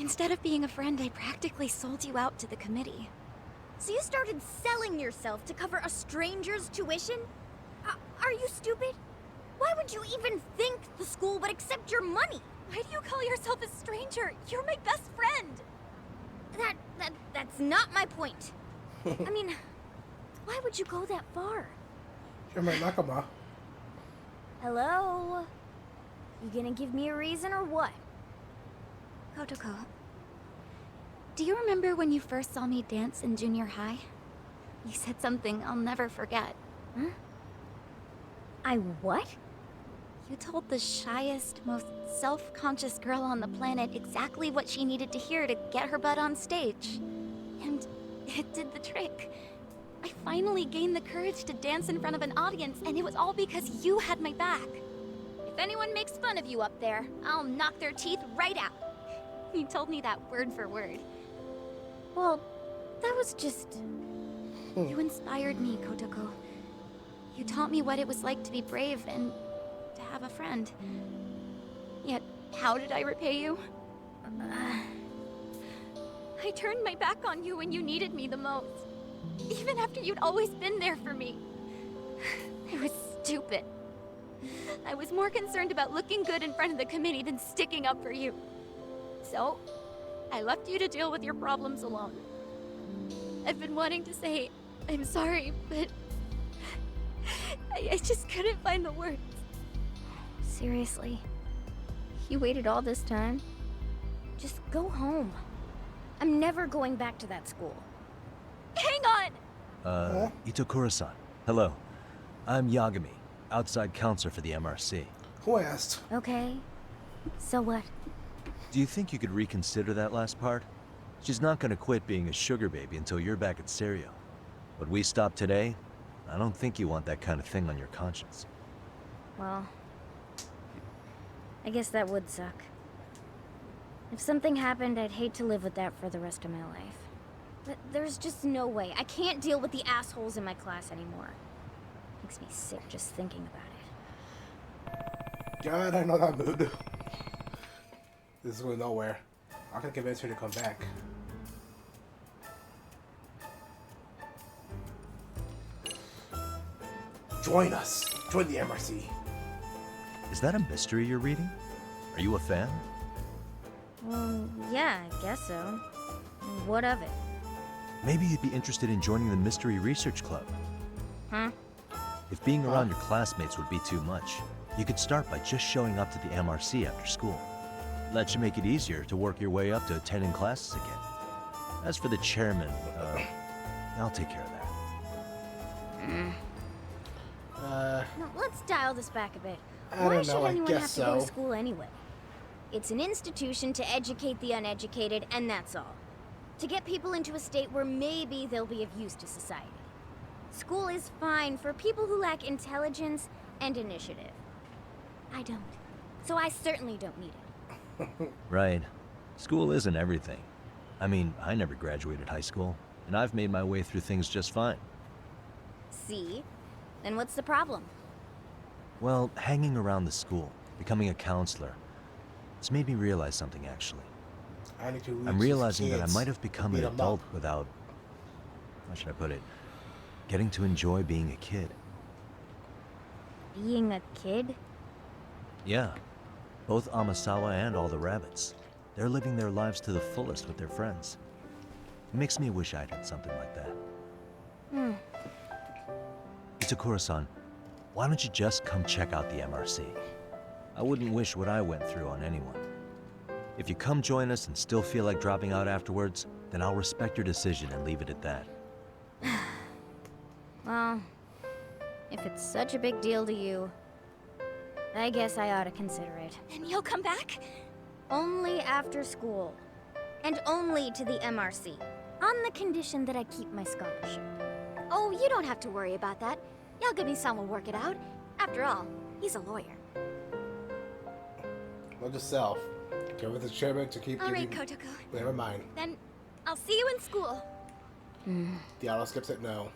Speaker 10: Instead of being a friend, I practically sold you out to the committee.
Speaker 12: So you started selling yourself to cover a stranger's tuition? Are you stupid? Why would you even think the school would accept your money?
Speaker 10: Why do you call yourself a stranger? You're my best friend!
Speaker 12: That's not my point. I mean, why would you go that far?
Speaker 1: You're my nakama.
Speaker 12: Hello? You gonna give me a reason or what?
Speaker 10: Kotoko, do you remember when you first saw me dance in junior high? You said something I'll never forget.
Speaker 12: Huh? I what?
Speaker 10: You told the shyest, most self-conscious girl on the planet exactly what she needed to hear to get her butt on stage. And it did the trick. I finally gained the courage to dance in front of an audience, and it was all because you had my back.
Speaker 12: If anyone makes fun of you up there, I'll knock their teeth right out.
Speaker 10: You told me that word for word.
Speaker 12: Well, that was just...
Speaker 10: You inspired me, Kotoko. You taught me what it was like to be brave and to have a friend. Yet, how did I repay you? I turned my back on you when you needed me the most. Even after you'd always been there for me. I was stupid. I was more concerned about looking good in front of the committee than sticking up for you. So, I left you to deal with your problems alone. I've been wanting to say I'm sorry, but I just couldn't find the words. Seriously? You waited all this time? Just go home. I'm never going back to that school. Hang on!
Speaker 2: Itakura-san. Hello. I'm Yagami, outside counselor for the MRC.
Speaker 1: Who asked?
Speaker 10: Okay. So what?
Speaker 2: Do you think you could reconsider that last part? She's not gonna quit being a sugar baby until you're back at Serio. But we stopped today, I don't think you want that kind of thing on your conscience.
Speaker 10: Well, I guess that would suck. If something happened, I'd hate to live with that for the rest of my life. But there's just no way. I can't deal with the assholes in my class anymore. Makes me sick just thinking about it.
Speaker 1: God, I know that mood. This is going nowhere. I can convince her to come back. Join us. Join the MRC.
Speaker 2: Is that a mystery you're reading? Are you a fan?
Speaker 10: Yeah, I guess so. What of it?
Speaker 2: Maybe you'd be interested in joining the Mystery Research Club.
Speaker 10: Huh?
Speaker 2: If being around your classmates would be too much, you could start by just showing up to the MRC after school. That should make it easier to work your way up to attending classes again. As for the chairman, I'll take care of that.
Speaker 10: Now, let's dial this back a bit.
Speaker 1: I
Speaker 10: Why
Speaker 1: don't
Speaker 10: should
Speaker 1: know, I
Speaker 10: anyone have
Speaker 1: guess
Speaker 10: to go to
Speaker 1: so.
Speaker 10: school anyway? It's an institution to educate the uneducated, and that's all. To get people into a state where maybe they'll be of use to society. School is fine for people who lack intelligence and initiative. I don't. So I certainly don't need it.
Speaker 2: Right. School isn't everything. I mean, I never graduated high school, and I've made my way through things just fine.
Speaker 10: See? Then what's the problem?
Speaker 2: Well, hanging around the school, becoming a counselor, it's made me realize something, actually.
Speaker 1: I need to reach
Speaker 2: I'm
Speaker 1: these
Speaker 2: realizing that I
Speaker 1: kids
Speaker 2: might have become
Speaker 1: and
Speaker 2: an
Speaker 1: beat 'em up.
Speaker 2: adult without, how should I put it, getting to enjoy being a kid.
Speaker 10: Being a kid?
Speaker 2: Yeah. Both Amasawa and all the rabbits. They're living their lives to the fullest with their friends. It makes me wish I'd had something like that. Itakura-san, why don't you just come check out the MRC? I wouldn't wish what I went through on anyone. If you come join us and still feel like dropping out afterwards, then I'll respect your decision and leave it at that.
Speaker 10: Well, if it's such a big deal to you, I guess I ought to consider it. And you'll come back? Only after school. And only to the MRC. On the condition that I keep my scholarship. Oh, you don't have to worry about that. Yagami-san will work it out. After all, he's a lawyer.
Speaker 1: Not yourself. Get with the chairman to keep
Speaker 10: All right,
Speaker 1: giving...
Speaker 10: Kotoko.
Speaker 1: Never mind.
Speaker 10: Then I'll see you in school.
Speaker 1: The auto skips it, no.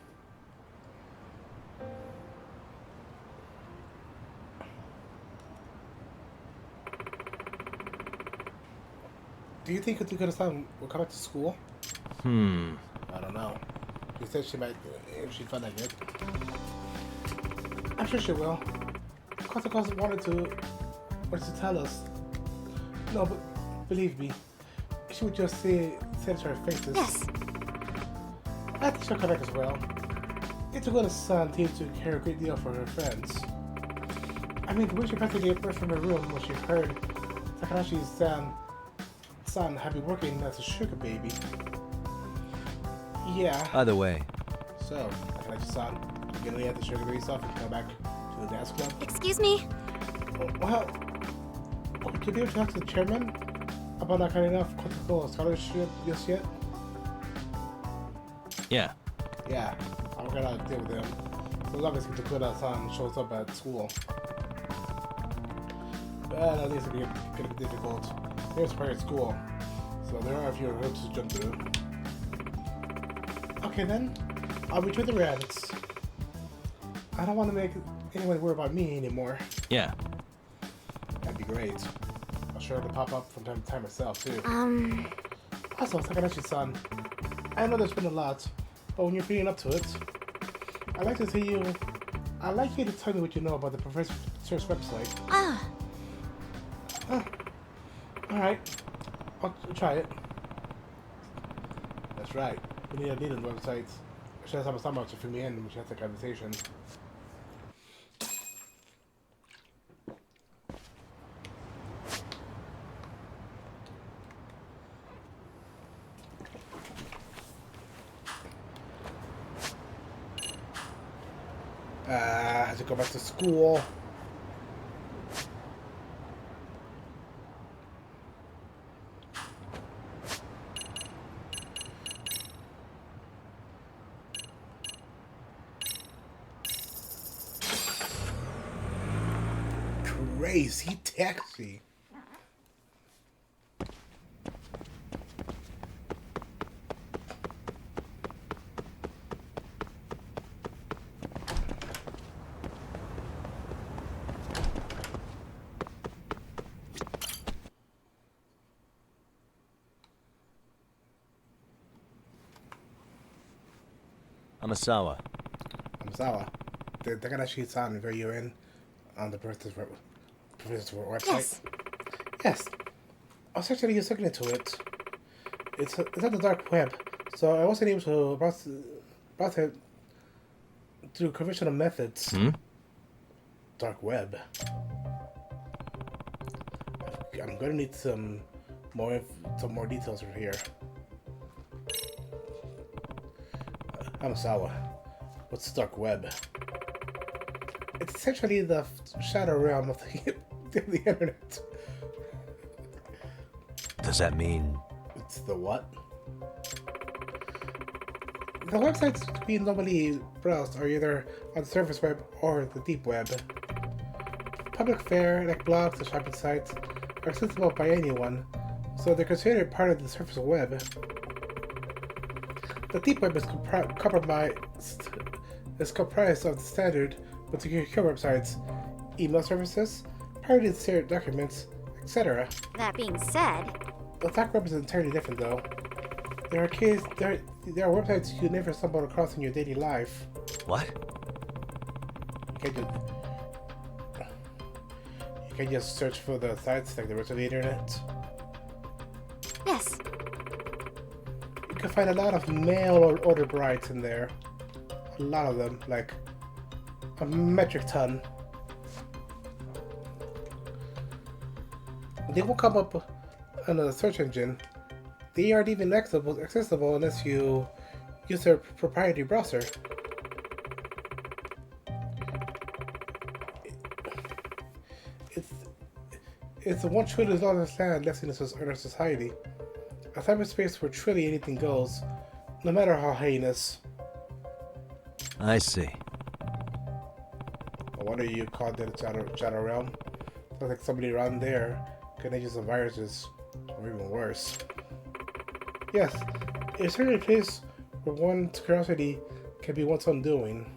Speaker 1: Do you think Itakura-san will come back to school? I don't know. She said she might if she felt like it. I'm sure she will. Kotoko wanted to tell us. No, but believe me, she would just say it to our faces.
Speaker 10: Yes.
Speaker 1: I think she'll come back as well. Itakura-san seems to care a great deal for her friends. I mean, the way she practically burst from her room when she heard Takanashi's son had been working as a sugar baby. Yeah.
Speaker 2: Either way,
Speaker 1: So, Takanashi-san, you gonna leave the sugar baby stuff and come back to the dance club?
Speaker 10: Excuse me?
Speaker 1: Well, could you be able to talk to the chairman about not cutting off Kotoko scholarship just yet?
Speaker 2: yeah.
Speaker 1: Yeah, I'm gonna deal with him. As long as Itakura-san shows up at school. But at least it'll be gonna be difficult. There's private school, so there are a few hoops to jump through. Okay then, I'll return the rabbits. I don't want to make anyone worry about me anymore.
Speaker 2: Yeah.
Speaker 1: That'd be great. I'll sure to pop up from time to time myself too. Also, Takanashi-san, I know there's been a lot, but when you're feeding up to it, I'd like you to tell me what you know about the professor's website. Alright. I'll try it. That's right. We need a lead on the website. Siya sama-sama to fill me in when she has the conversation. I have to go back to school. Crazy taxi.
Speaker 2: Amasawa.
Speaker 1: They're gonna actually sign where you're in on the professor's website. Yes. I was actually just looking into it. It's on the dark web, so I wasn't able to browse it through conventional methods. Dark web. I'm gonna need some more details from here. Amasawa, what's dark web? It's essentially the shadow realm of the internet.
Speaker 2: Does that mean...
Speaker 1: It's the what? The websites we normally browse are either on the surface web or the deep web. Public fare, like blogs and shopping sites, are accessible by anyone, so they're considered part of the surface web. The deep web is comprised of the standard but secure websites, email services, privately shared documents, etc.
Speaker 12: That being said,
Speaker 1: the dark web is entirely different, though. There are websites you never stumble across in your daily life.
Speaker 2: What?
Speaker 1: You can just search for the sites like the rest of the internet.
Speaker 12: yes,
Speaker 1: You can find a lot of mail order brides in there. A lot of them, like a metric ton. They will come up on a search engine. They aren't even accessible unless you use their proprietary browser. It's a one trillion dollars land less in our society. A cyberspace where truly anything goes, no matter how heinous.
Speaker 2: I see.
Speaker 1: I wonder you called that shadow realm. Sounds like somebody around there could use some viruses, or even worse. Yes, it's certainly a place where one's curiosity can be one's undoing.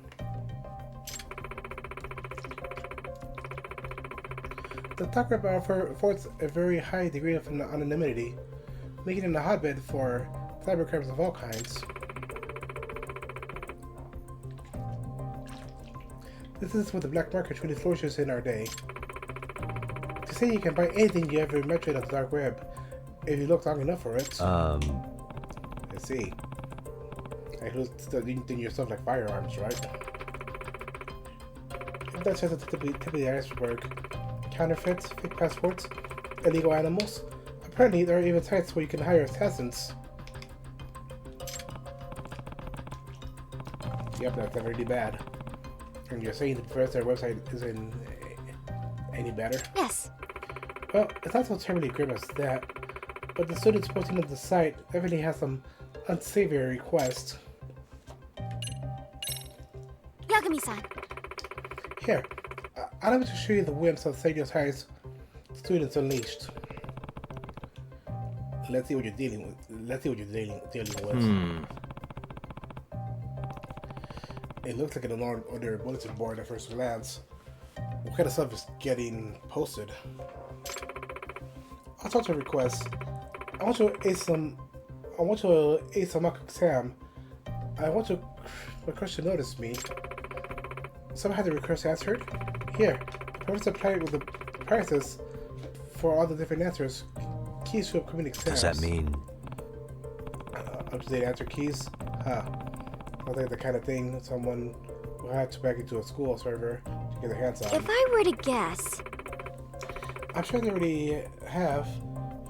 Speaker 1: The dark web affords a very high degree of anonymity, making it a hotbed for cybercrimes of all kinds. This is what the black market truly flourishes in our day. To say you can buy anything you ever imagined on the dark web, if you look long enough for it. I see. Including your stuff like firearms, right? That's just the tip of the iceberg. Counterfeits, fake passports, illegal animals. Apparently, there are even sites where you can hire assassins. Yep, that's really bad. And you're saying the professor website isn't any better?
Speaker 12: yes.
Speaker 1: Well, it's not so terribly grim as that, but the students posting on the site definitely has some unsavory requests.
Speaker 12: Yagami-san,
Speaker 1: Here, I'd like to show you the whims of Seiyo's High's students unleashed. Let's see what you're dealing with. It looks like an ordinary bulletin board at first glance. What kind of stuff is getting posted? All sorts of requests. I want to ace some I want to ace a mock exam. I want to recurse to notice me. Somehow the recurse answered. Here, the professor applied with the prizes for all the different answers. Keys to upcoming exams.
Speaker 2: Does that mean?
Speaker 1: Up-to-date answer keys? Huh. I think the kind of thing someone will have to back into a school server to get their hands on.
Speaker 12: If I were to guess...
Speaker 1: I'm sure they already have,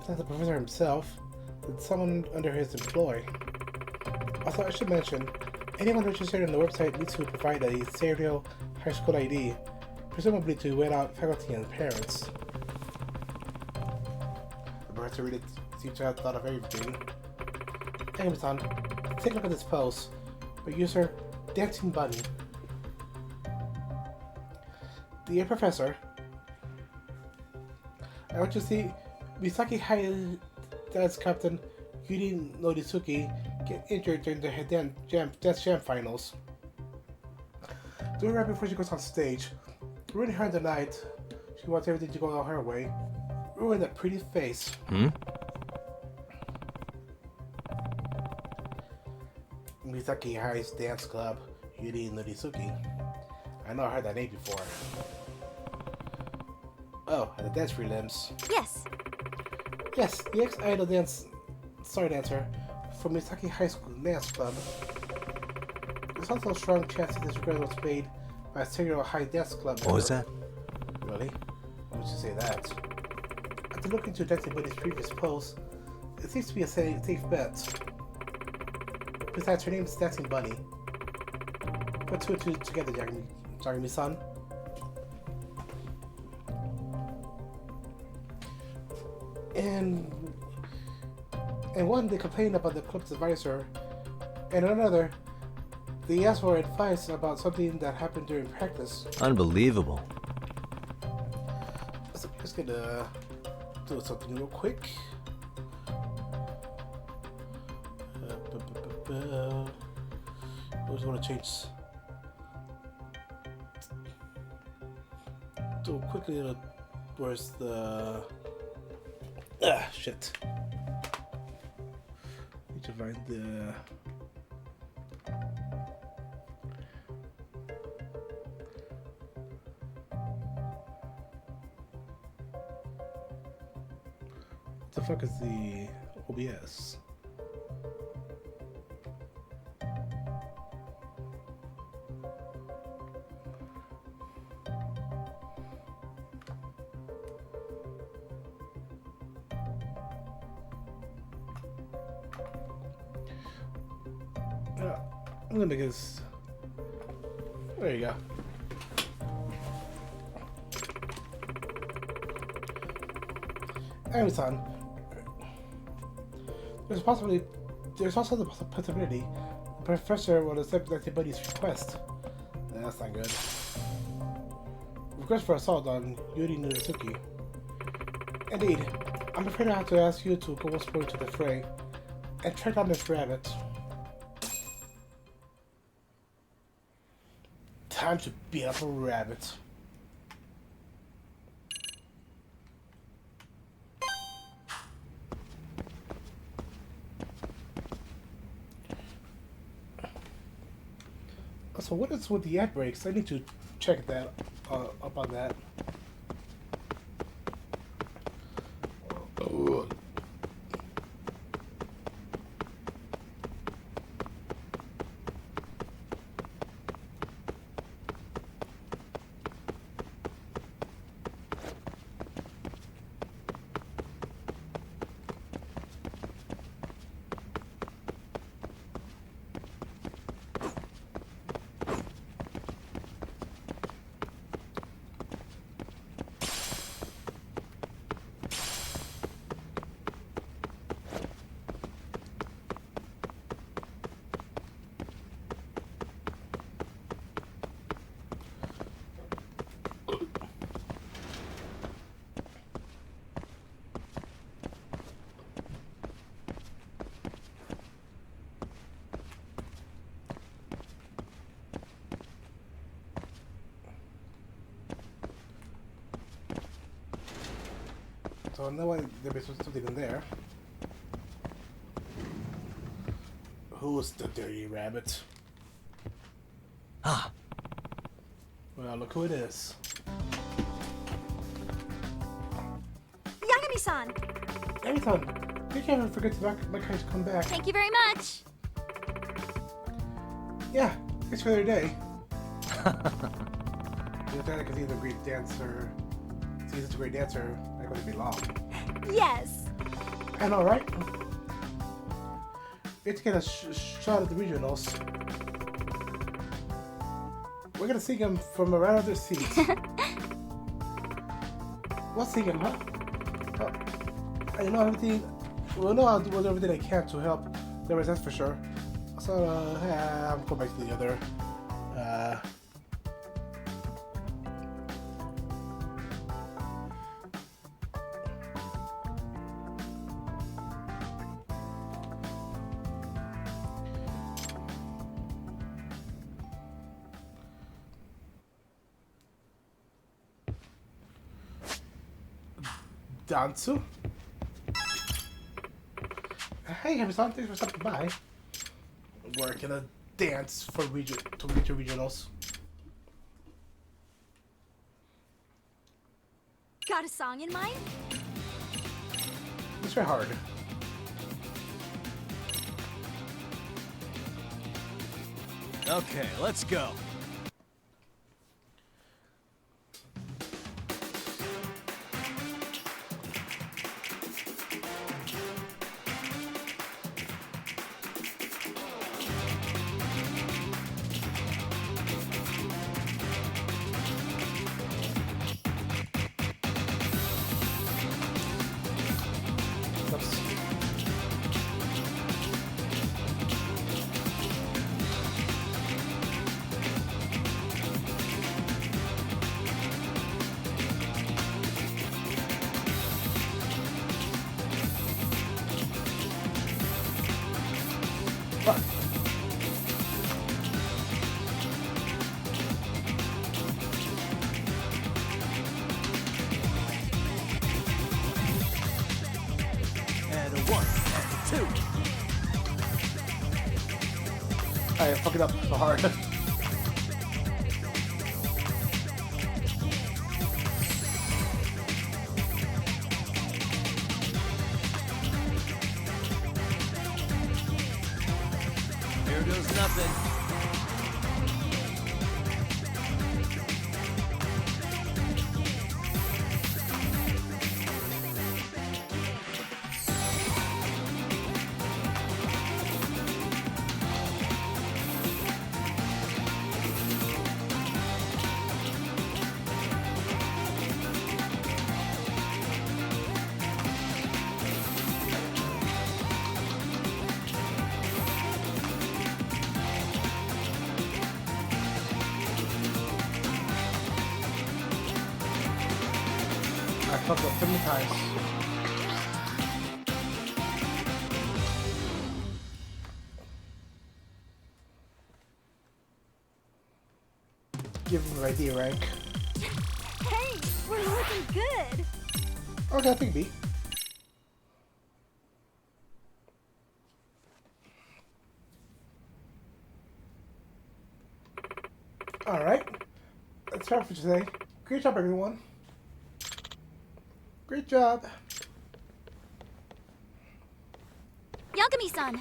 Speaker 1: if not the professor himself, then someone under his employ. Also, I should mention, anyone registered on the website needs to provide a serial high school ID, presumably to wait out faculty and parents. The professor really seems to have thought of everything. Amazon, take a look at this post by user Dancing Bunny. Dear Professor, I want to see Misaki High dance captain Yuri Norizuki get injured during the Dance Jam finals. Do it right before she goes on stage. Ruin her in the night. She wants everything to go her way. Ruin that pretty face. Misaki High's dance club, Yuri Norizuki. I know I heard that name before. Oh, and the dance prelims.
Speaker 12: Yes.
Speaker 1: Yes, the ex-idol star dancer from Misaki High School Dance Club. There's also a strong chance that this record was made by a serial high dance club member.
Speaker 2: What was that?
Speaker 1: Really? Why would you say that? After looking to Dancing Bunny's previous post, it seems to be a safe bet. Besides, her name is Dancing Bunny. Put two and two together, Yagami-san. And one, they complained about the club's advisor, and another, they asked for advice about something that happened during practice.
Speaker 2: Unbelievable.
Speaker 1: So I'm just gonna do something real quick. I just want to change. Do quickly. Where's the? Shit. Need to find the. What the fuck is the OBS? I'm gonna make this. There you go. Amazon. There's also the possibility the professor will accept anybody's request. That's not good. Request for assault on Yuri Norizuki. Indeed, I'm afraid I have to ask you to go once more into the fray and track down this rabbit. Time to beat up a rabbit. So what is with the ad breaks? I need to check that up on that. So I know there'll be something in there. Who's the dirty rabbit?
Speaker 2: Ah.
Speaker 1: Well, look who it is.
Speaker 12: Yagami-san!
Speaker 1: Anytime. You can't even forget to my guys come back.
Speaker 10: Thank you very much.
Speaker 1: Yeah, thanks for their day. Because he's a great dancer. He's a great dancer. Not going to be long.
Speaker 12: Yes.
Speaker 1: I know, right? We have to get a shot at the regionals. We're gonna see him from around their seats. We'll see him, huh? I know everything. We'll know I'll do everything I can to help. That's for sure. So, I'm going back to the other. Dansu? Hey, Hamilton, thanks for stopping by. We're gonna dance for regionals.
Speaker 12: Got a song in mind?
Speaker 1: It's very hard.
Speaker 2: Okay, let's go.
Speaker 1: I fuck it up so hard.
Speaker 2: Here goes nothing.
Speaker 1: I fucked up so many times. Give him right D rank.
Speaker 12: Hey, we're looking good.
Speaker 1: Okay, I think B. Alright. That's all for today. Great job, everyone. Great job.
Speaker 10: Yagami-san.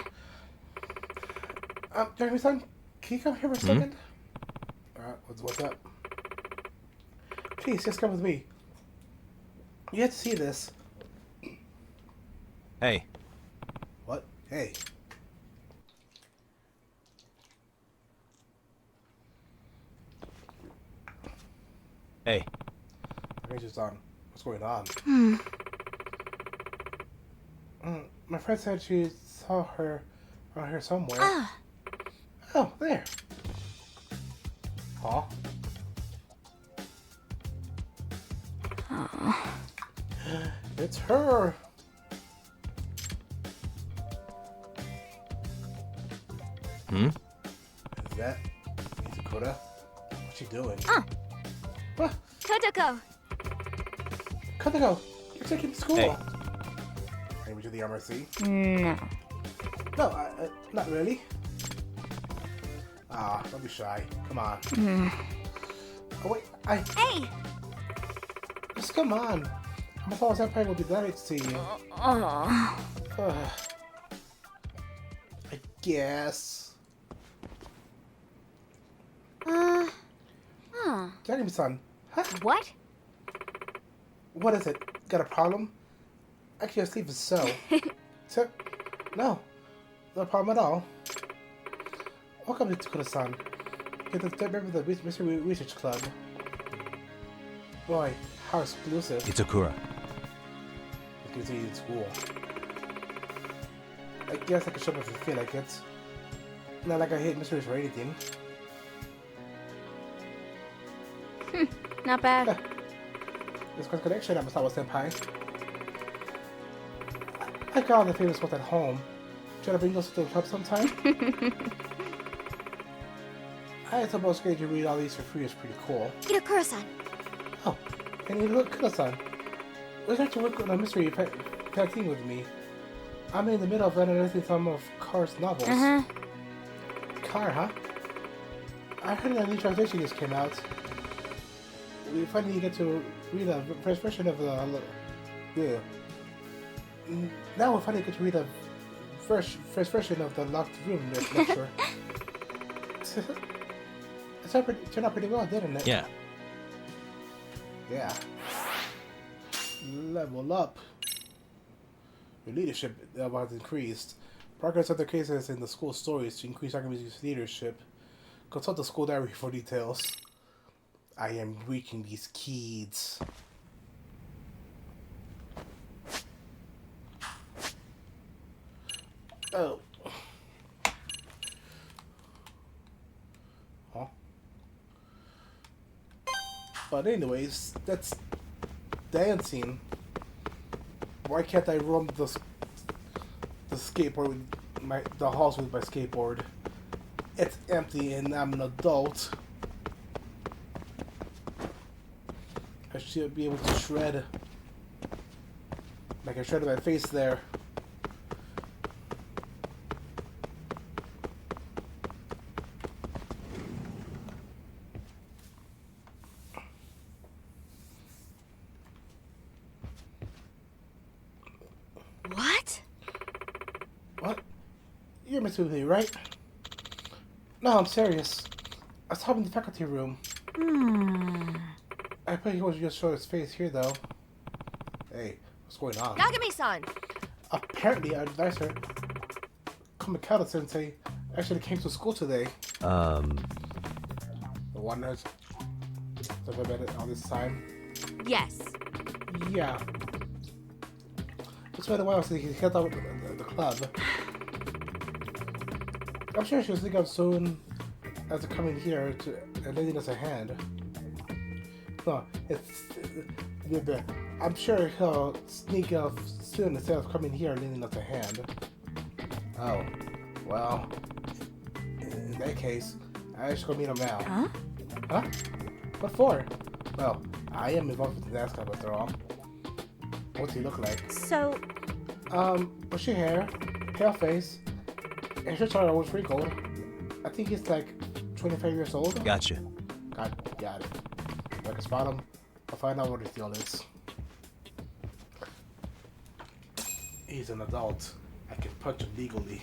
Speaker 1: Jeremy-san, can you come here for a second? Alright, what's up? Please, just come with me. You have to see this.
Speaker 2: Hey.
Speaker 1: What? Hey.
Speaker 2: Hey.
Speaker 1: Ranger's on. What's going on? My friend said she saw her around here somewhere. Oh, there. Aw. It's her. Is that Dakota? What's she doing? What?
Speaker 10: Kodako.
Speaker 1: Kodako, you're taking to school.
Speaker 2: Hey.
Speaker 1: Are you to the MRC?
Speaker 10: No.
Speaker 1: No, not really. Ah, don't be shy. Come on. Oh wait,
Speaker 12: Hey!
Speaker 1: just come on. I thought Senpai would be that to you. Ugh. I guess. Janime-san, huh?
Speaker 12: What?
Speaker 1: What is it? Got a problem? Actually, your sleeve is so. No, no problem at all. Welcome to Takura-san. You're the third member of the Mystery Research Club. Boy, how exclusive.
Speaker 2: Itakura.
Speaker 1: It's good to see you in school. I guess I can show up if I feel like it. Not like I hate mysteries or anything.
Speaker 12: Not bad.
Speaker 1: This quick connection at Masawa Senpai. I got all the famous ones at home. Try to bring those to the club sometime? I suppose getting to read all these for free is pretty cool.
Speaker 12: Itakura-san.
Speaker 1: Oh, and you look, Kura-san. Would you like to work on a mystery team with me? I'm in the middle of analyzing some of Carr's novels. Carr, huh? I heard a new translation just came out. We finally get to read a first version of the... Yeah. Now we finally get to read a first version of the Locked Room lecture. It turned out pretty well, didn't it?
Speaker 2: Yeah.
Speaker 1: Yeah. Level up. Your leadership has increased. Progress of the cases in the school stories to increase Akami's leadership. Consult the school diary for details. I am reaching these kids. Oh. Huh? But anyways, that's dancing. Why can't I run the skateboard with the halls with my skateboard? It's empty and I'm an adult. I should be able to shred. Like I shredded my face there.
Speaker 12: What?
Speaker 1: What? You're messing with me, right? No, I'm serious. I saw him in the faculty room. I bet he was just showing his face here, though. Hey, what's going on?
Speaker 12: Nagami-san!
Speaker 1: Apparently, our advisor, Kamikaze-sensei, actually came to school today. The one that's been all this time.
Speaker 12: Yes.
Speaker 1: Yeah. It's been a while since he held out the club. I'm sure she was thinking of soon as to coming here to and lending us a hand. No, I'm sure he'll sneak up soon instead of coming here and lending us a hand. Oh, well, in that case, I should go meet him now.
Speaker 12: Huh?
Speaker 1: Huh? What for? Well, I am involved with the dance club after all. What's he look like?
Speaker 12: So...
Speaker 1: bushy hair, pale face, and his hair was wrinkled. I think he's like 25 years old.
Speaker 2: Gotcha.
Speaker 1: Got it. If I can spot him, I'll find out what his deal is. He's an adult. I can punch him legally.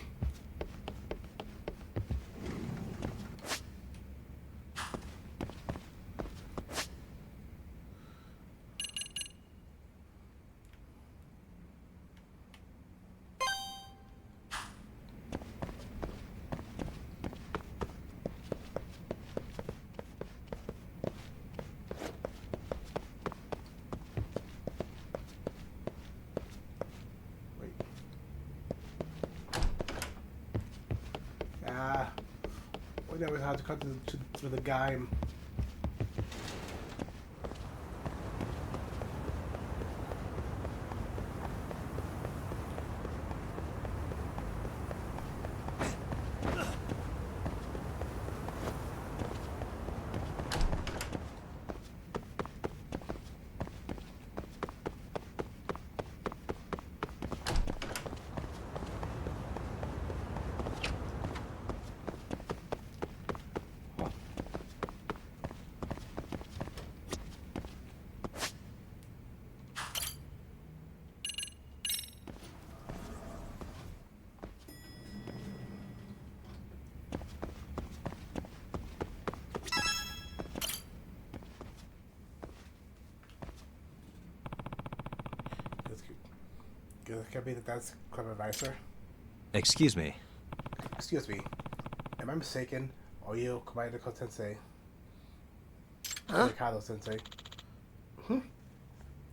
Speaker 1: We never had to cut to the guy. This can be the dance club advisor.
Speaker 2: Excuse me.
Speaker 1: Excuse me. Am I mistaken? Are you Kumailako Sensei?
Speaker 13: Huh?
Speaker 1: Mikado Sensei.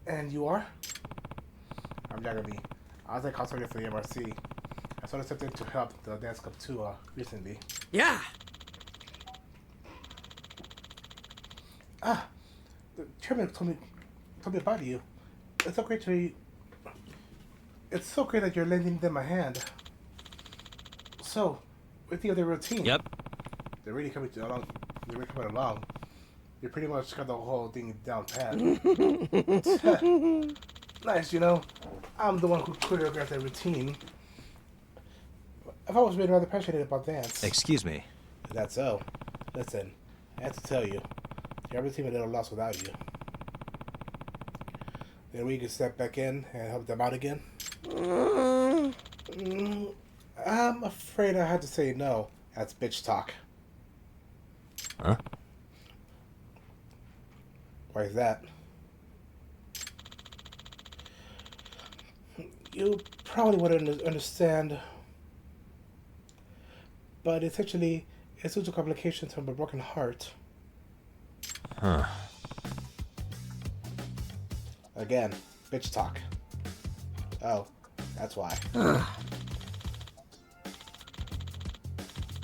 Speaker 1: And you are? I'm Yagami. I was a consultant for the MRC. I sort of stepped in to help the dance club too recently.
Speaker 13: Yeah.
Speaker 1: The chairman told me about you. It's so great that you're lending them a hand. So, with the other routine.
Speaker 2: Yep.
Speaker 1: They're really coming along. You pretty much got the whole thing down pat. Nice, you know. I'm the one who choreographed the routine. I've always been rather passionate about dance.
Speaker 2: Excuse me.
Speaker 1: That's so. Listen, I have to tell you, your other team a little lost without you. Then we can step back in and help them out again. I'm afraid I had to say no. That's bitch talk.
Speaker 2: Huh?
Speaker 1: Why is that? You probably wouldn't understand, but essentially, it's due to complications from a broken heart.
Speaker 2: Huh.
Speaker 1: Again, bitch talk. Oh, that's why.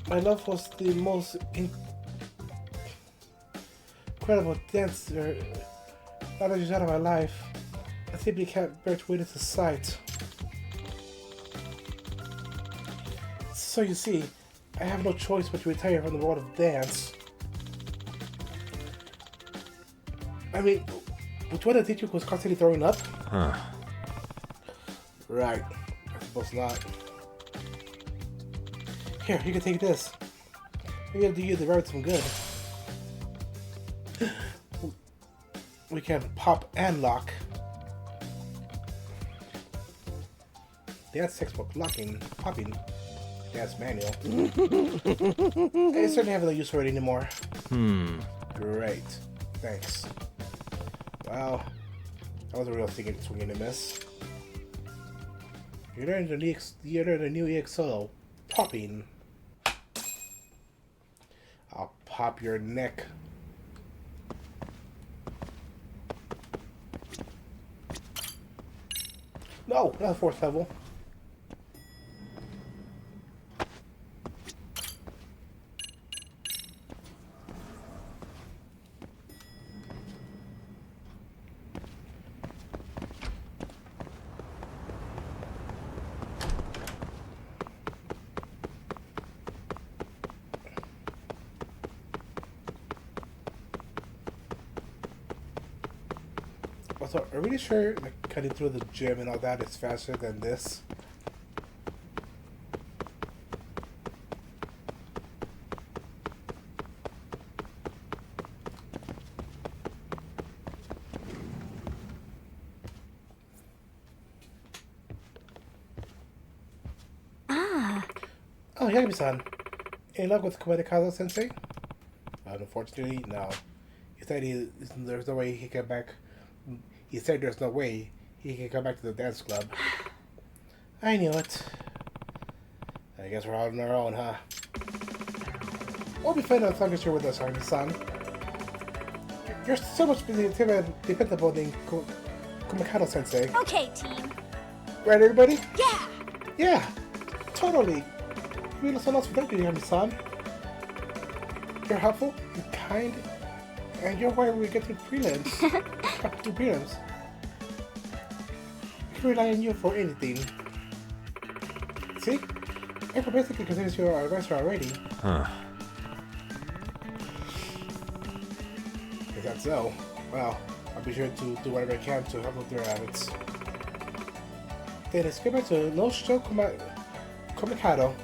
Speaker 1: My love was the most incredible dancer knowledge out of my life. I simply can't bear to witness the sight. So you see, I have no choice but to retire from the world of dance. I mean, which one of the teacher was constantly throwing up?
Speaker 2: Huh.
Speaker 1: Right. I suppose not. Here, you can take this. Maybe it'll do you the road some good. We can pop and lock. Dance textbook locking, popping, dance manual. I certainly have no use for it anymore. Great. Thanks. Wow. That was a real swing and a miss. You're learning the new EX solo. Popping. I'll pop your neck. No, not fourth level. Also, are we really sure like cutting through the gym and all that is faster than this? Oh, Yagami-san. Any luck with Kumailako Sensei? Unfortunately, no. He said there's no way he can back. He said there's no way he can come back to the dance club. I knew it. I guess we're out on our own, huh? We'll be fine as long as you're with us, Arnie-san. You're so much more dependable than Kumailako Sensei.
Speaker 12: Okay, team.
Speaker 1: Right, everybody?
Speaker 12: Yeah!
Speaker 1: Yeah, totally. You know someone else without you, Arnie-san. You're helpful, you're kind, and you're why we get through prelims. Do prelims. We can rely on you for anything. See? April basically considers you our advisor already.
Speaker 2: Huh.
Speaker 1: If that's so, well, I'll be sure to do whatever I can to help with their habits. Then let's get back to No Show Komikado.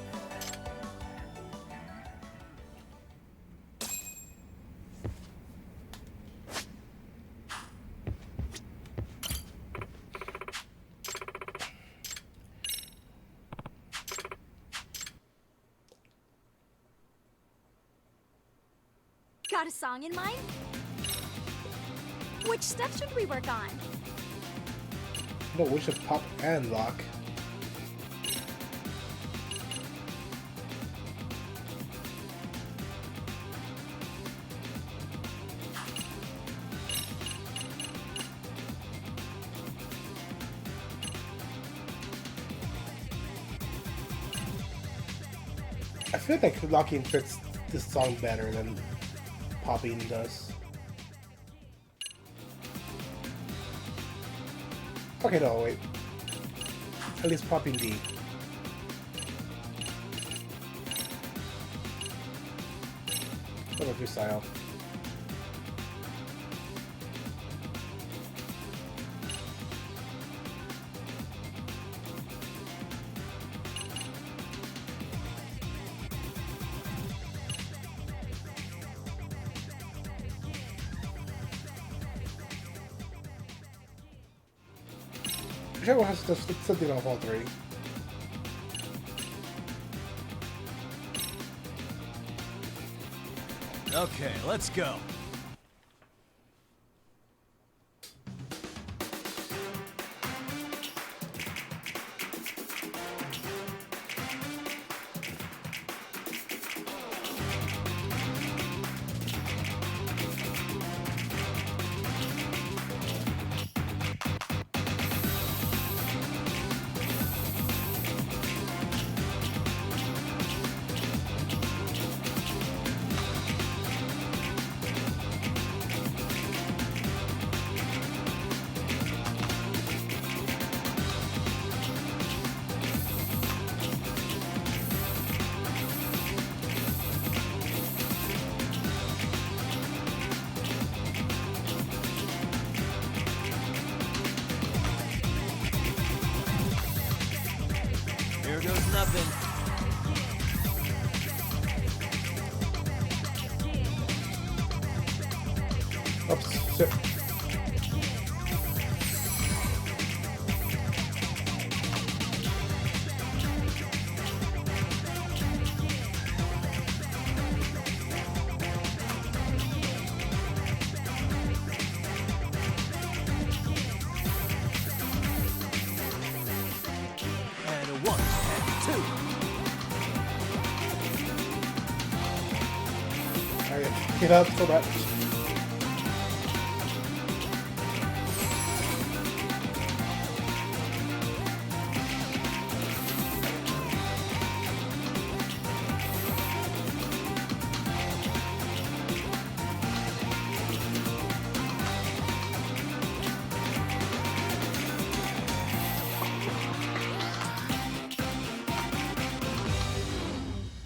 Speaker 12: Got a song in mind? Which step should we work on?
Speaker 1: No, we should pop and lock. I feel like locking fits this song better than popping does. Okay, no, wait. At least popping D. What about freestyle? Whichever has to something off all three.
Speaker 14: Okay, let's go. Here goes nothing.
Speaker 1: Oops, shit.
Speaker 14: And a 1 and 2.
Speaker 1: Alright, get up so much.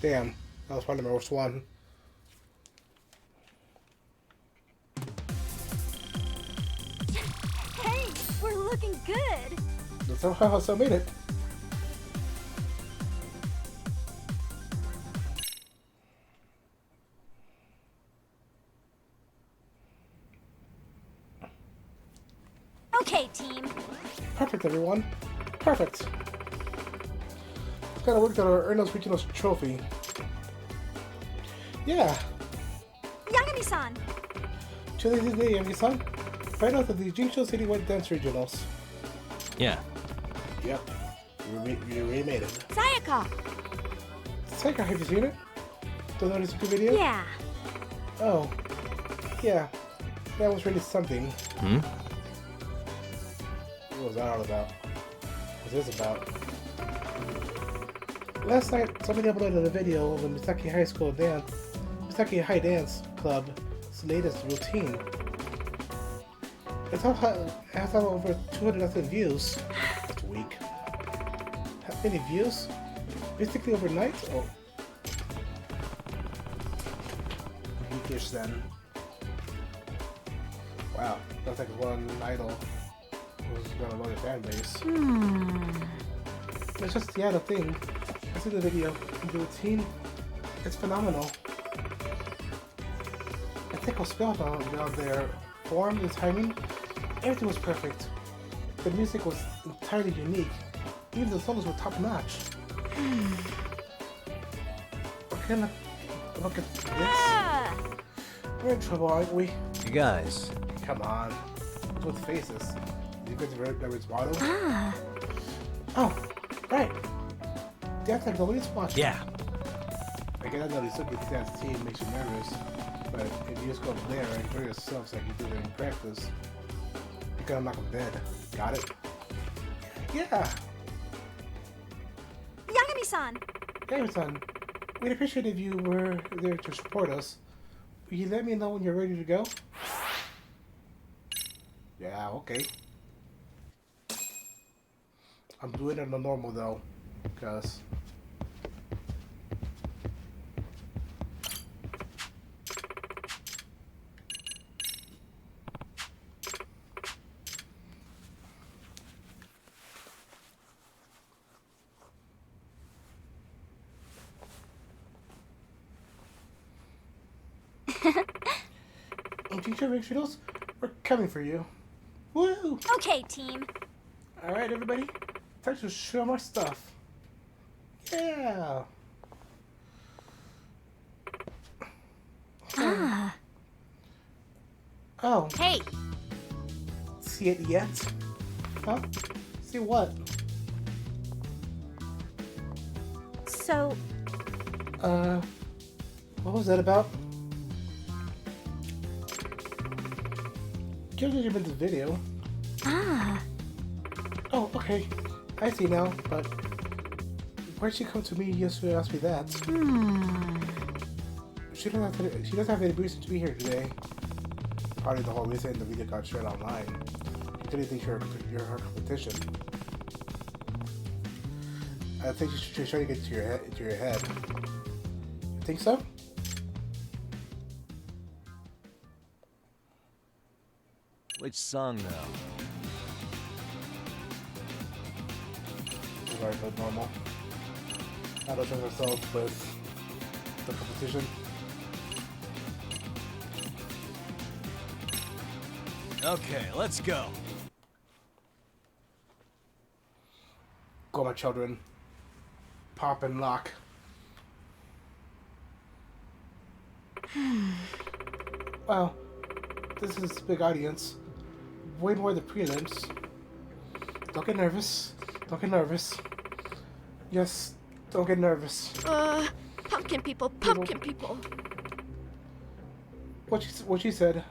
Speaker 1: Damn, that was probably my worst one.
Speaker 12: Hey, we're looking good.
Speaker 1: That's how I still made it.
Speaker 12: Okay, team.
Speaker 1: Perfect, everyone. Perfect. Gotta work on our Ernest Regionals trophy. Yeah.
Speaker 12: Yagami-san.
Speaker 1: Today, Yami-san. Find out that the Jincho Citywide Dance Regionals.
Speaker 2: Yeah.
Speaker 1: Yep. We remade it.
Speaker 12: Sayaka.
Speaker 1: Sayaka, have you seen it? The Notizuka video?
Speaker 12: Yeah.
Speaker 1: Oh. Yeah. That was really something.
Speaker 2: Hmm?
Speaker 1: What was that all about? What is this about? Last night, somebody uploaded a video of the Misaki High Dance Club's latest routine. It has over 200,000 views. That's weak. How many views? Basically overnight? Oh. Weakish then. Wow, that's like one idol who's got a loyal fan base. It's just the other thing. I see the video, the routine, it's phenomenal. I think I was spellbound about their form, the timing, everything was perfect. The music was entirely unique. Even the solos were top notch. Okay, look at this. We're in trouble, aren't we?
Speaker 2: You guys.
Speaker 1: Come on. With faces. secret to Rabbit's motto.
Speaker 10: Ah.
Speaker 1: Oh, right. That's like nobody's watching.
Speaker 14: Yeah.
Speaker 1: I get know this looking at that team makes you nervous, but if you just go over there and enjoy yourself like you did in practice, you're gonna knock them dead. Got it? Yeah.
Speaker 12: Yagami-san!
Speaker 1: Hey, son. We'd appreciate if you were there to support us. Will you let me know when you're ready to go? Yeah, okay. I'm doing it on the normal though, because and teacher Richards, we're coming for you. Woo!
Speaker 12: Okay, team.
Speaker 1: Alright, everybody. Time to show my stuff. Yeah!
Speaker 10: Ah.
Speaker 1: Oh.
Speaker 10: Hey!
Speaker 1: See it yet? Huh? See what?
Speaker 12: So...
Speaker 1: what was that about? You didn't even the video.
Speaker 10: Ah.
Speaker 1: Oh, okay. I see now, but why'd she come to me yesterday to ask me that? She doesn't have any reason to be here today. Probably the whole reason the video got shared online. She didn't think you're her competition. I think she's trying to get into your head. You think so?
Speaker 2: Which song now?
Speaker 1: It's alright, but normal. I don't trust myself with the competition.
Speaker 14: Okay, let's go.
Speaker 1: Go, my children. Pop and lock. Wow, this is a big audience. Way more than prelims. Don't get nervous. Don't get nervous. Yes, don't get nervous.
Speaker 12: Pumpkin people, pumpkin people.
Speaker 1: What she said.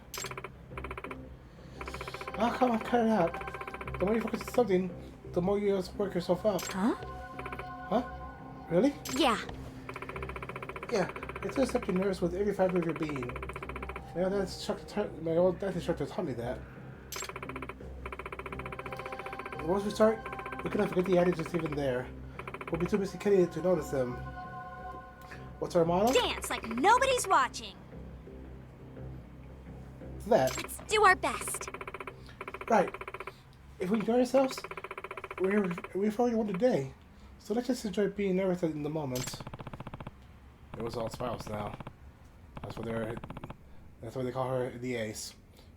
Speaker 1: Oh, come on, cut it out. The more you focus on something, the more you just work yourself up.
Speaker 10: Huh?
Speaker 1: Huh? Really?
Speaker 10: Yeah.
Speaker 1: Yeah, it's just up your nerves with every fiber of your being. My old dance instructor taught me that. Once we start, we cannot forget the attitudes even there. We'll be too busy kidding to notice them. What's our motto?
Speaker 12: Dance like nobody's watching.
Speaker 1: It's that.
Speaker 12: Let's do our best.
Speaker 1: Right. If we enjoy ourselves, we've already won the day. So let's just enjoy being everything in the moment. It was all smiles now. That's why they call her the ace.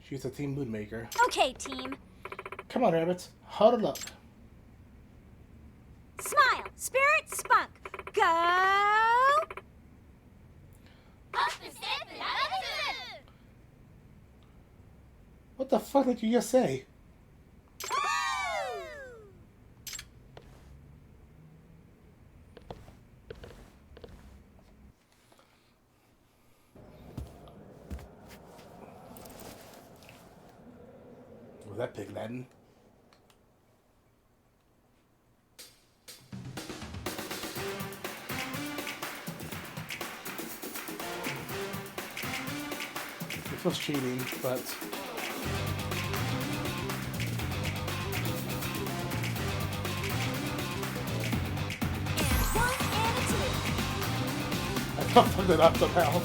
Speaker 1: She's a team mood maker.
Speaker 12: Okay, team.
Speaker 1: Come on, rabbits. Huddle up.
Speaker 12: Smile, spirit, spunk. Go! Up the step and out of the
Speaker 1: What the fuck did you just say? Was that Pig Latin? It feels cheating, but I fucked it up somehow.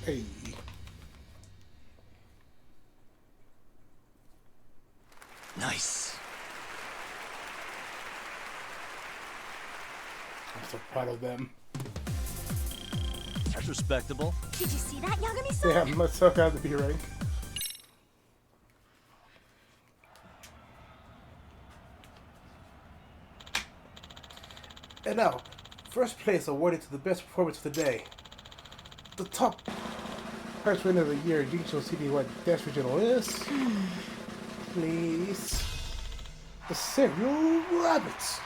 Speaker 1: Hey.
Speaker 2: Nice.
Speaker 1: I'm so proud of them.
Speaker 2: That's respectable.
Speaker 12: Did you see that, Yagami-san?
Speaker 1: Yeah, I'm so proud to be rank. And now, first place awarded to the best performance of the day. The top prize winner of the year, Jingcho Citywide Dance Regional is... Please... The Cereal Rabbits!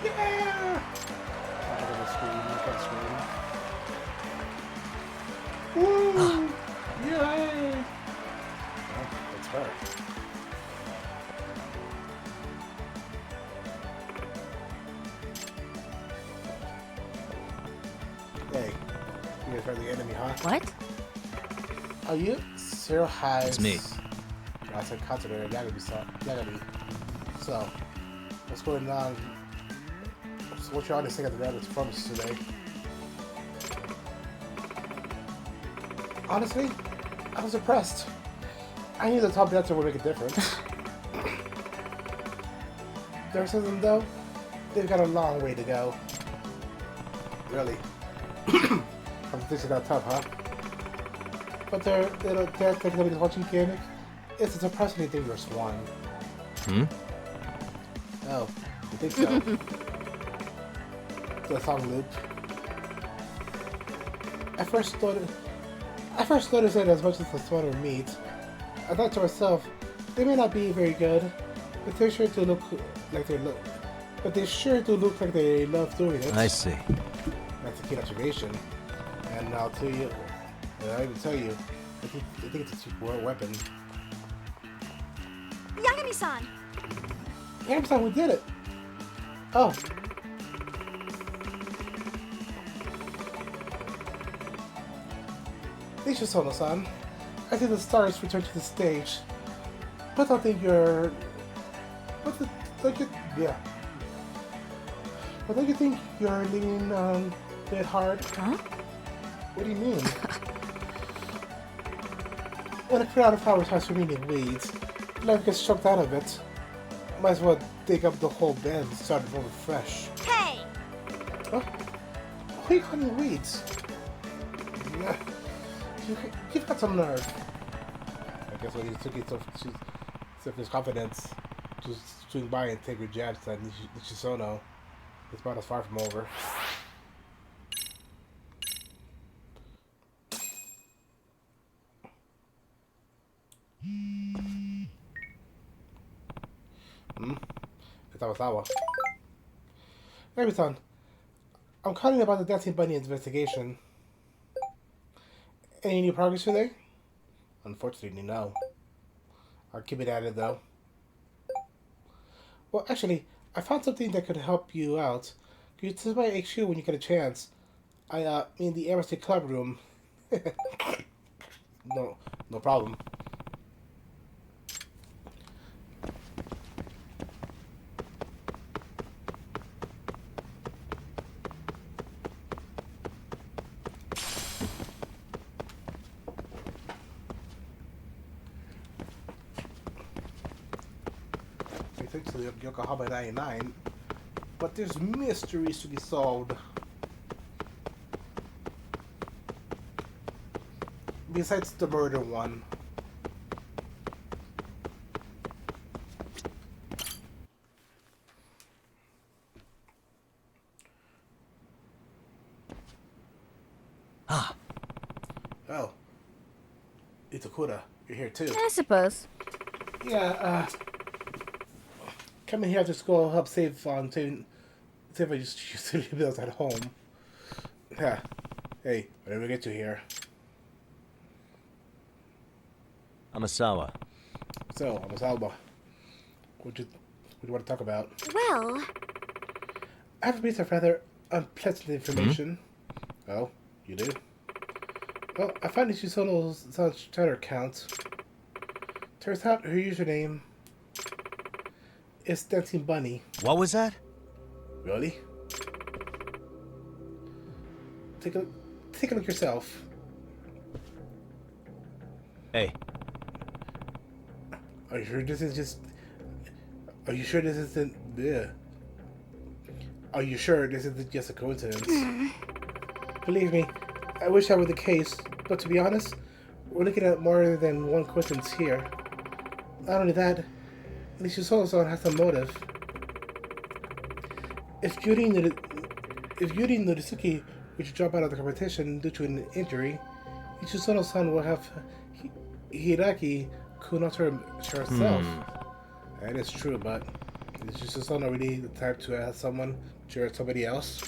Speaker 1: Yeah! I'm gonna scream, I can't scream. Woo! Yay! Oh, that's her. Hey, you guys are the enemy, huh?
Speaker 3: What?
Speaker 1: Are you? Zero Highs.
Speaker 2: It's me.
Speaker 1: I said consider Yagami. So, what's going on? So what's your honest thing of the Rabbit's performance today? Honestly, I was impressed. I knew the top dancer would make a difference. The rest of them, though, they've got a long way to go. Really. Competition not tough, huh? But their technically watching gimmick is a surprisingly dangerous one.
Speaker 2: Hmm?
Speaker 1: Oh, you think so? The song loop. I first noticed it as much as the sweater meat. I thought to myself, they may not be very good, but they're sure to look like they look. But they sure do look like they love doing it.
Speaker 2: I see.
Speaker 1: That's a key observation. And I'll tell you, I even tell you, I think it's a super weapon.
Speaker 12: Yagami-san!
Speaker 1: Yagami-san, we did it! Oh. Nisha Sono-san, I think the stars return to the stage. But I think you're... Yeah. But don't you think you're leaning a bit hard?
Speaker 3: Huh?
Speaker 1: What do you mean? When a crowd of flowers has remaining weeds, life gets choked out of it. Might as well dig up the whole bed and start it over fresh.
Speaker 12: Hey!
Speaker 1: Huh? Why are you calling weeds? Yeah. You've got some nerve. I guess when you took it so his confidence to swing by and take your jabs at Nishisono, it's about as far from over. Tawa. Yagami-san, I'm calling about the Dancing Bunny investigation. Any new progress today? Unfortunately, no. I'll keep it at it, though. Well, actually, I found something that could help you out. Can you tell my HQ when you get a chance? I mean the MSC Club room. No problem. To Yokohama 99, but there's mysteries to be solved. Besides the murder one.
Speaker 2: Ah.
Speaker 1: Oh. Itakura, you're here too.
Speaker 13: I suppose.
Speaker 1: Yeah, coming here after school help save on saving utility bills at home. Yeah. Hey, whatever get you here.
Speaker 2: Amasawa.
Speaker 1: So, Amasawa. What do you want to talk about?
Speaker 12: Well...
Speaker 1: I have a piece of rather unpleasant information. Oh, you do? Well, I found Nishisono's Twitter account. Turns out her username is Dancing Bunny.
Speaker 2: What was that?
Speaker 1: Really? Take take a look yourself.
Speaker 14: Hey.
Speaker 1: Are you sure this is just... Are you sure this isn't... Yeah. Are you sure this isn't just a coincidence? Believe me, I wish that were the case, but to be honest, we're looking at more than one coincidence here. Not only that, at least Yusono-san has some motive. If Yuri Norizuki were to drop out of the competition due to an injury, Yusono-san will have Hiraki Kunoto herself. That is true, but is Yusono really the type to ask someone to hurt somebody else?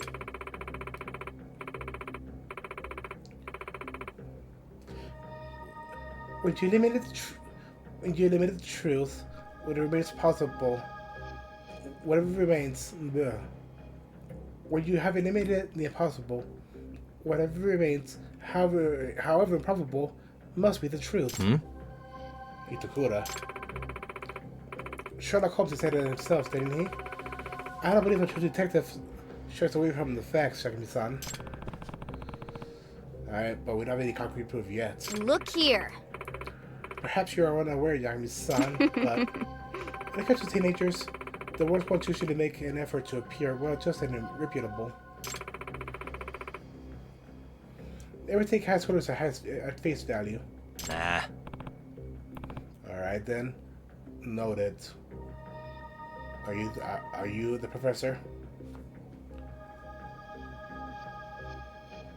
Speaker 1: When you eliminate the truth, whatever remains possible, whatever remains, when you have eliminated the impossible, whatever remains, however improbable, must be the truth. Itakura. Sherlock Holmes said it himself, didn't he? I don't believe a true detective shies away from the facts, Shakami-san. Alright, but we don't have any concrete proof yet.
Speaker 12: Look here.
Speaker 1: Perhaps you are unaware, Yagami-san, but when it comes to teenagers, the worst ones usually make an effort to appear well-adjusted and reputable. Never take high scores at face value.
Speaker 14: Nah.
Speaker 1: Alright then. Noted. Are you the professor?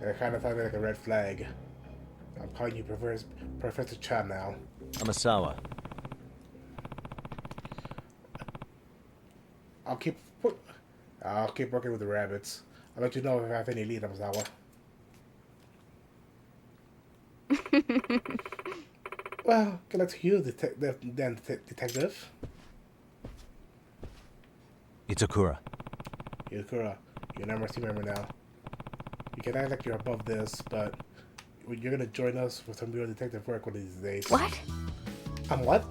Speaker 1: That kind of sounded like a red flag. I'm calling you Professor Chan now.
Speaker 14: Amasawa.
Speaker 1: I'll keep working with the rabbits. I'll let you know if I have any lead, Amasawa. Well, good luck to you, detective.
Speaker 2: Itakura.
Speaker 1: Itakura, you're an MRC member now. You can act like you're above this, but you're gonna join us for some real detective work one of these days.
Speaker 12: What?
Speaker 1: I'm what?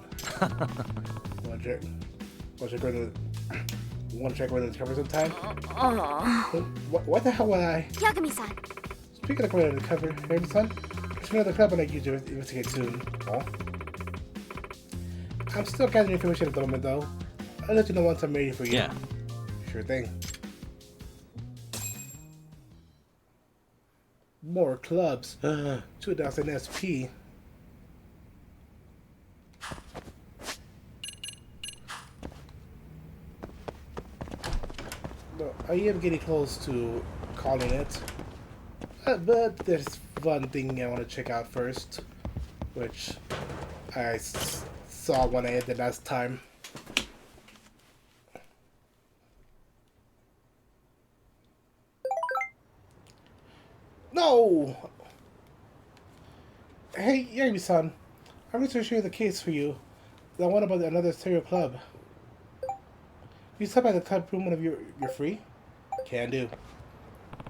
Speaker 1: Want to check whether it's cover sometime? What the hell was I?
Speaker 12: Yagami-san.
Speaker 1: Speaking of going undercover, son, there's another club I need you to investigate soon. Oh. I'm still gathering information at the moment, though. I'll let you know once I'm ready for you.
Speaker 14: Yeah.
Speaker 1: Sure thing. More clubs. 2000 SP. No, I am getting close to calling it. But there's one thing I want to check out first, which I saw when I ended last time. No! Hey, Yagami-san, I'm going to show you the case for you. The one about another stereo club. You stop by the club room whenever you're free? Can do.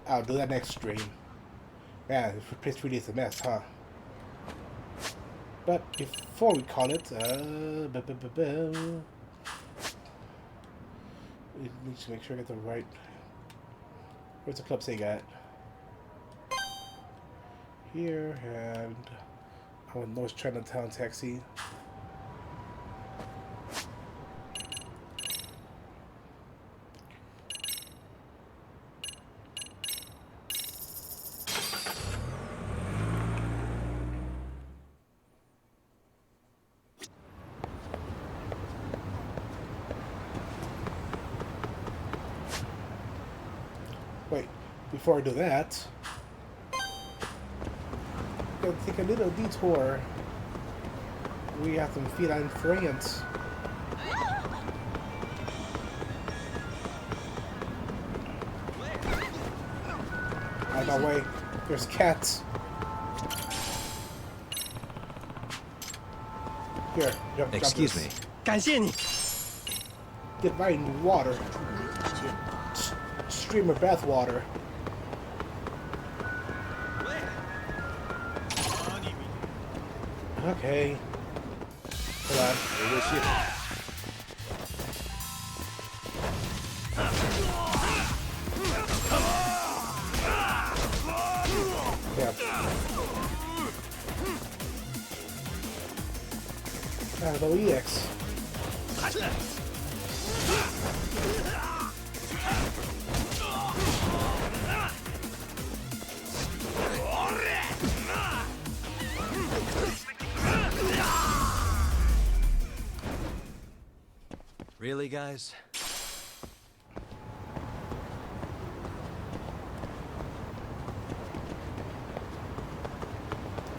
Speaker 1: I'll do that next stream. Man, this place really is a mess, huh? But before we call it, we need to make sure I get the right... Where's the club say at? Here, and I want North Chinatown taxi. Wait, before I do that, gotta take a little detour. We have some feline friends. Out of my way, there's cats. Here, jump
Speaker 14: Excuse me.
Speaker 1: Get right in water. Stream of bath water. Okay. Hold on. Where is she? Yeah. No EX.
Speaker 2: Really, guys?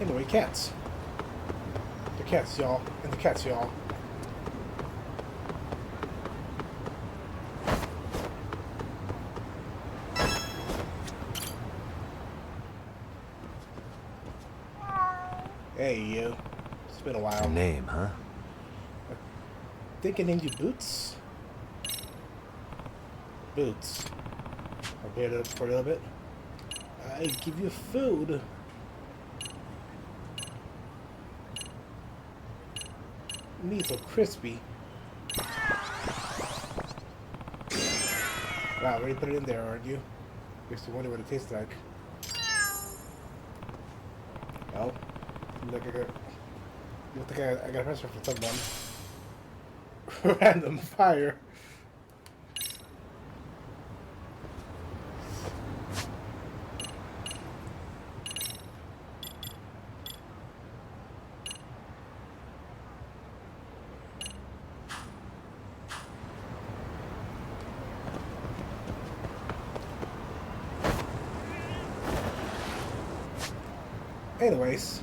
Speaker 1: Anyway, cats. The cats, y'all. And the cats, y'all. Hey, you. It's been a while.
Speaker 2: Name, huh?
Speaker 1: I think I named you Boots? Boots. I'll bear it up for a little bit. I give you food. Meat so crispy. Wow, already put it in there, aren't you? Makes you wonder what it tastes like. Oh. Look, you think I got a pressure for someone. Random fire. Anyways.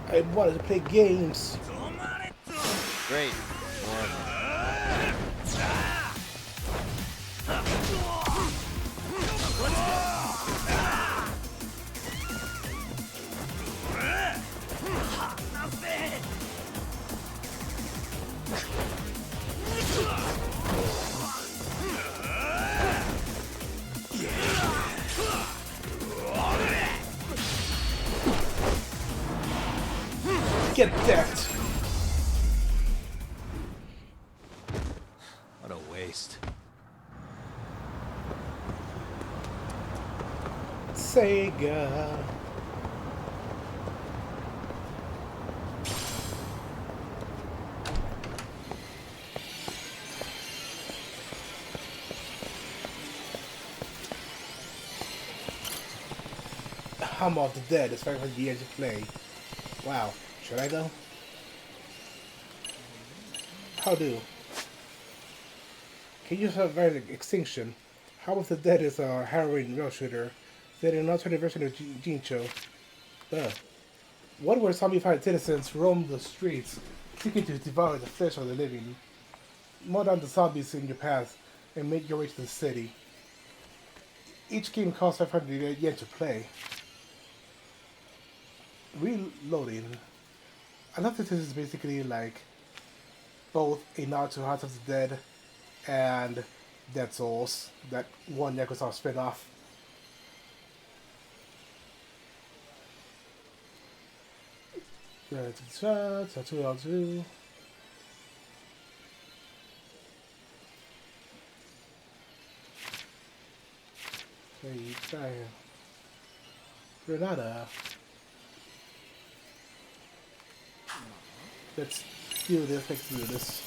Speaker 1: I wanted to play games.
Speaker 14: Great.
Speaker 1: Get that!
Speaker 2: What a waste.
Speaker 1: Sega. I'm off the dead. It's 500 years to play. Wow. Should I go? How do? Can you survive extinction? How of the Dead is a harrowing rail shooter set in an alternate version of Jincho. One where zombified citizens roam the streets seeking to devour the flesh of the living. Mow down the zombies in your path and make your way to the city. Each game costs 500 yen to play. Reloading. I love that this is basically like both a nod to House of the Dead and Dead Souls, that one Microsoft spin-off. Tattoo L2. Granada. Let's do this.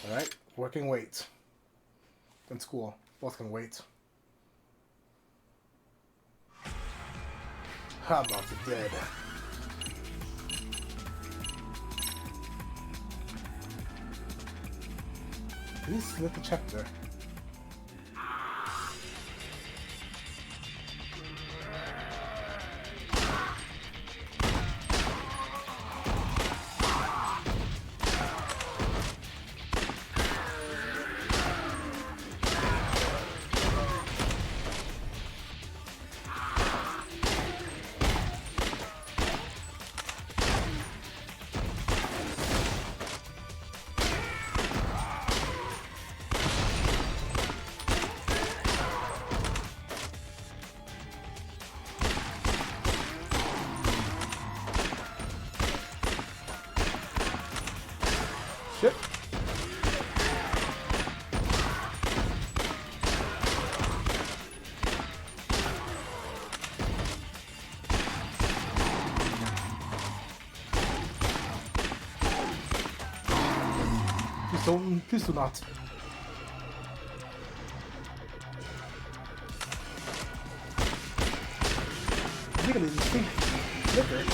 Speaker 1: Alright, working weight. And school, both can wait. How about the dead? Please select the chapter. please do not. Really think liquor.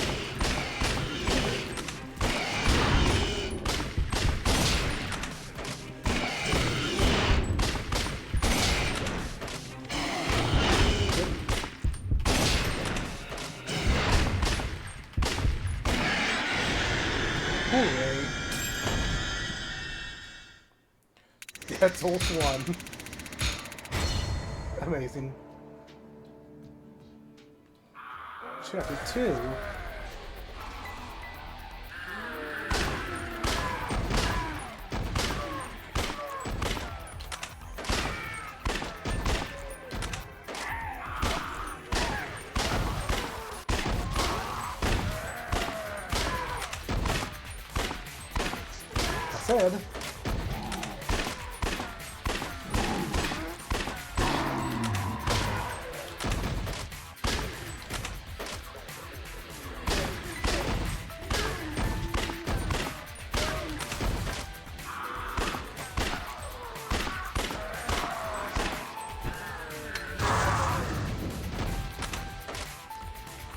Speaker 1: Hooray. That's all one. Amazing. Chapter 2. I said.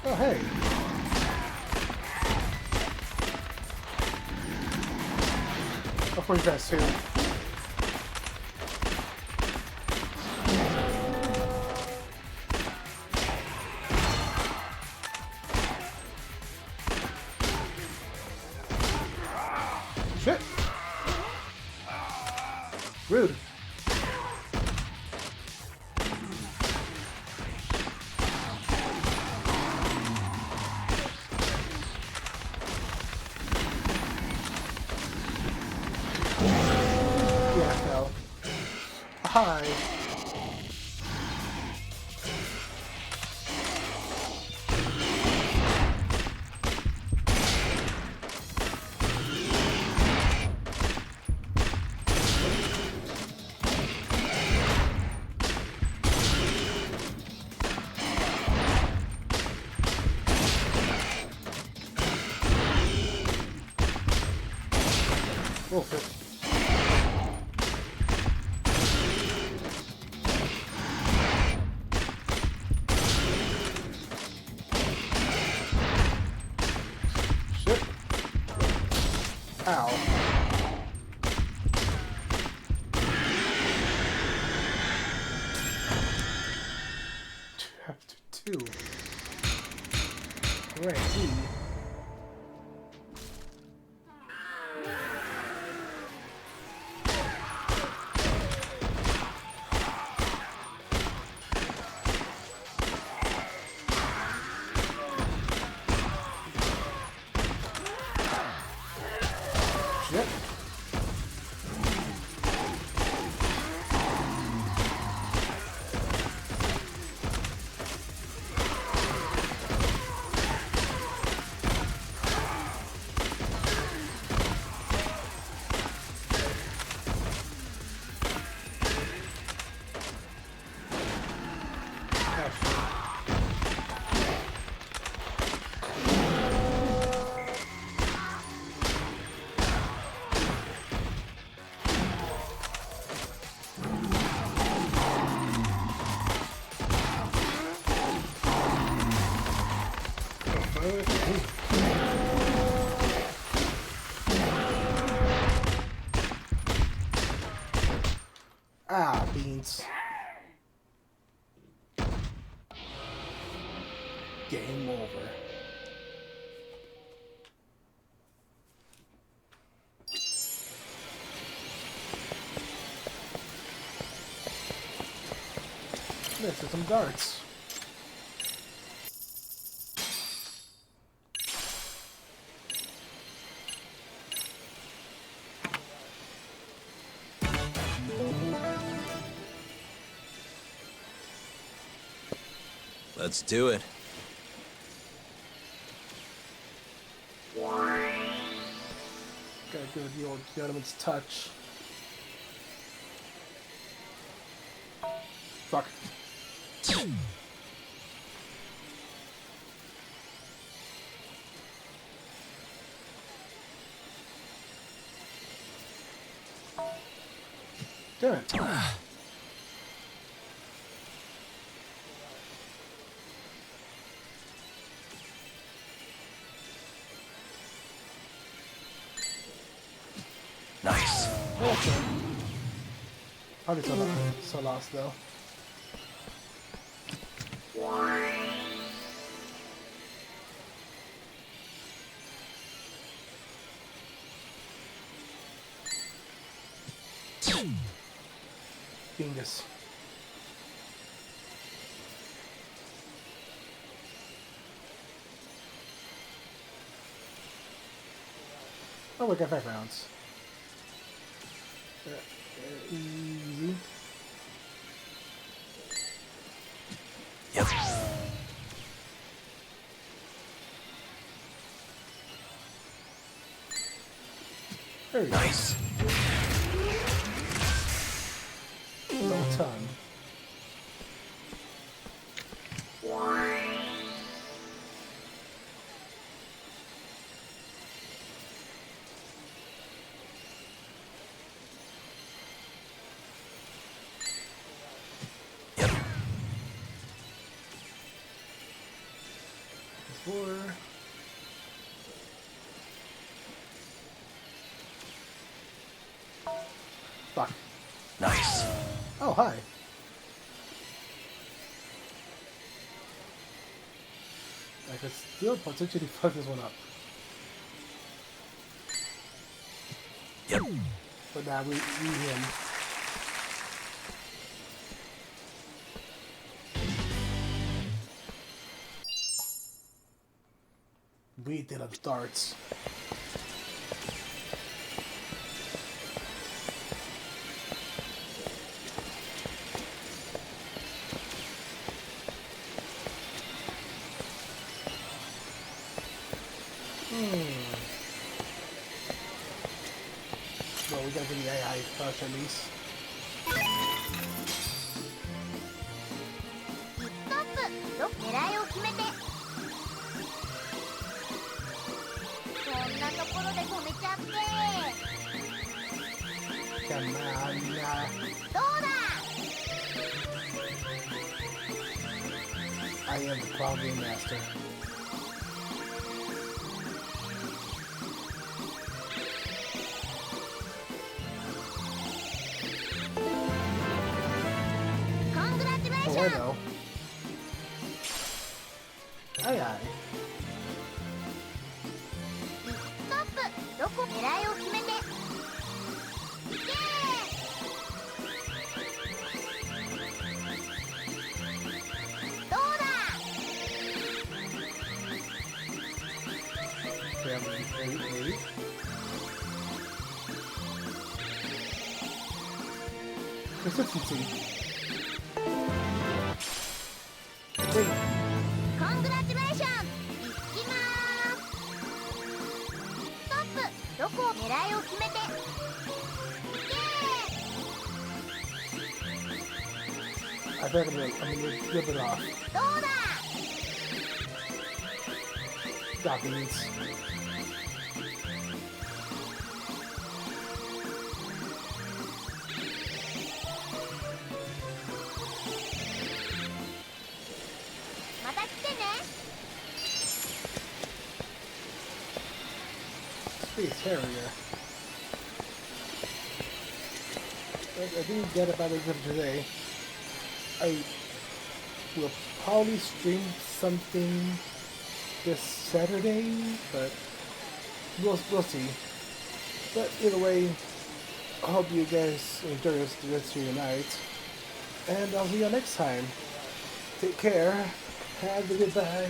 Speaker 1: Oh, hey. I'll put you guys too. Shit. Rude. Yeah, no. Hi. Oh, shit. Shit. Ow. Chapter 2. Ready. Yep. Ah, beans. Game over. This is some darts.
Speaker 2: Let's do it.
Speaker 1: Gotta give the old gentleman's touch. Fuck. Damn it.
Speaker 2: Nice.
Speaker 1: Okay. Probably so lost though. Dingus. Oh, we got 5 rounds. Easy.
Speaker 2: Yep.
Speaker 1: There we
Speaker 2: Nice.
Speaker 1: go. No ton.
Speaker 2: Yep.
Speaker 1: 4. Fuck.
Speaker 2: Nice.
Speaker 1: Oh, hi. I could still potentially fuck this one up.
Speaker 2: Yep.
Speaker 1: But now we him. We did up darts. Well, we gotta get the AI first at least.
Speaker 12: ストップ。狙いを決めて。そんなところで止めちゃって。
Speaker 1: Come on,
Speaker 12: どうだ。
Speaker 1: I am the problem master. Oh, I know. Aye, aye.
Speaker 12: ストップ。どこ狙いを決めて。いけー。どうだ。
Speaker 1: Family, Consistency. Wait.
Speaker 12: コングラチュレーション。いきまーす。ストップ。どこを狙いを決めて。いけー。
Speaker 1: I think I'm gonna rip it off.
Speaker 12: どうだ。
Speaker 1: Got these. Space Harrier. I didn't get it by the end of today. I will probably stream something this Saturday, but we'll see. But either way, I hope you guys enjoy the rest of your night, and I'll see you next time. Take care. Have a good bye.